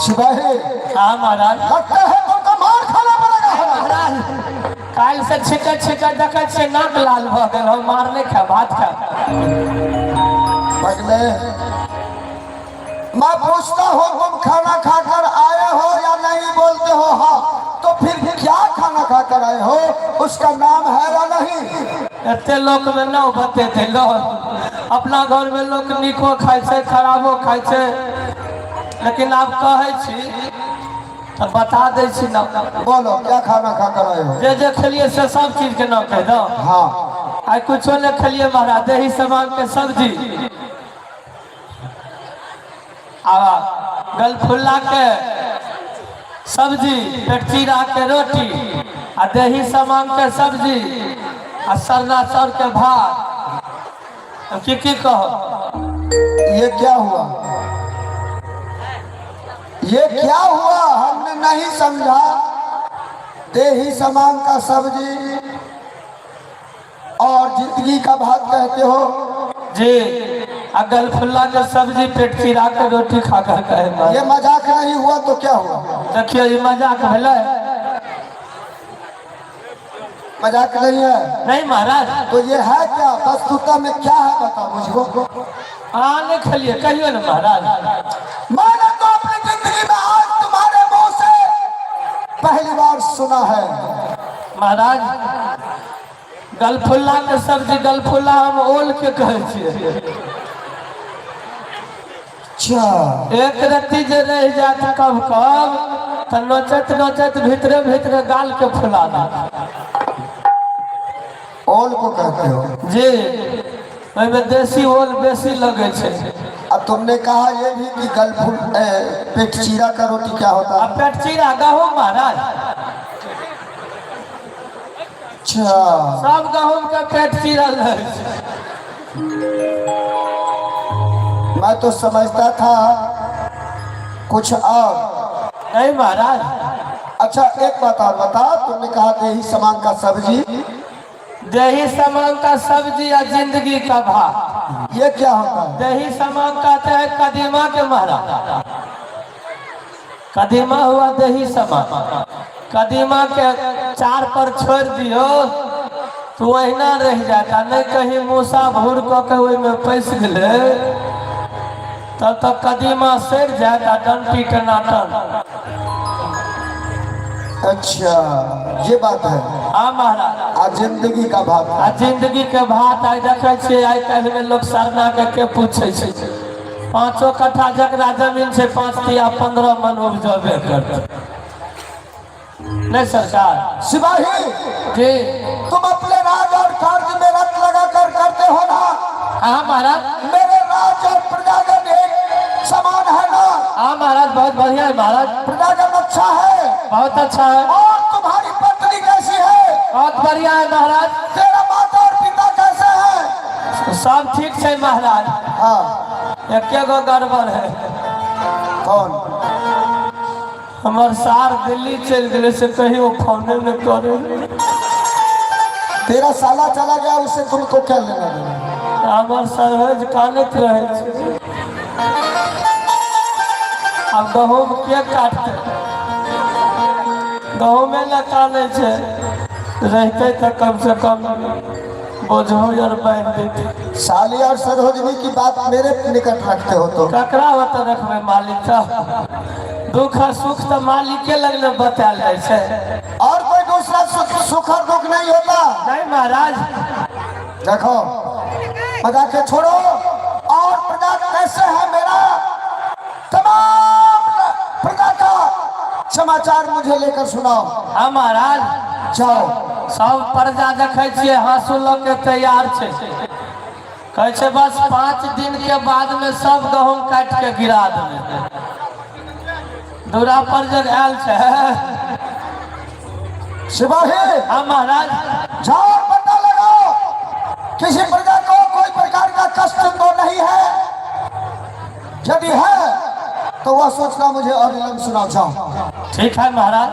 सिपाही। हाँ महाराज। लगता है तुमको मार खाना पड़ेगा महाराज। काल से छिटक छिटक देखा से नाक लाल भ गए। हम मारने खा भात खा। पगले मैं पूछता हूँ तुम खाना खाकर आए हो या नहीं? बोलते हो हाँ। तो फिर क्या खाना खाकर आए हो? उसका नाम है या नहीं? इतने लोग में ना बते थे लोग अपना घर में लोग नीको खाइ छै खराबो खाइ छै, लेकिन आप कहै छी तो बता दै छी ना। बोलो क्या खाना खा कर आए हो? जे खेलिए से सब चीज के नाम कह दो। हाँ आई कुछो नहीं खेलिए महाराज, दही सामान के सब्जी आ गलफुल्ला के सब्जी, पेटचीरा के रोटी आ दही सामान के सब्जी आ सरना चाउर के भात। की कहो? ये क्या हुआ? ये क्या हुआ? हमने नहीं समझा। दही सामान का सब्जी और जिंदगी का भात कहते हो जी, गलफुल्ला के सब्जी पेटचीरा के रोटी खा कर कहे। ये मजाक नहीं हुआ तो क्या हुआ? देखिए ये मजाक भले, मजाक नहीं है। नहीं महाराज। तो ये है क्या? वस्तुता में क्या है बताओ मुझको। हाँ नहीं खेलिए, कहिए ना महाराज। मैंने तो अपनी जिंदगी में आज तुम्हारे मुंह से पहली बार सुना है। महाराज गलफुल्ला के सब्जी, गलफुल्ला हम ओल के कहे छियै। एक रत्ती जे रह जात कब कब तो नोचत नोचत भीतरे भीतरे गाल के फुला दा। ओल को कहते हो? जी, में देसी ओल बेसी लगे छे। अब तुमने कहा ये भी कि पेटचीरा का रोटी क्या होता है? पेटचीरा गहूम महाराज। अच्छा, सब गहूम का पेटचीरा रहे। मैं तो समझता था कुछ और। नहीं महाराज। अच्छा एक बात और बता, तुमने कहा दही सामान का सब्जी, दही सामान का सब्जी या जिंदगी का भात, ये क्या होता है? दही सामान कहते हैं कदीमा के महाराज। कदीमा हुआ दही सामान। कदीमा के चार पर छोड़ दियो तो वहीना रह जाता, नहीं कहीं मूसा भूर को में पैस गए तब तक कदीमा सड़ जाता डंटी के नाटन। अच्छा ये बात है। हाँ महाराज। आज जिंदगी का भात। आज जिंदगी के भात आई देखे छे। आई कल में लोग सरना के पूछे छे 5 कट्ठा जकरा जमीन से 5 या 15 मन उपजबे करते। नहीं सरकार। सिपाही जी, तुम अपने राज और कार्य में रत लगा कर करते हो ना? हाँ महाराज। मेरे राज और प्रजागण एक समान है ना? हाँ महाराज, बहुत बढ़िया है महाराज। प्रजागण अच्छा है? बहुत अच्छा है। और तुम्हारी पत्नी कैसी है? बहुत बढ़िया है महाराज। तेरा माता और पिता कैसे है? सब ठीक है महाराज। हाँ। एक गो गड़बड़ है। कौन? हमार सार दिल्ली चल गए से कहीं वो फोने में करे। तेरा साला चला गया, उससे तुमको क्या लेना देना? हमार सरहज कानत रहे। अब गहूम के काटते, गहूम में न काने छे रहते तो कम से कम बोझो यार बांध देते। साली और सरोजनी की बात मेरे निकट रखते हो तो ककरा होता रखबे मालिक का। दुख सुख तो मालिक के लगने बताल जाए छे। और कोई दूसरा सुख और दुख नहीं होता? नहीं महाराज। देखो मजाक के छोड़ो। और प्रजा कैसे है? मेरा तमाम प्रजा का समाचार मुझे लेकर सुनाओ। हाँ महाराज। जाओ। सब प्रजा देखे छे हाँसू लोग के तैयार छे। कहे छे बस 5 दिन के बाद में सब गहूम काट के गिरा देवे। दूरा पर जब आयल छे। सिपाही। हाँ महाराज। जाओ पता लगाओ किसी प्रजा को कोई प्रकार का कष्ट तो नहीं है। यदि है तो वह सोचना मुझे और सुनाओ। जाओ। ठीक है महाराज।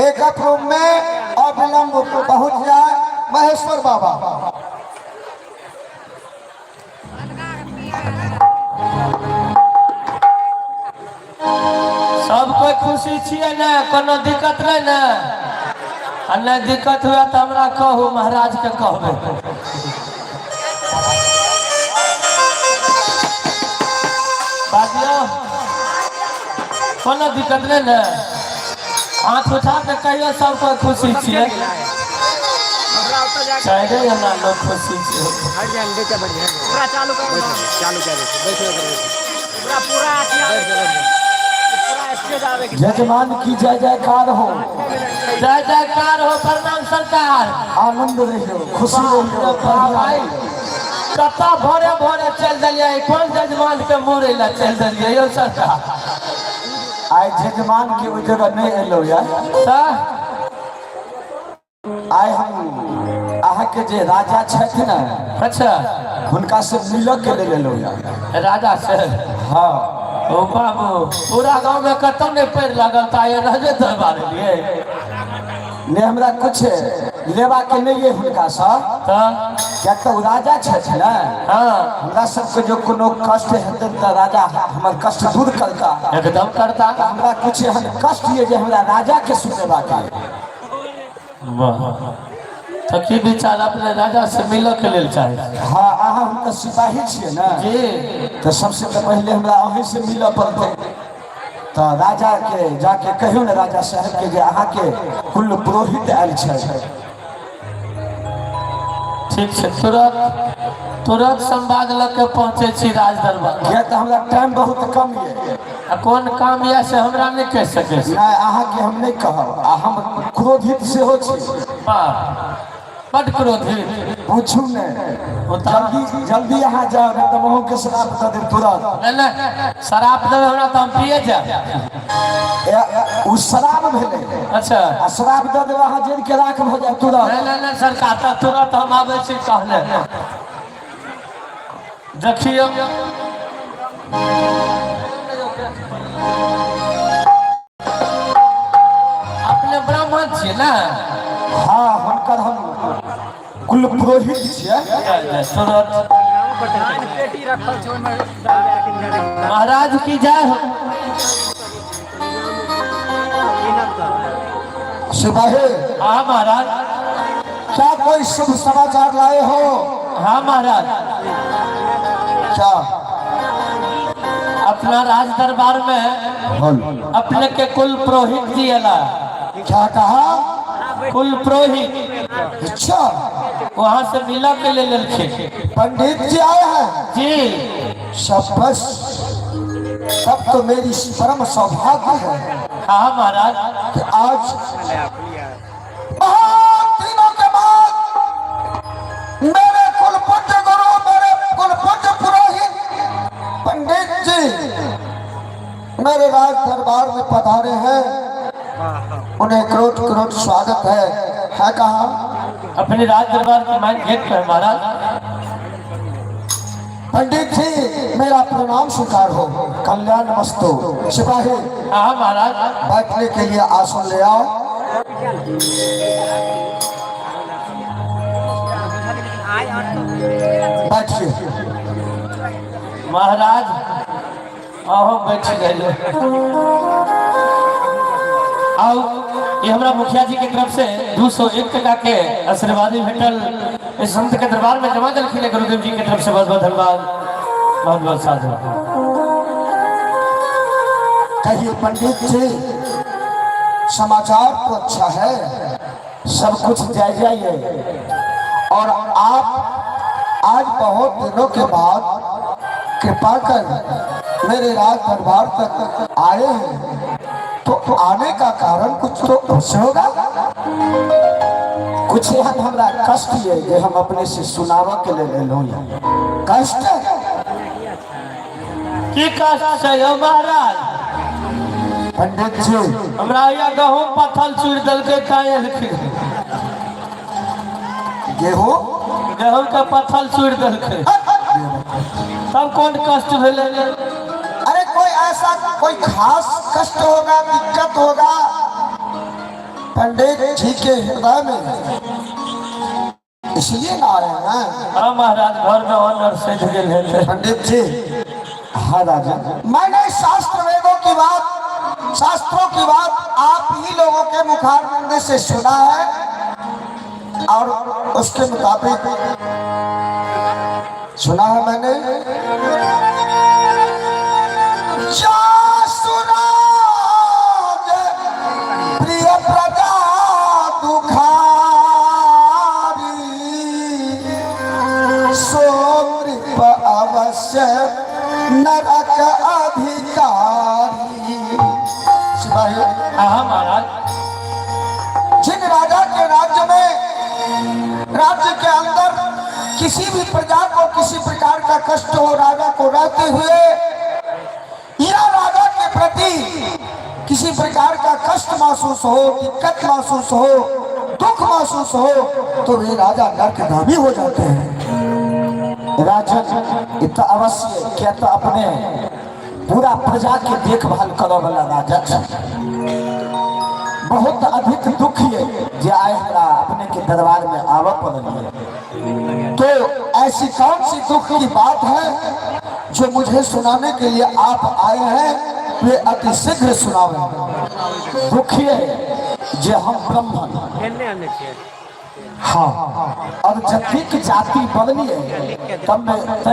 मेकअप रूम में अविलंब पहुंच जाए महेश्वर बाबा। सब कोई खुशी छिए ने, कोनो दिक्कत नहीं ने? आ नहीं दिक्कत हुआ तो हमरा कहू, महाराज के कहबे। बाजियो, कोनो दिक्कत नहीं ने? हाथ उठा के कहियो सब कोई खुशी छिए। चाहे या ना लोग खुशी छिए। हट जाए बेटा, बढ़िया पूरा चालू कर, चालू कर बैठो पूरा पूरा यजमान की जय जयकार हो, जय जयकार हो। प्रणाम सरकार। आनंद रहियो, खुशी रहियो। भाई कता भोरे भोरे चल दिलिए, कौन जजमान के मोरे ला चल दिलिए यो सरकार? आइ यजमान के ओ जगह नहीं एलो यार। आइ हम अहाँ के जे राजा छथि ना, अच्छा, हुनका से मिलऽ के लेल एलो यार। राजा से? हाँ। ओ बाबू, पूरा गांव में कतौ नहीं पैर लागल ता ये राजे दरबार लिए ने हमरा कुछ लेवा के नहीं है हुनका सा। क्या तो राजा छथि ना। हाँ, हमरा सबके जो कोनो कष्ट हेतै त राजा हमर कष्ट दूर करता, एकदम करता। हमरा कुछ एहन कष्ट ये जे हमरा राजा के सुनेबा के। वाह, तो की विचार अपने राजा से मिलऽ के लेल चाहे? हाँ, अहाँ हुनका सिपाही छियै ना जी, तो सबसे पहले हमरा अहीं से मिलऽ पड़तै। तो राजा के जाके कहियो ना राजा साहब के जे अहाँ के कुल पुरोहित आयल छै। ठीक छै, तुरंत संवाद लग के पहुँचे छी राज दरबार। किया तो हमरा टाइम बहुत कम ये। कौन काम ये से हमरा नहीं कह सके? नहीं, अहाँ के हम नहीं कहब, हम क्रोधित से हो छी। बड़ क्रोधित। पूछू ने, जल्दी जल्दी यहाँ जाओ नहीं तो महू के शराब दे दे तुरंत। नहीं, शराब देवे हमरा तो हम पिए जा। उ शराब भेले। अच्छा, आ शराब दे दे वहाँ जेल के राख हो जाए तुरंत। नहीं सरकार, तो तुरंत हम आवे छी कहले। देखियो अपने ब्राह्मण छियै ना? हाँ, हुनकर हम कुल पुरोहित छियै। तुरंत महाराज की जय हो। सिपाही। हाँ महाराज। क्या कोई शुभ समाचार लाए हो? हाँ महाराज। क्या? अपना राज दरबार में अपने के कुल पुरोहित जी अला। क्या कहा? कुल पुरोहित। अच्छा, वहाँ से मिला के ले लेके पंडित जी आए हैं जी। शाबाश, तब तो मेरी परम सौभाग्य है। हाँ महाराज, कि आज बहुत दिनों के बाद मेरे कुलपुत्र गुरु, मेरे कुलपुत्र पुरोहित पंडित जी मेरे राज दरबार में पधारे हैं। उन्हें करोड़ करोड़ स्वागत है कहा? अपने राज दरबार के मेन गेट पे महाराज। पंडित जी मेरा प्रणाम स्वीकार हो, कल्याण मस्तु। सिपाही। हाँ महाराज। बैठने के लिए आसन ले आओ। बैठिए। महाराज अहो बैठ गए। आओ, ये हमारा मुखिया जी की तरफ से 201 टका के आशीर्वादी भेटल इस संत के दरबार में जमा दल खिले गुरुदेव जी की तरफ से बहुत बहुत धन्यवाद, बहुत बहुत साधु। कहिए पंडित जी, समाचार तो अच्छा है, सब कुछ जायजा है। और आप आज बहुत दिनों के बाद कृपा कर मेरे राज दरबार तक आए हैं, तो आने का कारण कुछ तो अवश्य होगा। कुछ यहाँ हमारा कष्ट है जो हम अपने से सुनावा के लिए ले लो। कष्ट की कष्ट है महाराज? पंडित जी हमरा यहाँ गहूँ पत्थर चूड़ दल के गेहूँ का पत्थर चूड़ दल के, तब कौन कष्ट भेले? अरे कोई ऐसा कोई खास कष्ट होगा, दिक्कत होगा? पंडित जी के हृदय में, इसलिए ना आए हैं। हाँ महाराज, घर में ऑनर से गेल है पंडित जी। हाँ राजा, मैंने शास्त्र वेदों की बात, शास्त्रों की बात आप ही लोगों के मुखारबिंद से सुना है और उसके मुताबिक सुना है मैंने। प्रिय प्रजा दुखारी सो कृप अवश्य नरक अधिकारी। सिपाही, हाँ महाराज, जिन राजा के राज्य में, राज्य के अंदर किसी भी प्रजा को किसी प्रकार का कष्ट हो, राजा को रहते हुए या राजा के प्रति किसी प्रकार का कष्ट महसूस हो, दिक्कत महसूस हो, दुख महसूस हो, तो वे राजा नरकगामी हो जाते हैं। राजन इतना अवश्य क्या तो अपने पूरा प्रजा के देखभाल करो वाला राजा बहुत अधिक दुखी है जे आए हमरा अपने के दरबार में आवा पड़े। तो ऐसी कौन सी दुख की बात है जो मुझे सुनाने के लिए आप आए हैं, वे अति शीघ्र सुनावे। दुखी है जे हम ब्राह्मण, हाँ, और जतिक जाति बदली है तब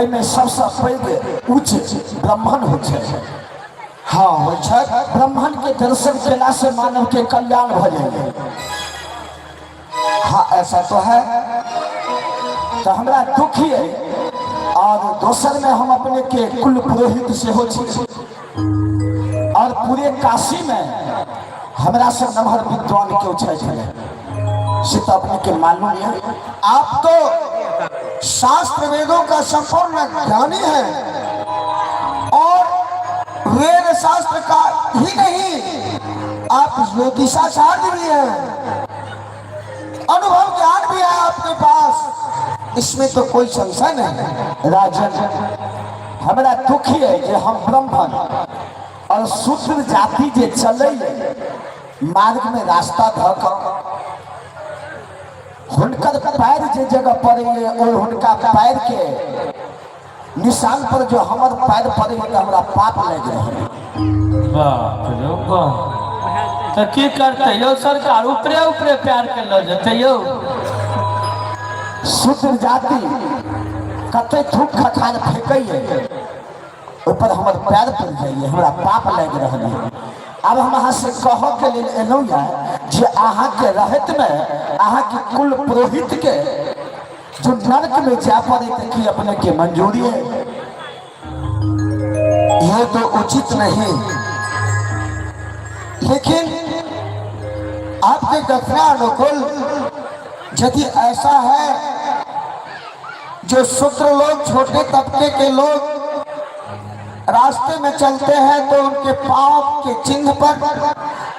में सबसे पैघ उच्च ब्राह्मण हो जाए। हाँ हो जाए, ब्राह्मण के दर्शन केला से मानव के कल्याण हो जाएंगे। हाँ ऐसा तो है। तो हमारा दुखी है और दोसर में हम अपने के कुल पुरोहित से हो और पूरे काशी में हमारा से नमहर विद्वान क्यों छे से तो अपने के मालूम है। आप तो शास्त्र वेदों का संपूर्ण ज्ञानी है और वेद शास्त्र का ही नहीं, आप ज्योतिषाचार्य भी हैं, अनुभव ज्ञान भी है आपके पास, इसमें तो कोई संशय नहीं। राजन हमारा दुखी है कि हम ब्राह्मण और शूद्र जाति जे चले मार्ग में रास्ता धक हुनकर पैर जे जगह पड़े और हुनका पैर के निशान पर जो हमार पैर पड़े तो हमारा पाप लग रहे। बाप रे बाप, तो की करते यो सरकार, ऊपरे ऊपरे प्यार के लो जते यो। शूद्र जाति कते थूक खखान फेंकइए ऊपर हमार पैर पड़ जाइए, हमारा पाप लग रहे। अब हम अहाँ से कह के लिए एलौ जे अहाँ के रहत में अहाँ के कुल पुरोहित के जो नरक में जा पड़े कि अपने के मंजूरी है, यह तो उचित नहीं। लेकिन आपके दक्षिणा अनुकूल यदि ऐसा है जो शूद्र लोग, छोटे तबके के लोग रास्ते में चलते हैं तो उनके पांव के चिन्ह पर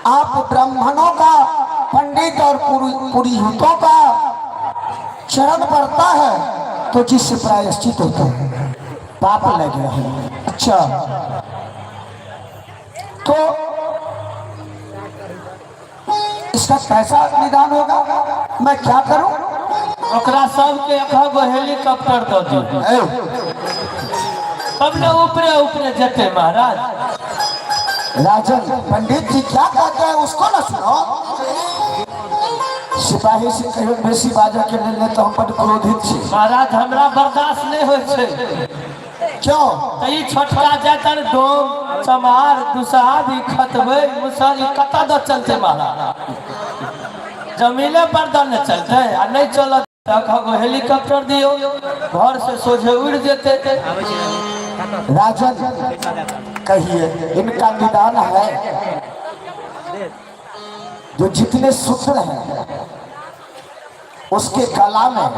आप ब्राह्मणों का, पंडित और पुरोहितों का चरण पड़ता है तो जिससे प्रायश्चित होता है, पाप लग रहे हैं। अच्छा तो इसका कैसा निदान होगा, मैं क्या करूं? ओकरा सबके एगो हेलीकॉप्टर दो दी, तब न ऊपरे ऊपरे जते महाराज। राजन पंडित जी क्या कहते हैं उसको ना सुनो। सिपाही से कहियो बेसी बाजा के ले तो हम बड़ क्रोधित छी महाराज, हमरा बर्दाश्त नहीं होय छे। क्यों? ई छोटका जातन डोम चमार दुसादी खतबे मुसरी कता द चलते महाराज, जमीने पर द न चलते आ नहीं चलत तो हेलीकॉप्टर दियो, घर से सोझे उड़ जेते। राजन कहिए इनका निदान है, जो जितने सूत्र हैं उसके गला में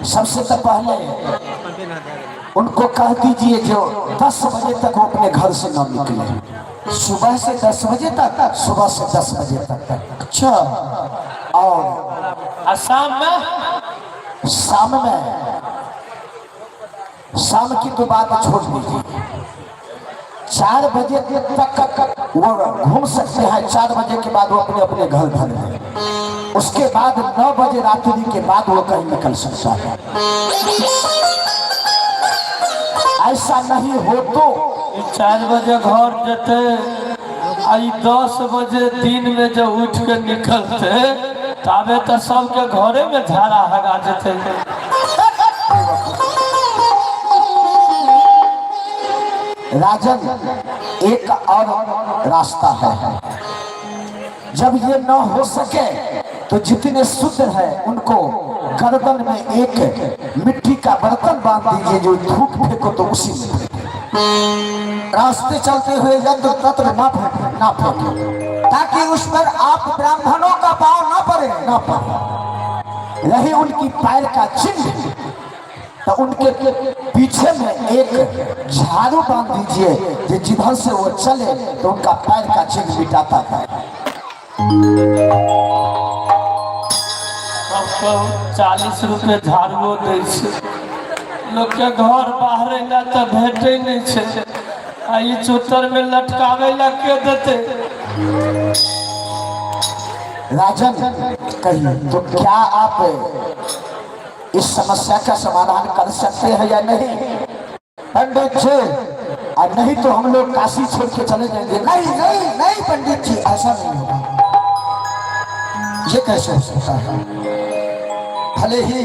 सबसे तो पहले उनको कह दीजिए जो 10 बजे तक वो अपने घर से न निकले, सुबह से 10 बजे तक, सुबह से 10 बजे तक। अच्छा और शाम की तो बात छोड़ दीजिए, 4 बजे तक वो घूम सकते हैं। 4 बजे के बाद वो अपने अपने घर घर हैं। उसके बाद 9 बजे रात्रि के बाद वो कहीं निकल सकता है। ऐसा नहीं हो तो 4 बजे घर जते आई 10 बजे दिन में जो उठ के निकलते तबे तो सबके घरे में झाड़ा हगा जते। राजन एक और रास्ता है। जब ये न हो सके तो जितने शुद्ध है उनको गर्दन में एक मिट्टी का बर्तन बांध दीजिए, जो धूप फेंको तो उसी में फेंको। रास्ते चलते हुए यंत्र तंत्र ना फेंके, ताकि उस पर आप ब्राह्मणों का पाँव ना पड़े। रही उनकी पैर का चिन्ह तो उनके पीछे में एक झाड़ू बांध दीजिए, कि जिधर से वो चले तो उनका पैर का चिन्ह मिटाता है। 40 रुपए झाड़ुओ दै छै, लोग के घर बाहर ला तो भेटे नहीं छै। आई चूतर में लटकावे ला के देते। राजन कहिए तो क्या आप इस समस्या का समाधान कर सकते हैं या नहीं? पंडित जी, और नहीं तो हम लोग काशी छोड़ के चले जाएंगे। नहीं नहीं नहीं पंडित जी, ऐसा नहीं होगा। ये कैसे हो सकता है? भले ही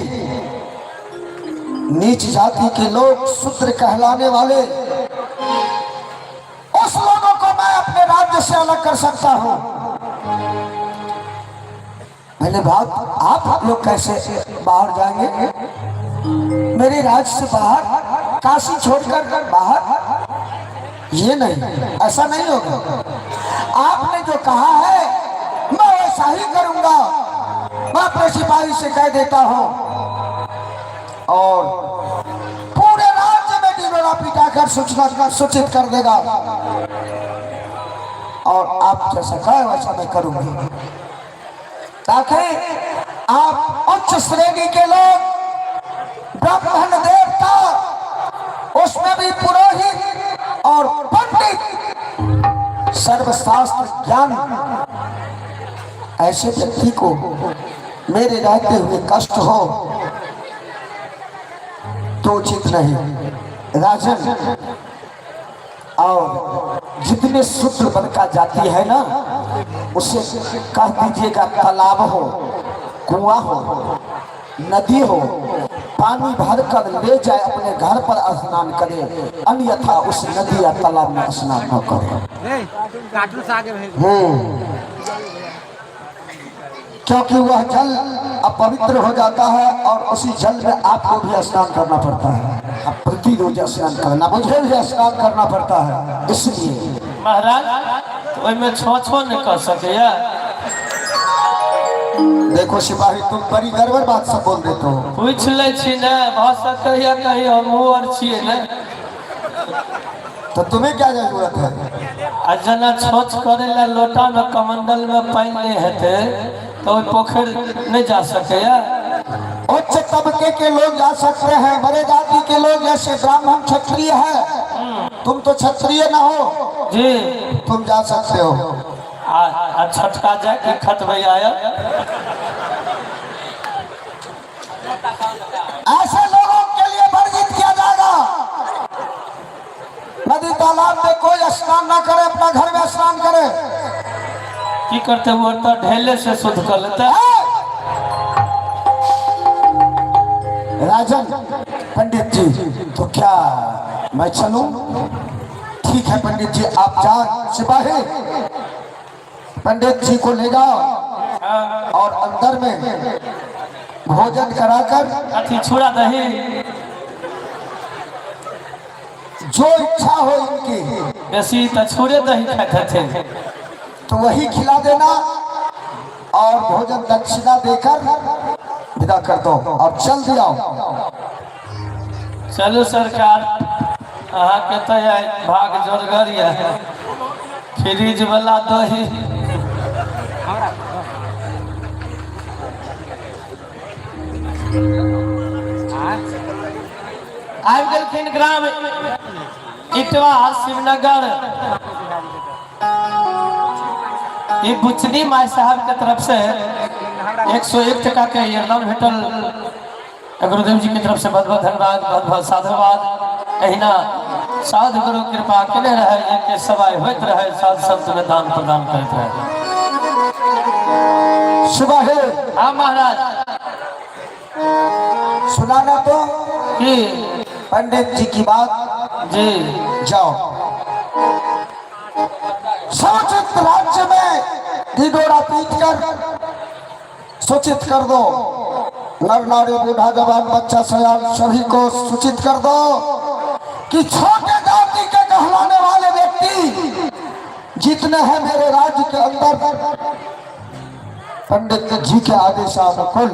नीच जाति के लोग शूद्र कहलाने वाले, उस लोगों को मैं अपने राज्य से अलग कर सकता हूं। मैंने बात आप लोग कैसे बाहर जाएंगे? मेरे राज्य से बाहर, काशी छोड़कर बाहर? ये नहीं, ऐसा नहीं होगा। आपने जो कहा है मैं वैसा ही करूंगा। मैं अपने सिपाही से कह देता हूं और पूरे राज्य में डिबोरा पिटाकर सूचित कर देगा, और आप जैसा कहे वैसा मैं करूंगी, ताकि आप उच्च श्रेणी के लोग, ब्राह्मण देवता, उसमें भी पुरोहित और पंडित, सर्वशास्त्र ज्ञान, ऐसे व्यक्ति को मेरे रहते हुए कष्ट हो तो उचित नहीं। राजन, और जितने शूद्र वर्ग का जाति है ना, उसे कह दीजिएगा तालाब हो, कुआं हो, नदी हो, पानी भर कर ले जाए अपने घर पर स्नान करे, अन्यथा उस नदी या तालाब में स्नान न करे। क्योंकि वह जल अपवित्र हो जाता है और उसी जल में आपको भी स्नान करना पड़ता है। आप प्रतिरोज स्नान करना, मुझे भी स्नान करना पड़ता है। इसलिए महाराज में छो नहीं कर सके। देखो सिपाही, तुम बड़ी गड़बड़ बात सब बोल देते हो। पूछ ले छी ने, भाषा कहिया कही हम और छिए ने, तो तुम्हें क्या जरूरत है? आ जना छोच करे ला लोटा में कमंडल में पानी नहीं हेते तो पोखर नहीं जा सके। उच्च तबके के लोग जा सकते हैं, बड़े जाति के लोग जैसे ब्राह्मण क्षत्रिय है, तुम तो क्षत्रिय ना हो जी, तुम जा सकते हो। छटका जाए कि खतबे आया। ऐसे लोगों के लिए वर्जित किया जाएगा। नदी तालाब में कोई स्नान ना करे, अपना घर में स्नान करे। की करते वो तो ढेले से शुद्ध कर लेता। राजन, पंडित जी, तो क्या मैं चलूं? ठीक है पंडित जी, आप जाओ। सिपाही, पंडित जी को ले जाओ और अंदर में भोजन कराकर अथी छुड़ा दही, जो इच्छा हो इनकी, ऐसी तो छुड़े दही खाते थे, तो वही खिला देना और भोजन दक्षिणा देकर विदा कर दो और चल दिया। चलो सरकार, अहाँ के तो भाग जोरगर है, फ्रिज वाला दही आबि गेलखिन ग्राम इटवा शिवनगर ये बुचनी माई साहब के तरफ से 101 टका के योगदान भेटल। गुरुदेव जी की तरफ से बहुत बहुत धन्यवाद, बहुत बहुत साधुवाद। अहिना साधु गुरु कृपा केले रहे, एक सवाय होइत रहे, साध संत में दान प्रदान करते रहे। सुबह है। हाँ महाराज सुनाना तो कि पंडित जी की बात जी जाओ। सूचित राज्य में ढिढोरा पीट कर सूचित कर दो, नर नारी बूढ़ा जवान बच्चा सयान सभी को सूचित कर दो कि छोटे जाति के कहलाने वाले व्यक्ति जितने हैं मेरे राज्य के अंदर पंडित जी के आदेशानुकूल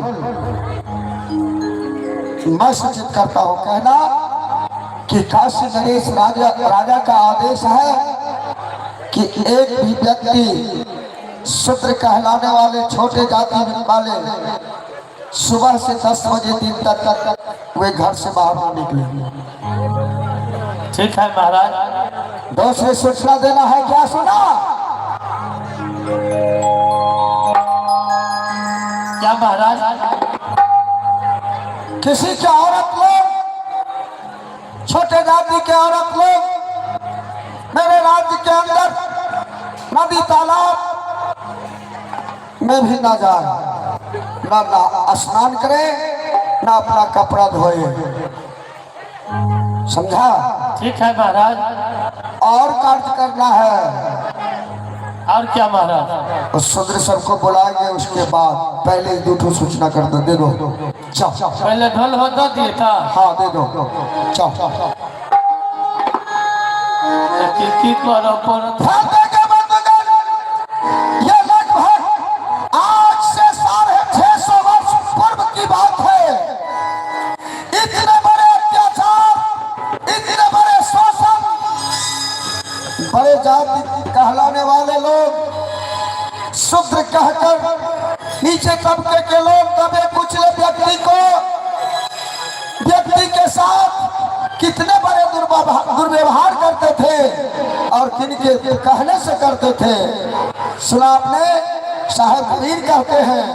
मैं सूचित करता हूँ। कहना कि काशी नरेश राजा का आदेश है कि एक भी व्यक्ति शूद्र कहलाने वाले छोटे जाति वाले सुबह से 10 बजे दिन तक वे घर से बाहर न निकले। ठीक है महाराज। दूसरी सूचना देना है, क्या सुना? क्या महाराज? किसी के औरत लोग, छोटे जाति के औरत लोग मेरे राज्य के अंदर नदी तालाब में भी ना जाए, ना स्नान करे, ना अपना कपड़ा धोए। समझा? ठीक है महाराज। और कार्य करना है। और क्या महाराज? उस शूद्र सबको बुलाएंगे, उसके बाद पहले 2 सूचना कर दो, दे दो। चाओ पहले ढोल हो दो दिए था। हाँ दे दो, चाओ। की करो पर ये लगभग आज से 650 वर्ष पूर्व की बात है। इतने बड़े अत्याचार, इतने बड़े शोषण, बड़े जाति कहलाने वाले लोग शूद्र कहकर नीचे तबके के लोग दबे कुचले व्यक्ति के साथ कितने बड़े दुर्व्यवहार करते थे और किनके कहने से करते थे। सुना आपने? साहब कबीर कहते हैं